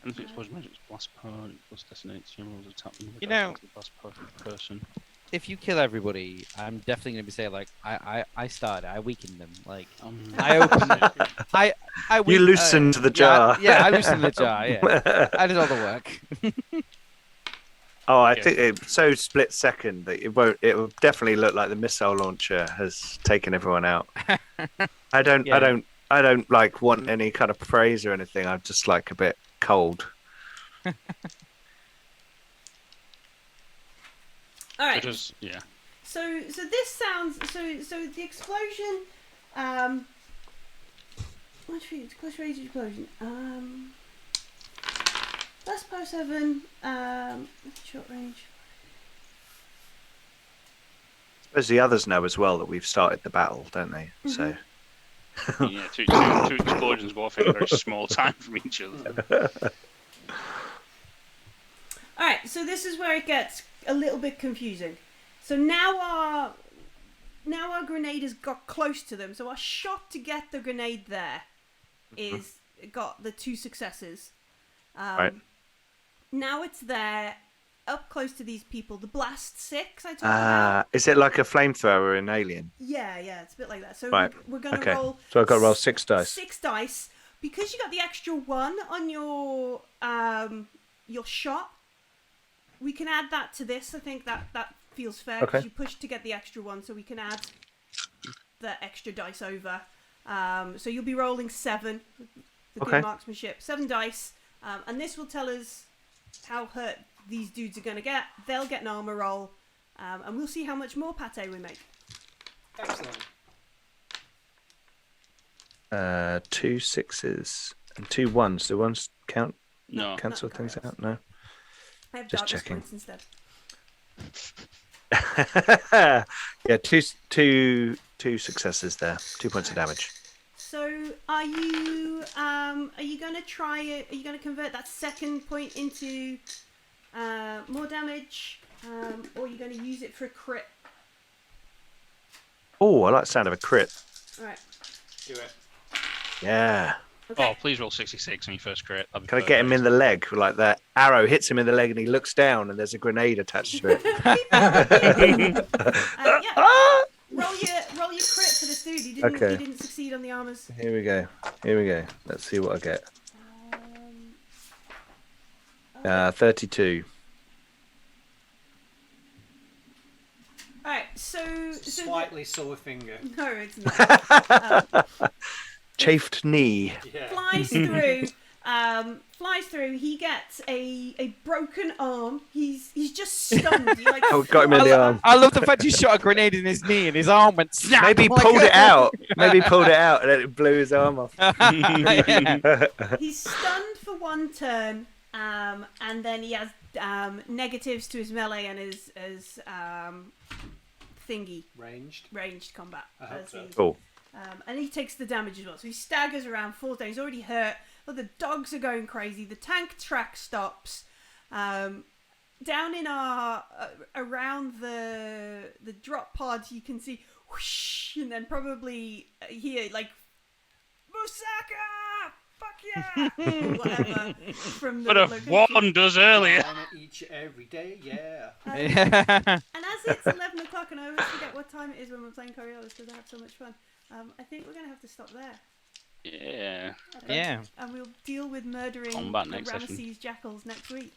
Speaker 6: And if it's magic, blast power, plus designates generals attack them.
Speaker 3: You know-
Speaker 6: blast power person.
Speaker 3: If you kill everybody, I'm definitely gonna be saying like I started, I weakened them. Like I opened it. I
Speaker 5: You loosened the jar.
Speaker 3: Yeah, I loosened the jar. Yeah, I did all the work.
Speaker 5: Oh, I
Speaker 6: Yeah.
Speaker 5: think it's so split second that it won't. It will definitely look like the missile launcher has taken everyone out. I don't like want any kind of praise or anything. I'm just like a bit cold.
Speaker 1: All right.
Speaker 6: Just, yeah.
Speaker 1: So this sounds so the explosion. What's close range explosion? That's power 7. Short range.
Speaker 5: I suppose the others know as well that we've started the battle, don't they? So
Speaker 6: Yeah, two explosions both in a very small time from each other.
Speaker 1: All right. So this is where it gets a little bit confusing. So now our grenade has got close to them. So our shot to get the grenade there is got the 2 successes.
Speaker 5: Right.
Speaker 1: Now it's there, up close to these people. The blast 6 I talked about.
Speaker 5: is it like a flamethrower in Alien?
Speaker 1: Yeah, it's a bit like that. So
Speaker 5: Right.
Speaker 1: we're going to
Speaker 5: Okay.
Speaker 1: roll.
Speaker 5: So I've got to roll 6 dice.
Speaker 1: 6 dice because you got the extra 1 on your shot. We can add that to this. I think that feels fair because
Speaker 5: Okay.
Speaker 1: you pushed to get the extra 1, so we can add the extra dice over. So you'll be rolling 7. The good
Speaker 5: Okay.
Speaker 1: marksmanship, 7 dice, and this will tell us how hurt these dudes are going to get. They'll get an armor roll, and we'll see how much more pate we make.
Speaker 2: Excellent.
Speaker 5: 2 6s and 2 1s. Do 1s count?
Speaker 6: No.
Speaker 5: Cancel
Speaker 1: not
Speaker 5: things
Speaker 1: correct.
Speaker 5: out? No.
Speaker 1: I have
Speaker 5: Just
Speaker 1: darkness
Speaker 5: checking.
Speaker 1: points instead.
Speaker 5: Yeah, two successes there. 2 points of damage.
Speaker 1: So, are you going to try it? Are you going to convert that second point into more damage, or are you going to use it for a crit?
Speaker 5: Oh, I like the sound of a crit.
Speaker 1: All right.
Speaker 2: Do it.
Speaker 5: Yeah.
Speaker 1: Okay.
Speaker 6: Oh, please roll 66 on your first crit. That'd be
Speaker 5: Can I get him in
Speaker 6: perfect.
Speaker 5: the leg? Like that arrow hits him in the leg and he looks down and there's a grenade attached to it.
Speaker 1: Yeah. Roll your crit for this dude. He
Speaker 5: Okay.
Speaker 1: didn't succeed on the armors.
Speaker 5: Here we go. Here we go. Let's see what I get. 32.
Speaker 1: All right. So
Speaker 2: Slightly sore finger.
Speaker 1: no, it's not.
Speaker 5: Chafed knee.
Speaker 2: Yeah.
Speaker 1: Flies through. He gets a broken arm. He's just stunned. He, like,
Speaker 5: Oh, got him in the arm.
Speaker 3: I love the fact you shot a grenade in his knee and his arm went snap.
Speaker 5: Maybe he
Speaker 3: like
Speaker 5: pulled
Speaker 3: a-
Speaker 5: it out. Maybe he pulled it out and then it blew his arm off.
Speaker 3: Yeah.
Speaker 1: He's stunned for 1 turn, and then he has negatives to his melee and his thingy ranged combat.
Speaker 2: I hope
Speaker 1: as
Speaker 2: so.
Speaker 1: he-
Speaker 5: Cool.
Speaker 1: and he takes the damage as well. So he staggers around, falls down. He's already hurt. Oh, the dogs are going crazy. The tank track stops. Down in our around the drop pod, you can see whoosh, and then probably hear like Musaka, fuck yeah, whatever from the
Speaker 6: But if
Speaker 1: location.
Speaker 6: one does earlier.
Speaker 2: On it each every day, yeah.
Speaker 1: And as it's 11 o'clock, and I always forget what time it is when we're playing Coriolis because I have so much fun. I think we're going to have to stop there.
Speaker 6: Yeah.
Speaker 1: Okay?
Speaker 3: Yeah.
Speaker 1: And we'll deal with murdering
Speaker 6: Combat
Speaker 1: the
Speaker 6: next session.
Speaker 1: Ramesses jackals next week.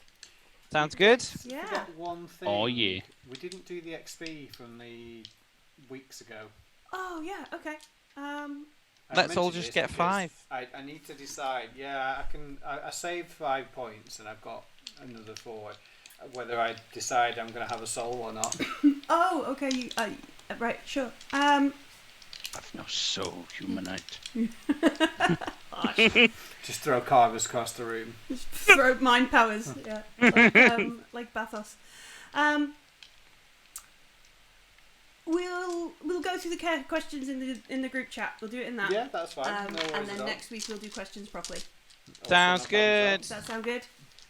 Speaker 3: Sounds good.
Speaker 2: We
Speaker 1: Yeah.
Speaker 2: forgot one thing.
Speaker 6: Oh, yeah.
Speaker 2: We didn't do the XP from the weeks ago.
Speaker 1: Oh yeah. Okay.
Speaker 2: I
Speaker 3: Let's all
Speaker 2: mentioned
Speaker 3: just
Speaker 2: this
Speaker 3: get
Speaker 2: because
Speaker 3: 5.
Speaker 2: I need to decide. Yeah, I can. I saved 5 points and I've got another 4. Whether I decide I'm going to have a soul or not.
Speaker 1: Oh, okay. You. Right. Sure.
Speaker 6: I've no soul, humanite.
Speaker 2: Just throw Karvus across the room.
Speaker 1: Just throw mind powers. Yeah. Like Bathos. We'll go through the questions in the group chat. We'll do it in that.
Speaker 2: Yeah, that's fine. No worries
Speaker 1: and then
Speaker 2: at all.
Speaker 1: next week we'll do questions properly.
Speaker 3: Sounds
Speaker 2: no
Speaker 3: good.
Speaker 1: Does that sound good?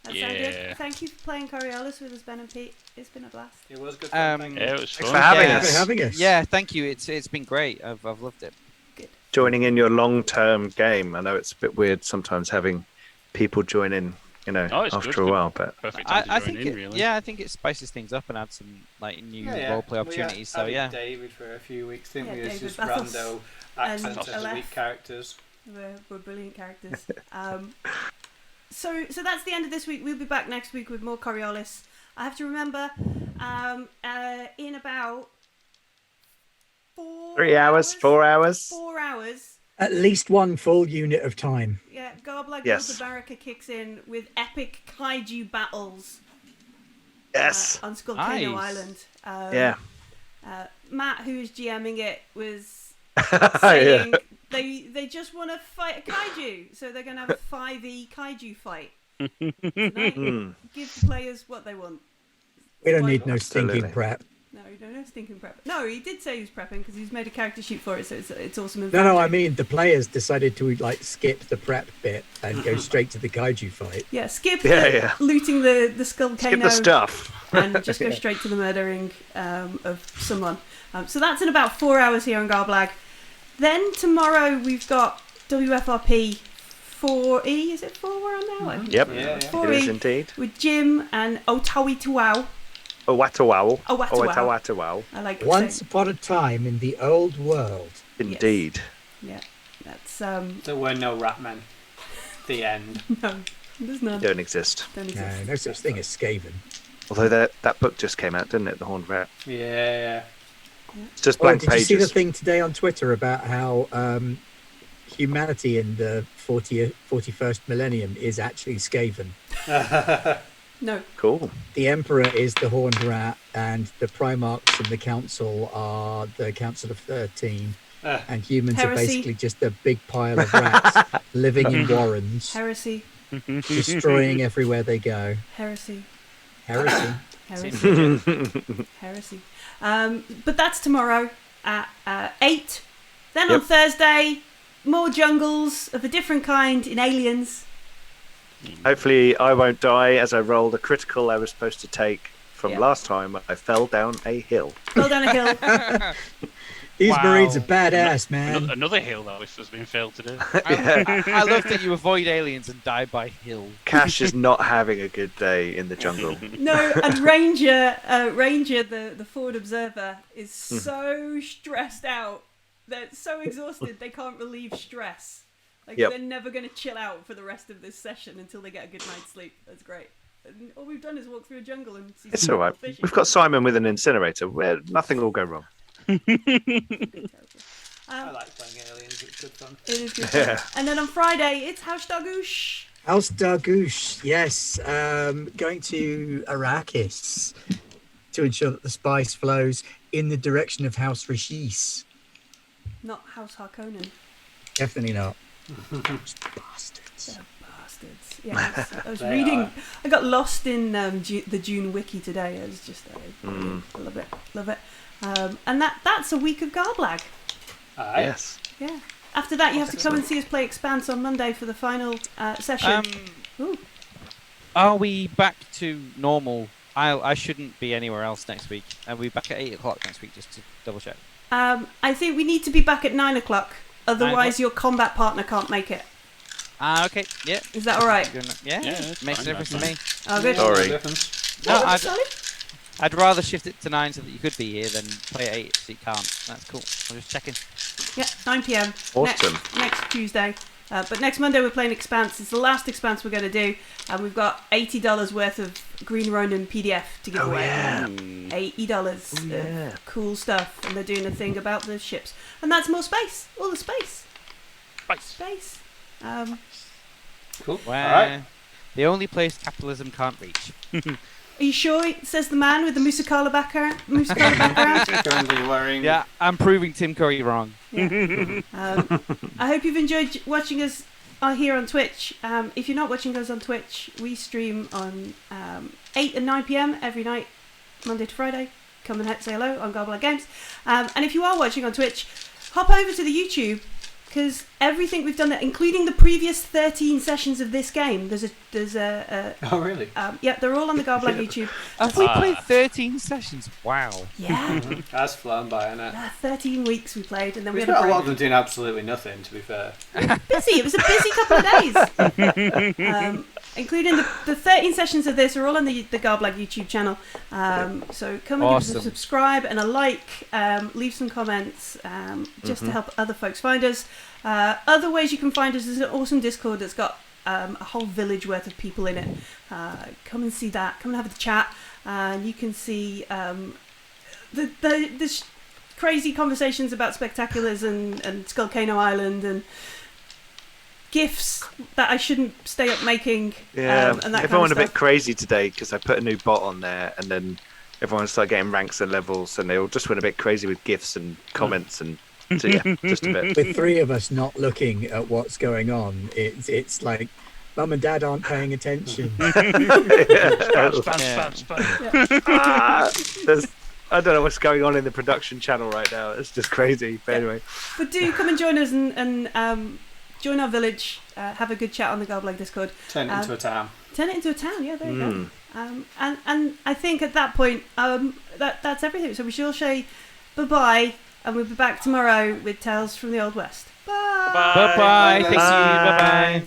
Speaker 1: Sound
Speaker 6: Yeah.
Speaker 1: good? Thank you for playing Coriolis with us, Ben and Pete. It's been a blast.
Speaker 2: It was good fun. Thank you.
Speaker 6: Yeah, it was
Speaker 5: Thanks
Speaker 6: fun.
Speaker 5: for having
Speaker 3: Yeah.
Speaker 5: us.
Speaker 4: For having us.
Speaker 3: Yeah, thank you. It's been great. I've loved it.
Speaker 5: Joining in your long-term game. I know it's a bit weird sometimes having people join in,
Speaker 6: Oh, it's
Speaker 5: after
Speaker 6: good.
Speaker 5: a while, but
Speaker 6: Perfect time
Speaker 3: I
Speaker 6: to
Speaker 3: think
Speaker 6: join in, really.
Speaker 3: I think it spices things up and adds some like new
Speaker 2: Yeah.
Speaker 3: roleplay opportunities. So
Speaker 2: added
Speaker 3: yeah,
Speaker 2: David for a few weeks, didn't
Speaker 1: Yeah,
Speaker 2: we? It's
Speaker 1: David
Speaker 2: just
Speaker 1: Bathos
Speaker 2: rando
Speaker 1: and
Speaker 2: accent of the
Speaker 1: Aleph.
Speaker 2: weak characters.
Speaker 1: We're brilliant characters. So that's the end of this week. We'll be back next week with more Coriolis. I have to remember, in about 4
Speaker 5: 3 hours, 4 hours.
Speaker 1: 4 hours.
Speaker 4: At least one full unit of time.
Speaker 1: Yeah, Garblag
Speaker 5: Yes.
Speaker 1: Games Baraka kicks in with epic kaiju battles.
Speaker 5: Yes.
Speaker 1: On Skullcano
Speaker 3: Nice.
Speaker 1: Island.
Speaker 5: Yeah.
Speaker 1: Matt, who is GMing it, was
Speaker 5: Yeah.
Speaker 1: saying they just want to fight a kaiju, so they're going to have a 5e kaiju fight tonight.
Speaker 5: Mm.
Speaker 1: Give the players what they want.
Speaker 4: We don't
Speaker 1: Why
Speaker 4: need
Speaker 1: not?
Speaker 4: no
Speaker 5: Absolutely.
Speaker 4: stinking prep.
Speaker 1: No, you don't know stinking prep. No, he did say he was prepping because he's made a character sheet for it, so it's awesome. And
Speaker 4: No,
Speaker 1: Foundry.
Speaker 4: I mean the players decided to like skip the prep bit and go straight to the kaiju fight.
Speaker 1: Yeah, skip
Speaker 5: Yeah.
Speaker 1: looting the Skullcano
Speaker 5: Skip the stuff.
Speaker 1: and just go straight to the murdering of someone. So that's in about 4 hours here on Garblag. Then tomorrow we've got WFRP 4E. Is it 4 we're on now? I think
Speaker 5: Yep.
Speaker 2: Yeah, yeah.
Speaker 5: It
Speaker 1: 4E
Speaker 5: is indeed.
Speaker 1: with Jim and Otawi Tuau.
Speaker 5: Owatawao.
Speaker 1: Owatawao.
Speaker 5: Owatawao.
Speaker 1: I like
Speaker 4: Once
Speaker 1: saying.
Speaker 4: upon a time in the old world.
Speaker 5: Indeed.
Speaker 1: Yeah, that's
Speaker 2: There were no Ratmen. The end.
Speaker 1: no, there's none.
Speaker 5: Don't exist.
Speaker 1: Don't
Speaker 4: No,
Speaker 1: exist.
Speaker 4: no such thing as Skaven.
Speaker 5: Although that book just came out, didn't it? The Horned Rat.
Speaker 2: Yeah.
Speaker 5: It's just
Speaker 4: Oh,
Speaker 5: blank
Speaker 4: did you see the
Speaker 5: pages.
Speaker 4: thing today on Twitter about how humanity in the 41st millennium is actually Skaven?
Speaker 1: No.
Speaker 5: Cool.
Speaker 4: The Emperor is the Horned Rat, and the Primarchs and the Council are the Council of 13. And humans are
Speaker 1: Heresy.
Speaker 4: basically just a big pile of rats living in warrens,
Speaker 1: Heresy.
Speaker 4: destroying everywhere they go.
Speaker 1: Heresy.
Speaker 4: Heresy.
Speaker 1: Heresy. Heresy. But that's tomorrow at 8. Then on
Speaker 5: Yep.
Speaker 1: Thursday, more jungles of a different kind in Aliens.
Speaker 5: Hopefully, I won't die as I roll the critical I was supposed to take from
Speaker 1: Yeah.
Speaker 5: last time. I fell down a hill.
Speaker 1: Go down a hill.
Speaker 4: These
Speaker 6: Wow.
Speaker 4: Marines are badass, man.
Speaker 6: Another hill that has been failed to do.
Speaker 3: I love that you avoid aliens and die by hill.
Speaker 5: Cash is not having a good day in the jungle.
Speaker 1: No, and Ranger, the forward observer, is so stressed out. They're so exhausted they can't relieve stress. Like
Speaker 5: Yep.
Speaker 1: they're never going to chill out for the rest of this session until they get a good night's sleep. That's great. And all we've done is walk through a jungle and see
Speaker 5: It's
Speaker 1: some
Speaker 5: all right.
Speaker 1: fishing.
Speaker 5: We've got Simon with an incinerator where nothing will go wrong.
Speaker 2: I like playing Aliens. It's good fun.
Speaker 1: It is good.
Speaker 5: Yeah.
Speaker 1: Fun. And then on Friday, it's Hashtagoosh.
Speaker 4: House Dargouche, yes. Going to Arrakis to ensure that the spice flows in the direction of House Rashis.
Speaker 1: Not House Harkonnen.
Speaker 4: Definitely not.
Speaker 1: Bastards. They're bastards. Yeah, I was
Speaker 2: They
Speaker 1: reading.
Speaker 2: are.
Speaker 1: I got lost in the June wiki today. I was just, I love it, love it. And that's a week of Garblag.
Speaker 2: Aye.
Speaker 5: Yes.
Speaker 1: Yeah. After that, you have to come and see us play Expanse on Monday for the final session. Ooh.
Speaker 3: Are we back to normal? I shouldn't be anywhere else next week. Are we back at 8 o'clock next week, just to double check?
Speaker 1: I think we need to be back at 9 o'clock. Otherwise, your combat partner can't make it.
Speaker 3: Okay, yeah.
Speaker 1: Is that all right?
Speaker 3: Yeah,
Speaker 6: Yeah, it's
Speaker 3: makes
Speaker 6: fine,
Speaker 3: a difference to
Speaker 6: that's
Speaker 3: me.
Speaker 1: Oh, good.
Speaker 5: Sorry.
Speaker 2: No difference.
Speaker 3: No,
Speaker 1: Oh, sorry?
Speaker 3: I'd rather shift it to 9 so that you could be here than play at 8 so you can't. That's cool. I'm just checking.
Speaker 1: Yeah, 9 p.m.
Speaker 5: Awesome.
Speaker 1: Next Tuesday. But next Monday we're playing Expanse. It's the last Expanse we're going to do. And we've got $80 worth of Green Ronin PDF to give away.
Speaker 5: Yeah.
Speaker 1: $80 of cool stuff, and they're doing a thing about the ships, and that's more space, all the space.
Speaker 2: Cool.
Speaker 3: Where
Speaker 2: All right.
Speaker 3: the only place capitalism can't reach.
Speaker 1: Are you sure? Says the man with the Musicala background.
Speaker 2: Currently wearing.
Speaker 3: Yeah, I'm proving Tim Curry wrong.
Speaker 1: Yeah. I hope you've enjoyed watching us here on Twitch. If you're not watching us on Twitch, we stream on 8 and 9 p.m. every night, Monday to Friday. Come and say hello on Garblag Games. And if you are watching on Twitch, hop over to the YouTube, because everything we've done there, including the previous 13 sessions of this game, there's a
Speaker 2: Oh, really?
Speaker 1: yeah, they're all on the Garblag YouTube.
Speaker 3: Have we played 13 sessions? Wow.
Speaker 1: Yeah.
Speaker 2: That's flown by, isn't it?
Speaker 1: 13 weeks we played, and then
Speaker 2: We
Speaker 1: we had
Speaker 2: spent
Speaker 1: a
Speaker 2: a lot
Speaker 1: break.
Speaker 2: of them doing absolutely nothing, to be fair.
Speaker 1: Busy. It was a busy couple of days. Including the 13 sessions of this are all on the Garblag YouTube channel. So come and give us a
Speaker 3: Awesome.
Speaker 1: subscribe and a like. Leave some comments just to help other folks find us. Other ways you can find us is an awesome Discord that's got a whole village worth of people in it. Come and see that. Come and have a chat. And you can see the crazy conversations about spectaculars and Skullcano Island and gifts that I shouldn't stay up making.
Speaker 5: Yeah,
Speaker 1: and that
Speaker 5: everyone
Speaker 1: kind of
Speaker 5: a bit
Speaker 1: stuff.
Speaker 5: crazy today because I put a new bot on there, and then everyone started getting ranks and levels, and they all just went a bit crazy with gifts and comments, and so yeah, just a bit.
Speaker 4: With three of us not looking at what's going on, it's like Mum and Dad aren't paying attention.
Speaker 5: I don't know what's going on in the production channel right now. It's just crazy. But anyway,
Speaker 1: But do come and join us and join our village. Have a good chat on the Garblag Discord.
Speaker 2: Turn it into a town.
Speaker 1: Turn it into a town. Yeah, there you go. And I think at that point, that's everything. So we shall say bye-bye, and we'll be back tomorrow with Tales from the Old West. Bye.
Speaker 3: Bye-bye. Thank you. Bye-bye.